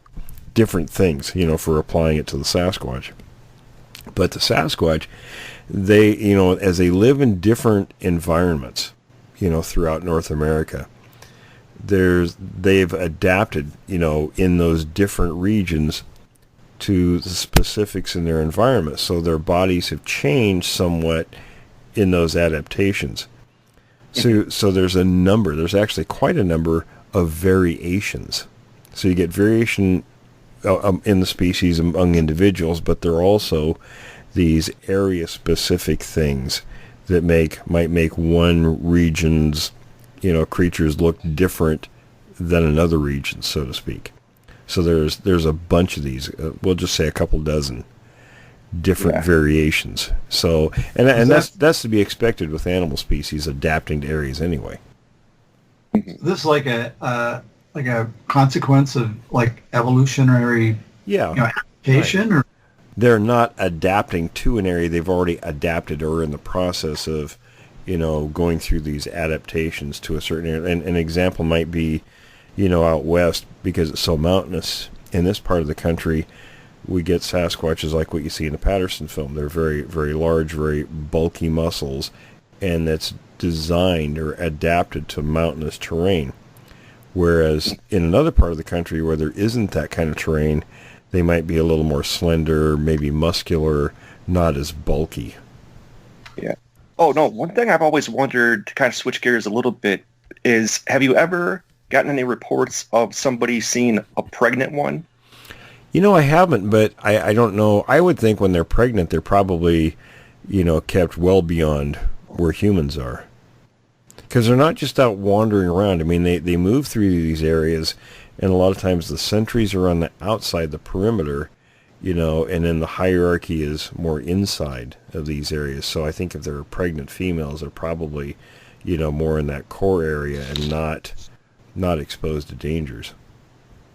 things, for applying it to the Sasquatch. But the Sasquatch, they, as they live in different environments, throughout North America, they've adapted, in those different regions to the specifics in their environment. So their bodies have changed somewhat in those adaptations. So there's actually quite a number of variations. So you get variation in the species among individuals, but there are also these area-specific things that might make one region's creatures look different than another region, so to speak. So there's a bunch of these. We'll just say a couple dozen different variations. So and that's to be expected with animal species adapting to areas anyway. This is like a consequence of like evolutionary adaptation, right. Or they're not adapting to an area. They've already adapted or are in the process of, going through these adaptations to a certain area. And an example might be, out west, because it's so mountainous in this part of the country, we get Sasquatches like what you see in the Patterson film. They're very, very large, very bulky muscles, and that's designed or adapted to mountainous terrain. Whereas in another part of the country where there isn't that kind of terrain, they might be a little more slender, maybe muscular, not as bulky. Yeah. Oh, no, one thing I've always wondered, to kind of switch gears a little bit, is have you ever gotten any reports of somebody seeing a pregnant one? I haven't, but I don't know. I would think when they're pregnant, they're probably, kept well beyond where humans are. Because they're not just out wandering around. I mean, they move through these areas, and a lot of times the sentries are on the outside, the perimeter, and then the hierarchy is more inside of these areas. So I think if they're pregnant females, they're probably, more in that core area and not exposed to dangers.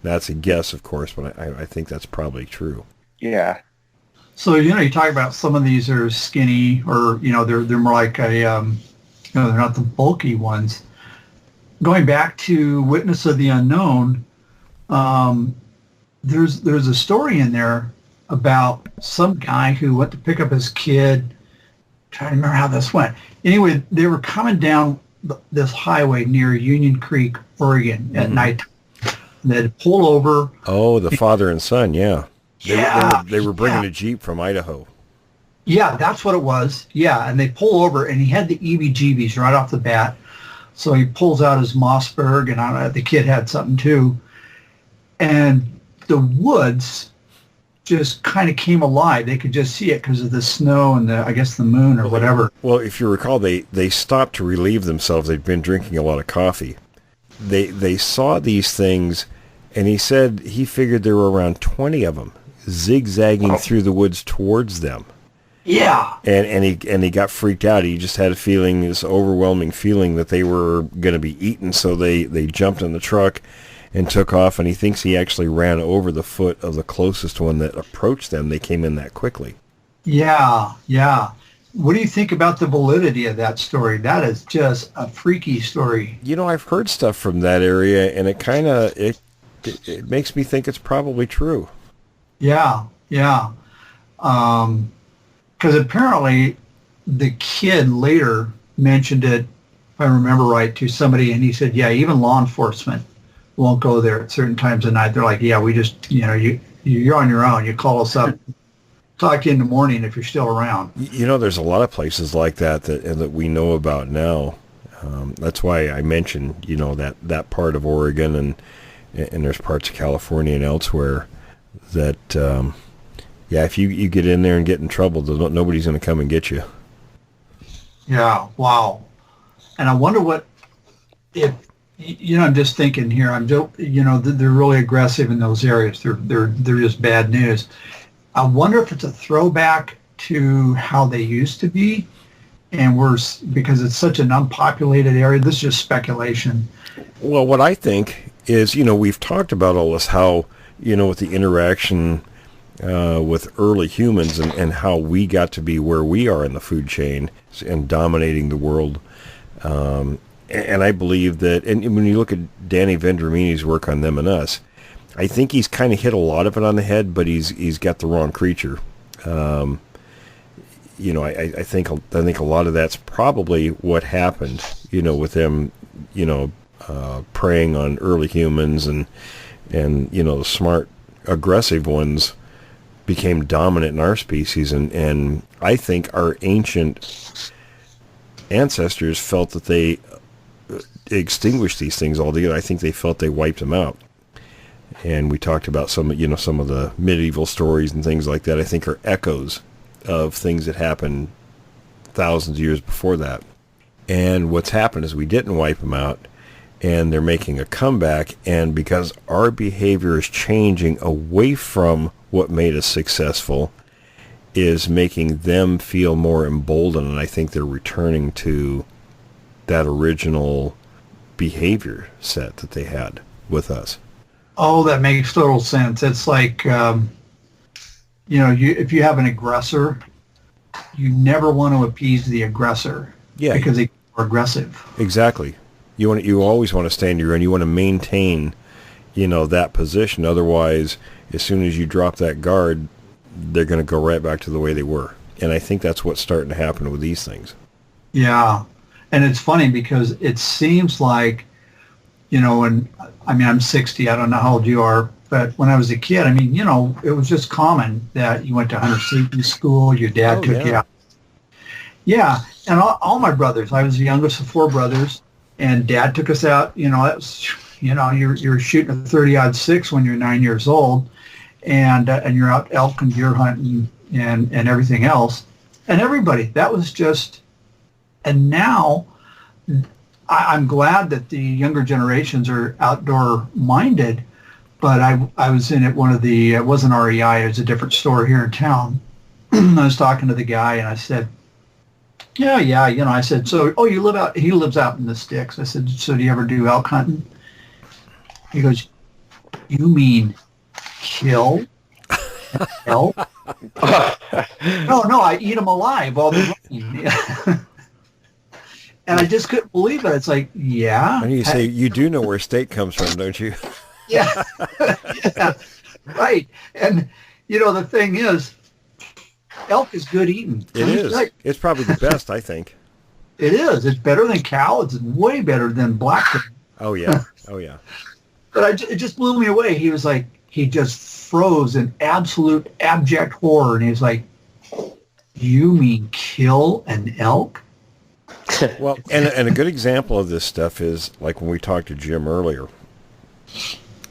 That's a guess, of course, but I think that's probably true. Yeah. So, you talk about some of these are skinny or, they're more like they're not the bulky ones. Going back to Witness of the Unknown, there's a story in there about some guy who went to pick up his kid. I'm trying to remember how this went. Anyway, they were coming down this highway near Union Creek, Oregon at night. They'd pull over. Oh, the father and son, yeah. They were bringing a Jeep from Idaho. Yeah, that's what it was. Yeah, and they pull over, and he had the EBGBs right off the bat. So he pulls out his Mossberg, and the kid had something too. And the woods just kind of came alive. They could just see it because of the snow and I guess the moon or whatever. Well, if you recall, they stopped to relieve themselves. They'd been drinking a lot of coffee. They saw these things, and he said he figured there were around 20 of them zigzagging through the woods towards them. Yeah. And he got freaked out. He just had a feeling, this overwhelming feeling that they were going to be eaten. So they jumped in the truck and took off. And he thinks he actually ran over the foot of the closest one that approached them. They came in that quickly. Yeah, yeah. What do you think about the validity of that story? That is just a freaky story. I've heard stuff from that area, and it kind of it makes me think it's probably true. Yeah, yeah. Because apparently the kid later mentioned it, if I remember right, to somebody, and he said, yeah, even law enforcement won't go there at certain times of night. They're like, yeah, we just, you're on your own. You call us up, talk to you in the morning if you're still around. There's a lot of places like that we know about now. That's why I mentioned, that part of Oregon and there's parts of California and elsewhere that, if you get in there and get in trouble, nobody's going to come and get you. Yeah, wow. And I wonder if I'm just thinking here. They're really aggressive in those areas. They're just bad news. I wonder if it's a throwback to how they used to be, and because it's such an unpopulated area. This is just speculation. Well, what I think is, we've talked about all this, how, with the interaction with early humans and how we got to be where we are in the food chain and dominating the world. And I believe that, and when you look at Danny Vendramini's work on Them and Us, I think he's kind of hit a lot of it on the head, but he's got the wrong creature. I think a lot of that's probably what happened, with them, preying on early humans and the smart, aggressive ones became dominant in our species. And I think our ancient ancestors felt that they extinguished these things altogether. I think they felt they wiped them out. And we talked about some of the medieval stories and things like that, I think are echoes of things that happened thousands of years before that. And what's happened is we didn't wipe them out, and they're making a comeback, and because our behavior is changing away from what made us successful, is making them feel more emboldened, and I think they're returning to that original behavior set that they had with us. Oh, that makes total sense. It's like, if you have an aggressor, you never want to appease the aggressor. Yeah. Because they're aggressive. Exactly. You always want to stand your ground. You want to maintain, that position. Otherwise, as soon as you drop that guard, they're going to go right back to the way they were. And I think that's what's starting to happen with these things. Yeah. And it's funny because it seems like, I'm 60. I don't know how old you are. But when I was a kid, it was just common that you went to hunter safety school. Your dad took you out. Yeah. And all my brothers, I was the youngest of 4 brothers, and Dad took us out. It was, you're shooting a 30-06 when you're 9 years old, and you're out elk and deer hunting and everything else. And everybody, that was just, and now I'm glad that the younger generations are outdoor minded. But I was in at one of the, it wasn't REI, it was a different store here in town. I was talking to the guy, and I said, yeah, I said, so, he lives out in the sticks. I said, so do you ever do elk hunting? He goes, you mean kill elk? No, I eat them alive while they're running. And I just couldn't believe it. It's like, yeah. And you say, you do know where steak comes from, don't you? Yeah. Yeah, right. And, the thing is, elk is good eating. It is. Like, it's probably the best, I think. It is. It's better than cow. It's way better than black. Oh, yeah. Oh, yeah. But it just blew me away. He was like, he just froze in absolute abject horror. And he was like, you mean kill an elk? Well, and a good example of this stuff is like when we talked to Jim earlier.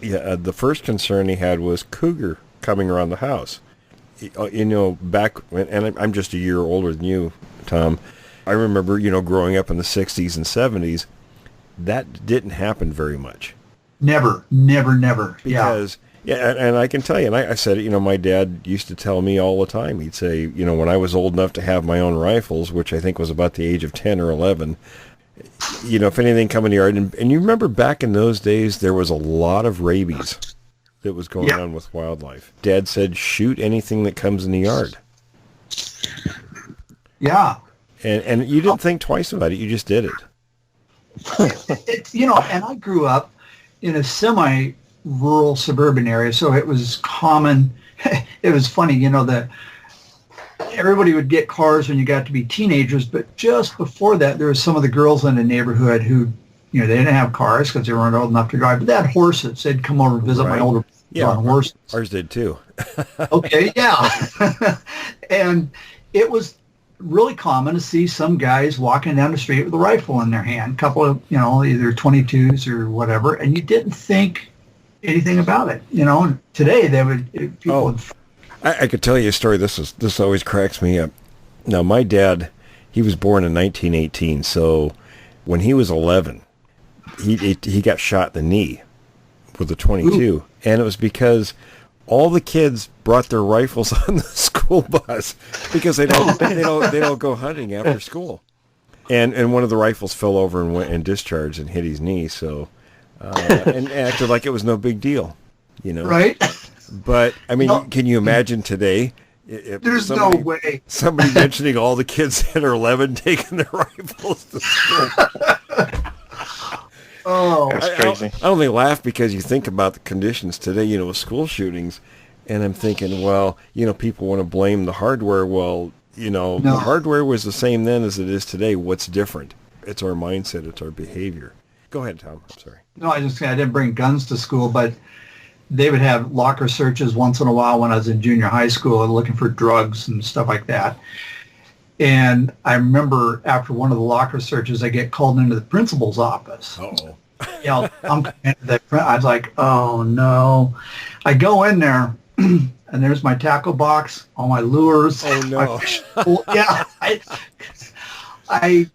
Yeah, the first concern he had was cougar coming around the house. Back when, and I'm just a year older than you, Tom. I remember, growing up in the 60s and 70s, that didn't happen very much. Never. Because, and I can tell you, and I said it, my dad used to tell me all the time. He'd say, when I was old enough to have my own rifles, which I think was about the age of 10 or 11, if anything come in the yard, and you remember back in those days, there was a lot of rabies that was going on with wildlife. Dad said, shoot anything that comes in the yard. Yeah. And you didn't think twice about it. You just did it. And I grew up in a semi-rural suburban area, so it was common. It was funny, that everybody would get cars when you got to be teenagers, but just before that, there was some of the girls in the neighborhood who, they didn't have cars because they weren't old enough to drive, but they had horses. They'd come over and visit my older brothers on horses. Ours did too. Okay, yeah. And it was really common to see some guys walking down the street with a rifle in their hand, a couple of, either 22s or whatever, and you didn't think anything about it. And today they would, people would. I could tell you a story. This always cracks me up. Now, my dad, he was born in 1918, so when he was 11, he got shot in the knee with a 22, and it was because all the kids brought their rifles on the school bus because they don't go hunting after school. And one of the rifles fell over and went and discharged and hit his knee. So and acted like it was no big deal, Right. But I mean, can you imagine today? There's no way. Somebody mentioning all the kids that are 11 taking their rifles to school. Oh, That's crazy. I only laugh because you think about the conditions today, with school shootings, and I'm thinking, well, people want to blame the hardware. Well, No. the hardware was the same then as it is today. What's different? It's our mindset. It's our behavior. Go ahead, Tom. I'm sorry. No, I didn't bring guns to school, but they would have locker searches once in a while when I was in junior high school looking for drugs and stuff like that. And I remember after one of the locker searches, I get called into the principal's office. Uh-oh. I was like, oh, no. I go in there, and there's my tackle box, all my lures. Oh, no. Yeah. I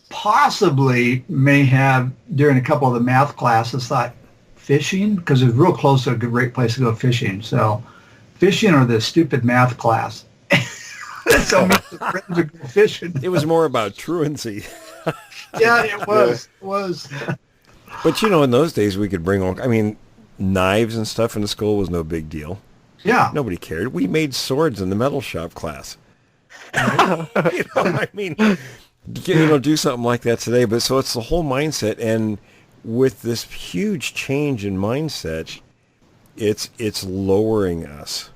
possibly may have, during a couple of the math classes, thought fishing, because it was real close to a great place to go fishing. So fishing or the stupid math class. So me and friends would go fishing. It was more about truancy. Yeah, it was. It was. But, in those days we could bring knives and stuff into school was no big deal. Yeah. Nobody cared. We made swords in the metal shop class. Do something like that today. But so it's the whole mindset. And with this huge change in mindset, it's lowering us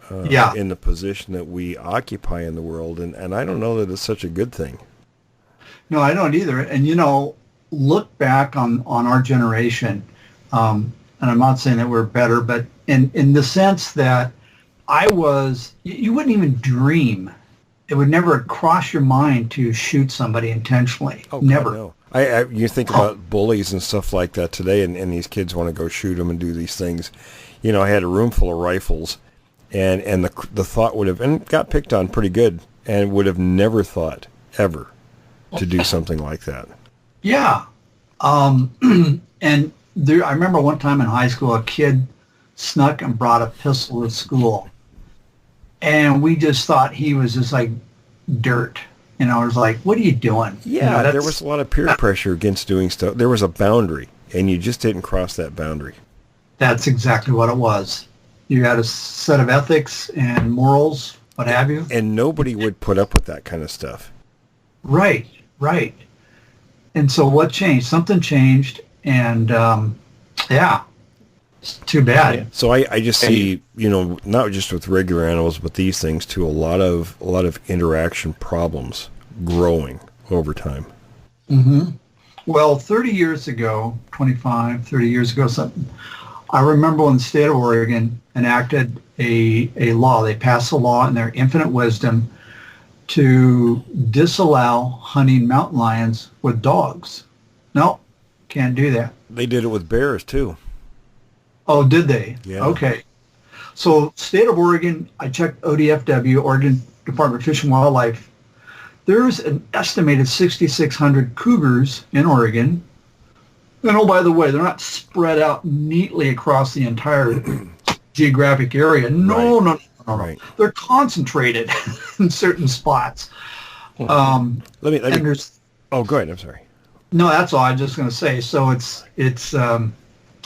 in the position that we occupy in the world. And I don't know that it's such a good thing. No, I don't either. And, look back on our generation, and I'm not saying that we're better, but in the sense that you wouldn't even dream. It would never cross your mind to shoot somebody intentionally. Oh, never. God, no. You think about bullies and stuff like that today, and these kids want to go shoot them and do these things. I had a room full of rifles, and the thought would have, and got picked on pretty good, and would have never thought, ever, to do something like that. Yeah. And I remember one time in high school, a kid snuck and brought a pistol to school. And we just thought he was just like dirt. It was like, what are you doing? Yeah, there was a lot of peer pressure against doing stuff. There was a boundary, and you just didn't cross that boundary. That's exactly what it was. You had a set of ethics and morals, what have you. And nobody would put up with that kind of stuff. Right. And so what changed? Something changed, and it's too bad. Yeah. So I just see, not just with regular animals, but these things too, a lot of interaction problems growing over time. Mm-hmm. Well, 30 years ago, 25, 30 years ago, something, I remember when the state of Oregon enacted a law. They passed a law in their infinite wisdom to disallow hunting mountain lions with dogs. No, can't do that. They did it with bears too. Oh, did they? Yeah. Okay. So state of Oregon, I checked ODFW, Oregon Department of Fish and Wildlife. There's an estimated 6,600 cougars in Oregon. And oh, by the way, they're not spread out neatly across the entire geographic area. No, Right. no. Right. They're concentrated in certain spots. Let me. Oh, go ahead. I'm sorry. No, that's all. I'm just going to say. So it's and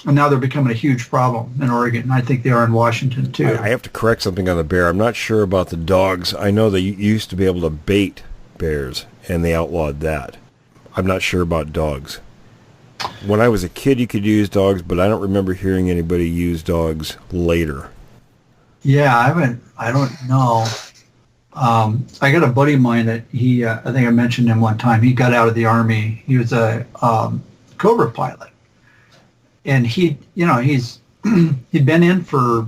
now they're becoming a huge problem in Oregon, and I think they are in Washington too. I have to correct something on the bear. I'm not sure about the dogs. I know they used to be able to bait bears, and they outlawed that. I'm not sure about dogs. When I was a kid, you could use dogs, but I don't remember hearing anybody use dogs later. Yeah, I don't know. I got a buddy of mine that I think I mentioned him one time. He got out of the Army. He was a Cobra pilot. And he'd been in for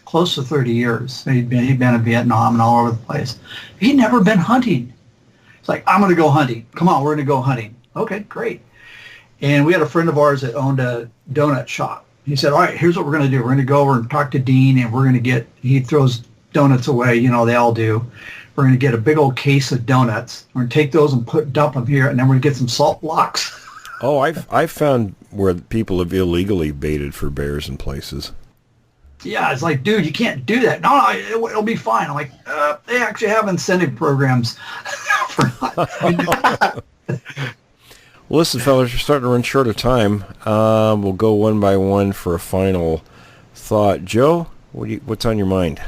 close to 30 years. He'd been in Vietnam and all over the place. He'd never been hunting. It's like, I'm going to go hunting. Come on, we're going to go hunting. Okay, great. And we had a friend of ours that owned a donut shop. He said, all right, here's what we're going to do. We're going to go over and talk to Dean, and we're going to he throws donuts away, they all do. We're going to get a big old case of donuts. We're going to take those and dump them here, and then we're going to get some salt blocks. Oh, I've found where people have illegally baited for bears in places. Yeah, it's like, dude, you can't do that. No, it'll be fine. I'm like, they actually have incentive programs for not. Well, listen, fellas, we're starting to run short of time. We'll go one by one for a final thought. Joe, what's on your mind?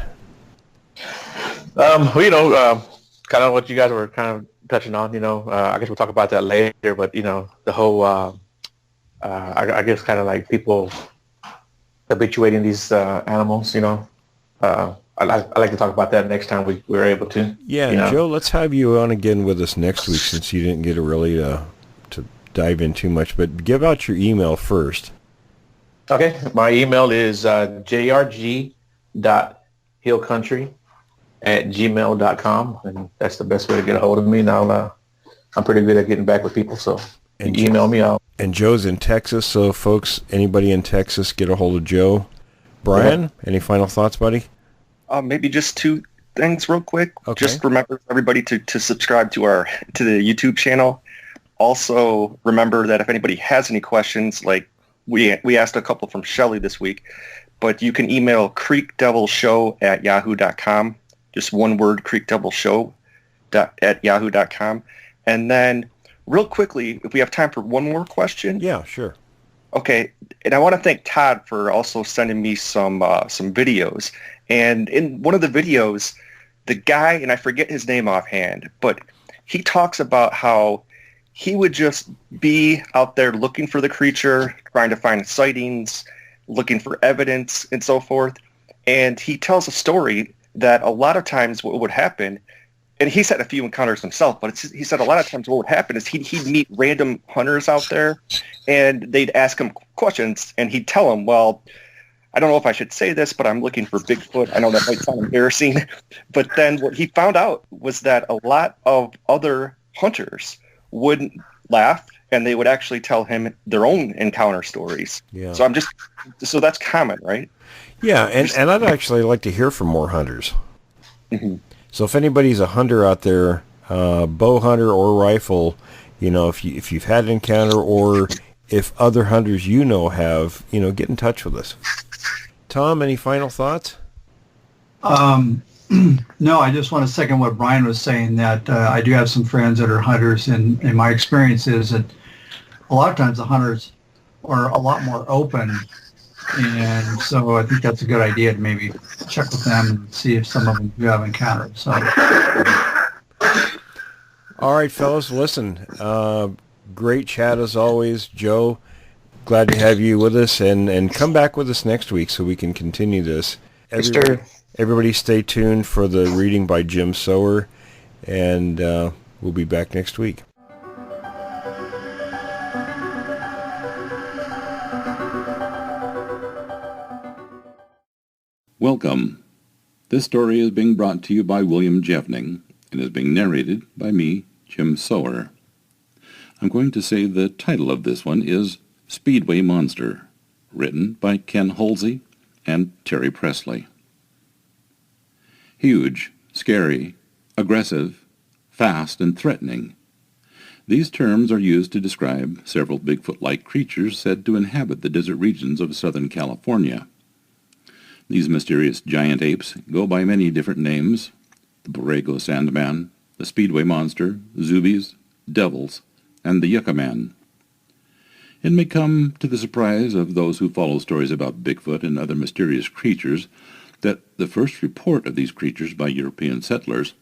Kind of what you guys were kind of touching on. I guess we'll talk about that later. But the whole, I guess, kind of like people habituating these animals. I like to talk about that next time we're able to. Yeah, Joe, let's have you on again with us next week since you didn't get to really to dive in too much. But give out your email first. Okay, my email is jrg.hillcountry@gmail.com, and that's the best way to get a hold of me. Now, I'm pretty good at getting back with people, so and you email me out. And Joe's in Texas, so folks, anybody in Texas, get a hold of Joe. Brian, Any final thoughts, buddy? Maybe just two things real quick. Okay. Just remember everybody to subscribe to the YouTube channel. Also, remember that if anybody has any questions, like we asked a couple from Shelley this week, but you can email creekdevilshow@yahoo.com. Just one word, creekdevilshow@yahoo.com. And then real quickly, if we have time for one more question. Yeah, sure. Okay, and I want to thank Todd for also sending me some videos. And in one of the videos, the guy, and I forget his name offhand, but he talks about how he would just be out there looking for the creature, trying to find sightings, looking for evidence, and so forth. And he tells a story that a lot of times what would happen, and he's had a few encounters himself, but he said a lot of times what would happen is he'd meet random hunters out there, and they'd ask him questions, and he'd tell them, well, I don't know if I should say this, but I'm looking for Bigfoot. I know that might sound embarrassing, but then what he found out was that a lot of other hunters would laugh, and they would actually tell him their own encounter stories. Yeah. So that's common, right? Yeah, and I'd actually like to hear from more hunters. Mm-hmm. So if anybody's a hunter out there, bow hunter or rifle, if you've had an encounter or if other hunters have, get in touch with us. Tom, any final thoughts? No, I just want to second what Brian was saying, that I do have some friends that are hunters, and my experience is that a lot of times the hunters are a lot more open, and so I think that's a good idea to maybe check with them and see if some of them do have encountered. So, all right, fellas, listen, great chat as always. Joe, glad to have you with us, and come back with us next week so we can continue this. Everybody stay tuned for the reading by Jim Sower, and we'll be back next week. Welcome. This story is being brought to you by William Jeffning and is being narrated by me, Jim Sower. I'm going to say the title of this one is Speedway Monster, written by Ken Halsey and Terry Presley. Huge, scary, aggressive, fast, and threatening. These terms are used to describe several Bigfoot-like creatures said to inhabit the desert regions of Southern California. These mysterious giant apes go by many different names: the Borrego Sandman, the Speedway Monster, Zoobies, Devils, and the Yucca Man. It may come to the surprise of those who follow stories about Bigfoot and other mysterious creatures that the first report of these creatures by European settlers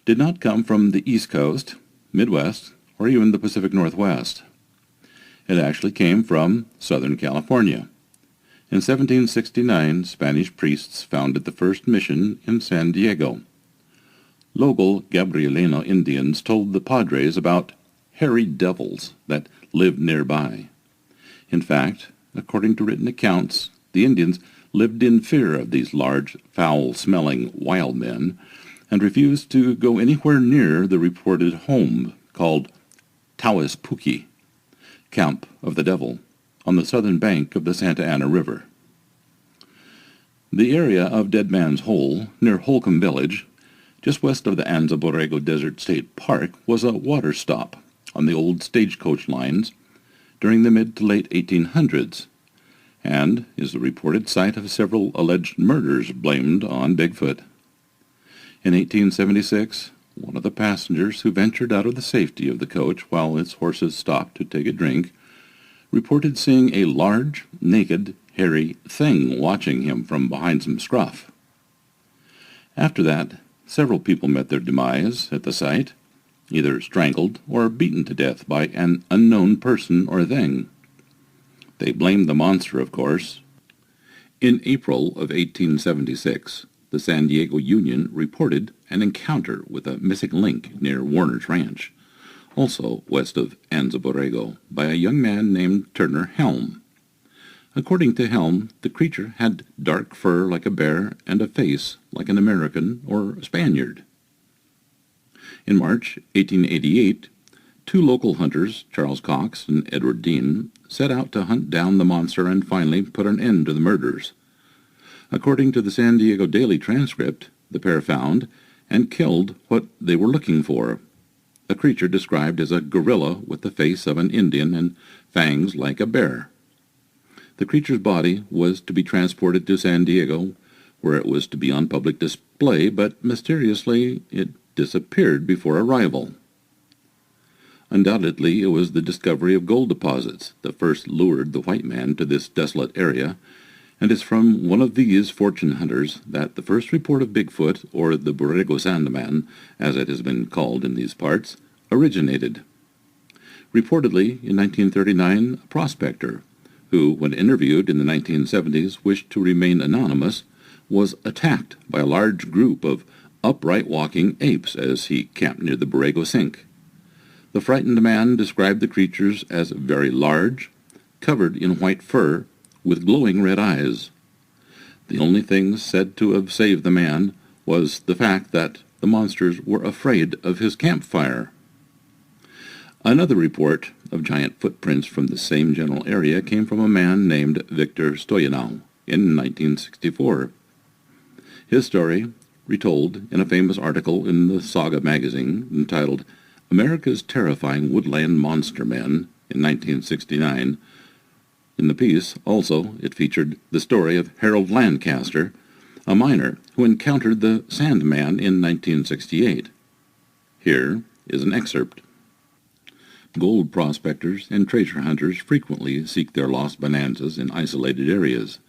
did not come from the East Coast, Midwest, or even the Pacific Northwest. It actually came from Southern California. In 1769, Spanish priests founded the first mission in San Diego. Local Gabrielino Indians told the Padres about hairy devils that lived nearby. In fact, according to written accounts, the Indians lived in fear of these large, foul-smelling wild men and refused to go anywhere near the reported home called Tauispuki, Camp of the Devil, on the southern bank of the Santa Ana River. The area of Dead Man's Hole, near Holcomb Village, just west of the Anza Borrego Desert State Park, was a water stop on the old stagecoach lines during the mid to late 1800s, and is the reported site of several alleged murders blamed on Bigfoot. In 1876, one of the passengers who ventured out of the safety of the coach while its horses stopped to take a drink reported seeing a large, naked, hairy thing watching him from behind some scruff. After that, several people met their demise at the site, either strangled or beaten to death by an unknown person or thing. They blamed the monster, of course. In April of 1876, the San Diego Union reported an encounter with a missing link near Warner's Ranch, also west of Anza Borrego, by a young man named Turner Helm. According to Helm, the creature had dark fur like a bear and a face like an American or Spaniard. In March 1888, two local hunters, Charles Cox and Edward Dean, set out to hunt down the monster and finally put an end to the murders. According to the San Diego Daily transcript, the pair found and killed what they were looking for, a creature described as a gorilla with the face of an Indian and fangs like a bear. The creature's body was to be transported to San Diego, where it was to be on public display, but mysteriously it disappeared before arrival. Undoubtedly, it was the discovery of gold deposits that first lured the white man to this desolate area, and it's from one of these fortune hunters that the first report of Bigfoot, or the Borrego Sandman, as it has been called in these parts, originated. Reportedly, in 1939, a prospector, who, when interviewed in the 1970s, wished to remain anonymous, was attacked by a large group of upright walking apes as he camped near the Borrego Sink. The frightened man described the creatures as very large, covered in white fur, with glowing red eyes. The only thing said to have saved the man was the fact that the monsters were afraid of his campfire. Another report of giant footprints from the same general area came from a man named Victor Stoyanov in 1964. His story, retold in a famous article in the Saga magazine entitled America's Terrifying Woodland Monster Men in 1969. In the piece, also, it featured the story of Harold Lancaster, a miner who encountered the Sandman in 1968. Here is an excerpt. Gold prospectors and treasure hunters frequently seek their lost bonanzas in isolated areas.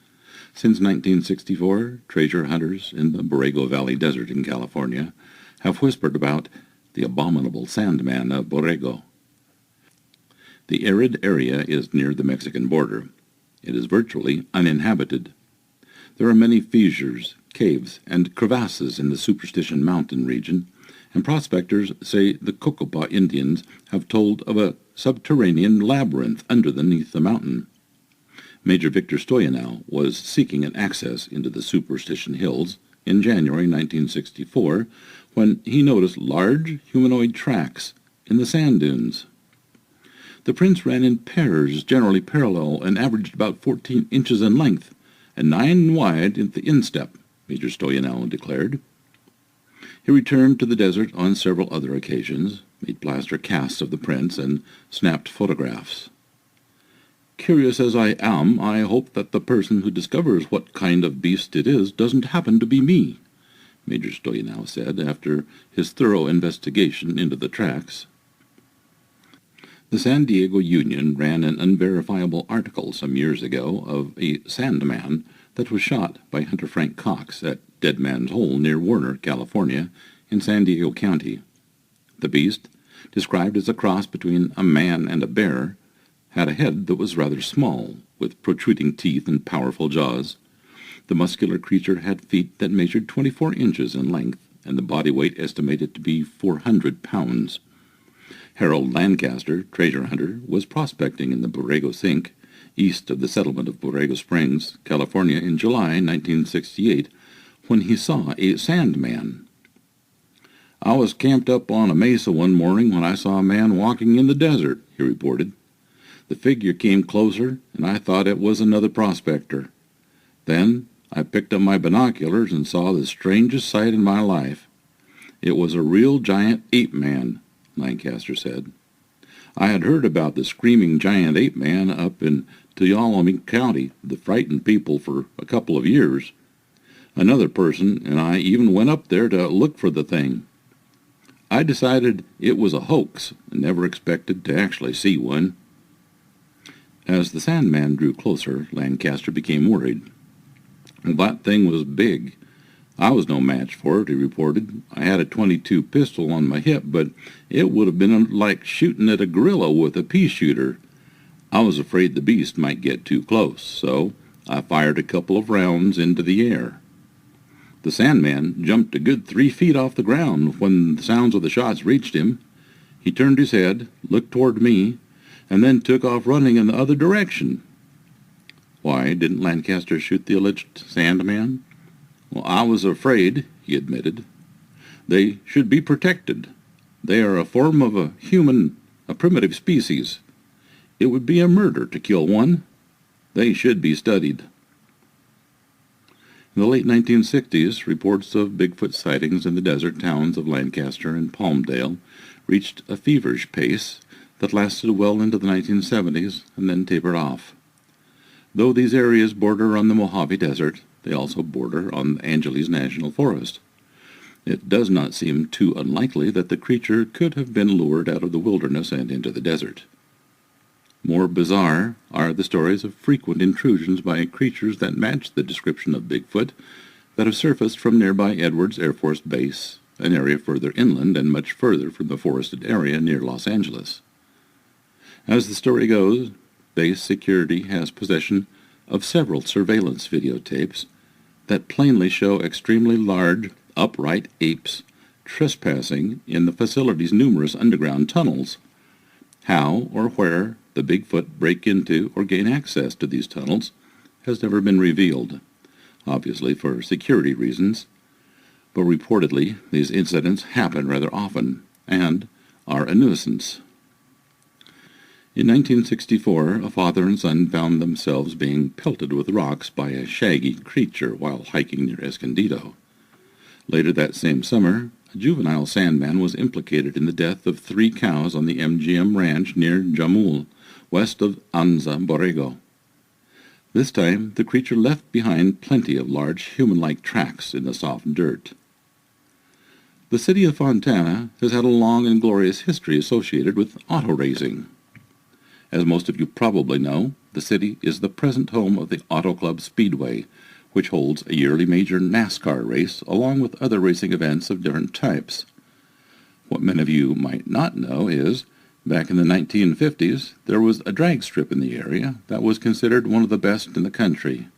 Since 1964, treasure hunters in the Borrego Valley Desert in California have whispered about the abominable Sandman of Borrego. The arid area is near the Mexican border. It is virtually uninhabited. There are many fissures, caves, and crevasses in the Superstition Mountain region, and prospectors say the Cocopa Indians have told of a subterranean labyrinth underneath the mountain. Major Victor Stoyanov was seeking an access into the Superstition Hills in January 1964 when he noticed large humanoid tracks in the sand dunes. The prints ran in pairs, generally parallel, and averaged about 14 inches in length and 9 wide at the instep, Major Stoyanov declared. He returned to the desert on several other occasions, made plaster casts of the prints, and snapped photographs. Curious as I am, I hope that the person who discovers what kind of beast it is doesn't happen to be me, Major Stoyanov said after his thorough investigation into the tracks. The San Diego Union ran an unverifiable article some years ago of a Sandman that was shot by Hunter Frank Cox at Dead Man's Hole near Warner, California, in San Diego County. The beast, described as a cross between a man and a bear, had a head that was rather small, with protruding teeth and powerful jaws. The muscular creature had feet that measured 24 inches in length, and the body weight estimated to be 400 pounds. Harold Lancaster, treasure hunter, was prospecting in the Borrego Sink, east of the settlement of Borrego Springs, California, in July 1968, when he saw a Sandman. I was camped up on a mesa one morning when I saw a man walking in the desert, he reported. The figure came closer, and I thought it was another prospector. Then I picked up my binoculars and saw the strangest sight in my life. It was a real giant ape-man, Lancaster said. I had heard about the screaming giant ape-man up in Tuolumne County that frightened people for a couple of years. Another person and I even went up there to look for the thing. I decided it was a hoax and never expected to actually see one. As the Sandman drew closer, Lancaster became worried. That thing was big. I was no match for it, he reported. I had a .22 pistol on my hip, but it would have been like shooting at a gorilla with a pea shooter. I was afraid the beast might get too close, so I fired a couple of rounds into the air. The Sandman jumped a good 3 feet off the ground when the sounds of the shots reached him. He turned his head, looked toward me, and then took off running in the other direction. Why didn't Lancaster shoot the alleged Sandman? Well, I was afraid, he admitted. They should be protected. They are a form of a primitive species. It would be a murder to kill one. They should be studied. In the late 1960s, reports of Bigfoot sightings in the desert towns of Lancaster and Palmdale reached a feverish pace that lasted well into the 1970s and then tapered off. Though these areas border on the Mojave Desert, they also border on the Angeles National Forest. It does not seem too unlikely that the creature could have been lured out of the wilderness and into the desert. More bizarre are the stories of frequent intrusions by creatures that match the description of Bigfoot that have surfaced from nearby Edwards Air Force Base, an area further inland and much further from the forested area near Los Angeles. As the story goes, base security has possession of several surveillance videotapes that plainly show extremely large, upright apes trespassing in the facility's numerous underground tunnels. How or where the Bigfoot break into or gain access to these tunnels has never been revealed, obviously for security reasons, but reportedly these incidents happen rather often and are a nuisance. In 1964, a father and son found themselves being pelted with rocks by a shaggy creature while hiking near Escondido. Later that same summer, a juvenile Sandman was implicated in the death of 3 cows on the MGM Ranch near Jamul, west of Anza Borrego. This time, the creature left behind plenty of large human-like tracks in the soft dirt. The city of Fontana has had a long and glorious history associated with auto racing. As most of you probably know, the city is the present home of the Auto Club Speedway, which holds a yearly major NASCAR race along with other racing events of different types. What many of you might not know is, back in the 1950s, there was a drag strip in the area that was considered one of the best in the country.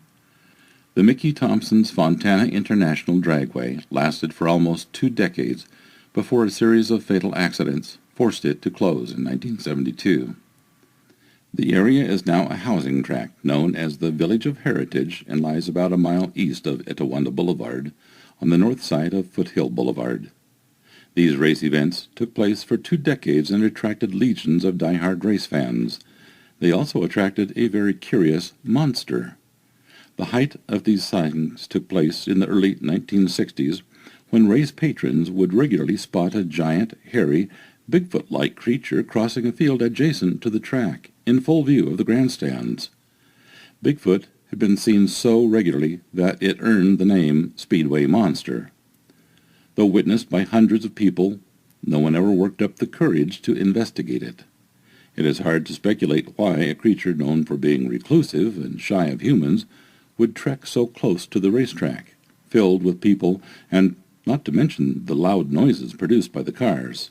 The Mickey Thompson's Fontana International Dragway lasted for almost 2 decades before a series of fatal accidents forced it to close in 1972. The area is now a housing tract known as the Village of Heritage and lies about a mile east of Etiwanda Boulevard on the north side of Foothill Boulevard. These race events took place for 2 decades and attracted legions of die-hard race fans. They also attracted a very curious monster. The height of these sightings took place in the early 1960s when race patrons would regularly spot a giant, hairy, Bigfoot-like creature crossing a field adjacent to the track in full view of the grandstands. Bigfoot had been seen so regularly that it earned the name Speedway Monster. Though witnessed by hundreds of people, no one ever worked up the courage to investigate it. It is hard to speculate why a creature known for being reclusive and shy of humans would trek so close to the racetrack, filled with people, and not to mention the loud noises produced by the cars.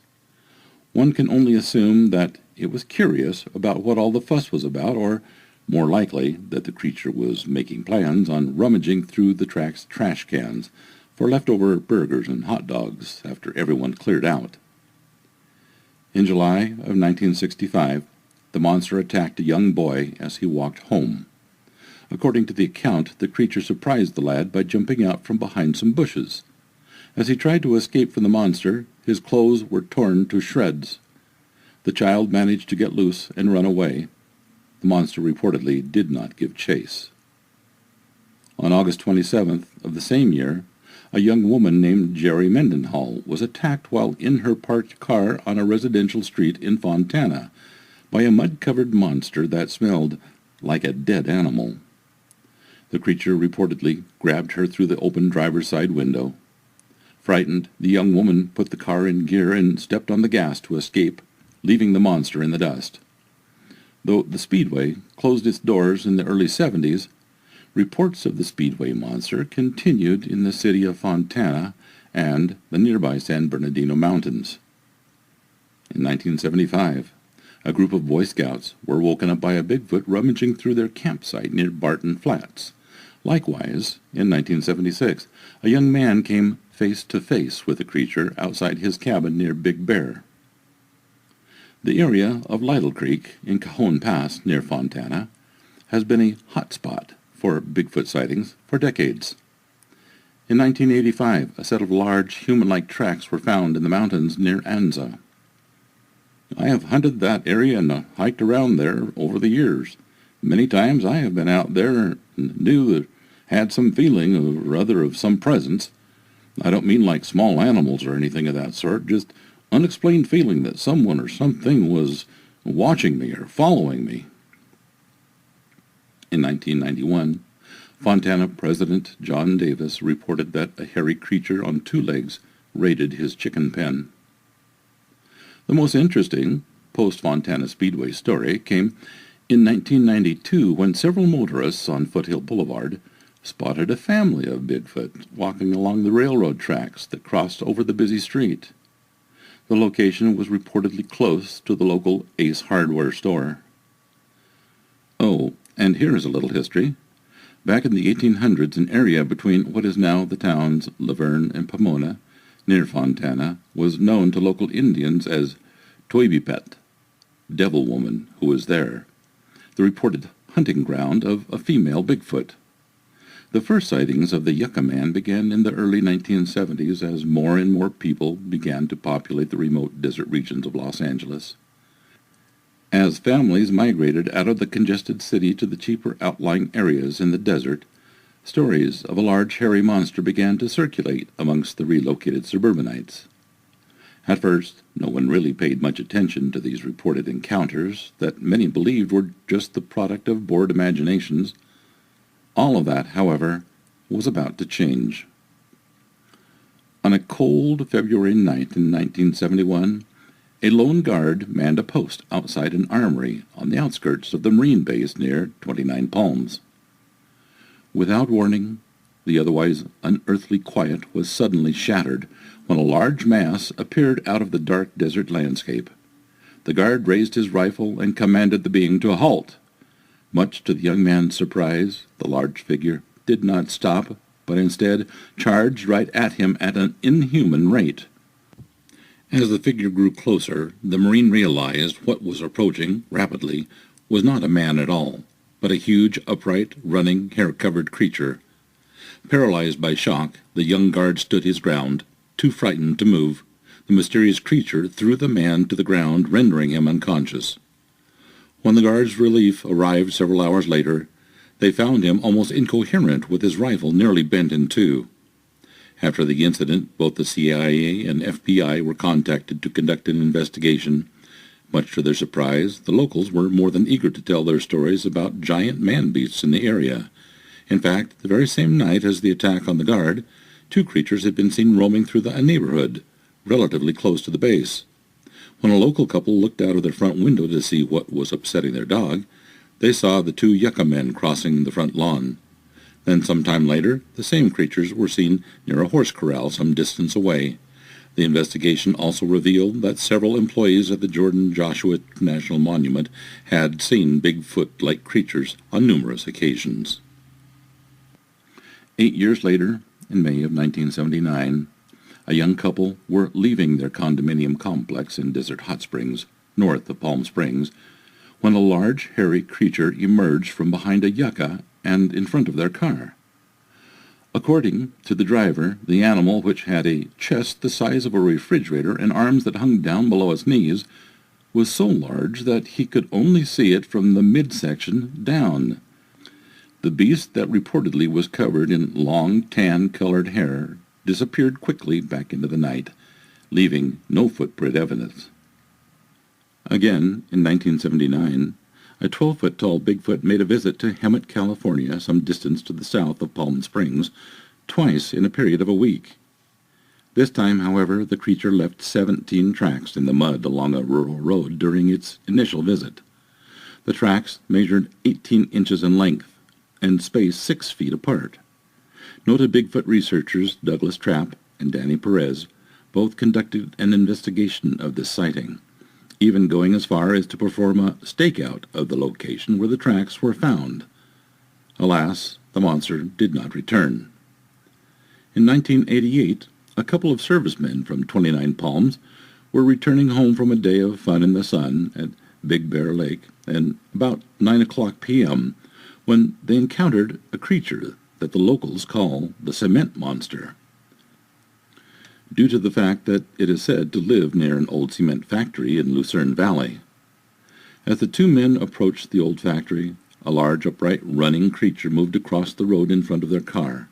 One can only assume that it was curious about what all the fuss was about, or, more likely, that the creature was making plans on rummaging through the track's trash cans for leftover burgers and hot dogs after everyone cleared out. In July of 1965, the monster attacked a young boy as he walked home. According to the account, the creature surprised the lad by jumping out from behind some bushes. As he tried to escape from the monster, his clothes were torn to shreds. The child managed to get loose and run away. The monster reportedly did not give chase. On August 27th of the same year, a young woman named Jerry Mendenhall was attacked while in her parked car on a residential street in Fontana by a mud-covered monster that smelled like a dead animal. The creature reportedly grabbed her through the open driver's side window. Frightened, the young woman put the car in gear and stepped on the gas to escape, leaving the monster in the dust. Though the Speedway closed its doors in the early 70s, reports of the Speedway monster continued in the city of Fontana and the nearby San Bernardino Mountains. In 1975, a group of Boy Scouts were woken up by a Bigfoot rummaging through their campsite near Barton Flats. Likewise, in 1976, a young man came face to face with the creature outside his cabin near Big Bear. The area of Lytle Creek in Cajon Pass near Fontana has been a hot spot for Bigfoot sightings for decades. In 1985, a set of large human-like tracks were found in the mountains near Anza. I have hunted that area and hiked around there over the years. Many times I have been out there and knew that had some feeling or other of some presence. I don't mean like small animals or anything of that sort, just unexplained feeling that someone or something was watching me or following me. In 1991, Fontana President John Davis reported that a hairy creature on 2 legs raided his chicken pen. The most interesting post-Fontana Speedway story came in 1992 when several motorists on Foothill Boulevard spotted a family of Bigfoot walking along the railroad tracks that crossed over the busy street. The location was reportedly close to the local Ace Hardware store. Oh, and here is a little history. Back in the 1800s, an area between what is now the towns Laverne and Pomona, near Fontana, was known to local Indians as Toibipet, Devil Woman, who was there, the reported hunting ground of a female Bigfoot. The first sightings of the Yucca Man began in the early 1970s as more and more people began to populate the remote desert regions of Los Angeles. As families migrated out of the congested city to the cheaper outlying areas in the desert, stories of a large hairy monster began to circulate amongst the relocated suburbanites. At first, no one really paid much attention to these reported encounters that many believed were just the product of bored imaginations. All of that, however, was about to change. On a cold February night in 1971, a lone guard manned a post outside an armory on the outskirts of the Marine base near 29 Palms. Without warning, the otherwise unearthly quiet was suddenly shattered when a large mass appeared out of the dark desert landscape. The guard raised his rifle and commanded the being to halt. Much to the young man's surprise, the large figure did not stop, but instead charged right at him at an inhuman rate. As the figure grew closer, the Marine realized what was approaching rapidly was not a man at all, but a huge, upright, running, hair-covered creature. Paralyzed by shock, the young guard stood his ground, too frightened to move. The mysterious creature threw the man to the ground, rendering him unconscious. When the guard's relief arrived several hours later, they found him almost incoherent with his rifle nearly bent in two. After the incident, both the CIA and FBI were contacted to conduct an investigation. Much to their surprise, the locals were more than eager to tell their stories about giant man-beasts in the area. In fact, the very same night as the attack on the guard, two creatures had been seen roaming through the neighborhood, relatively close to the base. When a local couple looked out of their front window to see what was upsetting their dog, they saw the two Yucca men crossing the front lawn. Then some time later, the same creatures were seen near a horse corral some distance away. The investigation also revealed that several employees at the Jordan Joshua National Monument had seen Bigfoot-like creatures on numerous occasions. 8 years later, in May of 1979, a young couple were leaving their condominium complex in Desert Hot Springs, north of Palm Springs, when a large, hairy creature emerged from behind a yucca and in front of their car. According to the driver, the animal, which had a chest the size of a refrigerator and arms that hung down below its knees, was so large that he could only see it from the midsection down. The beast that reportedly was covered in long, tan-colored hair disappeared quickly back into the night, leaving no footprint evidence. Again, in 1979, A 12-foot-tall Bigfoot made a visit to Hemet, California, some distance to the south of Palm Springs, twice in a period of a week. This time, however, the creature left 17 tracks in the mud along a rural road during its initial visit. The tracks measured 18 inches in length and spaced 6 feet apart. Noted Bigfoot researchers Douglas Trapp and Danny Perez both conducted an investigation of this sighting, even going as far as to perform a stakeout of the location where the tracks were found. Alas, the monster did not return. In 1988, a couple of servicemen from 29 Palms were returning home from a day of fun in the sun at Big Bear Lake, and about 9 o'clock p.m., when they encountered a creature that the locals call the cement monster. Due to the fact that it is said to live near an old cement factory in Lucerne Valley. As the two men approached the old factory, a large, upright, running creature moved across the road in front of their car.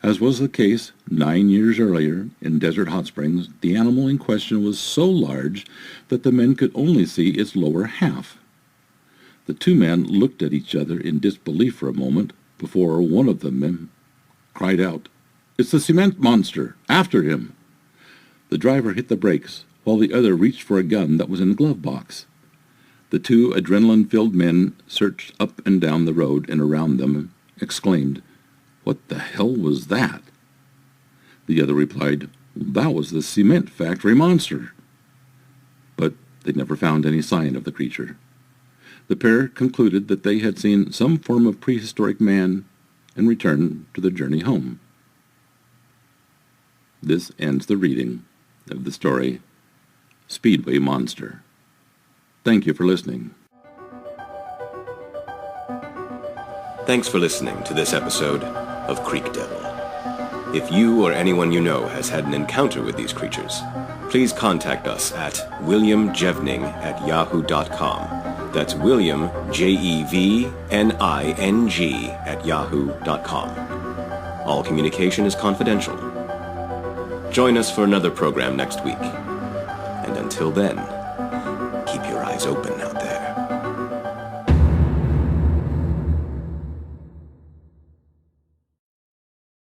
As was the case 9 years earlier in Desert Hot Springs, the animal in question was so large that the men could only see its lower half. The two men looked at each other in disbelief for a moment before one of them cried out, "It's the cement monster! After him!" The driver hit the brakes, while the other reached for a gun that was in the glove box. The two adrenaline-filled men searched up and down the road and around them and exclaimed, "What the hell was that?" The other replied, "That was the cement factory monster." But they never found any sign of the creature. The pair concluded that they had seen some form of prehistoric man and returned to their journey home. This ends the reading of the story, Speedway Monster. Thank you for listening. Thanks for listening to this episode of Creek Devil. If you or anyone you know has had an encounter with these creatures, please contact us at williamjevning@yahoo.com. That's William, Jevning @yahoo.com. All communication is confidential. Join us for another program next week. And until then, keep your eyes open out there.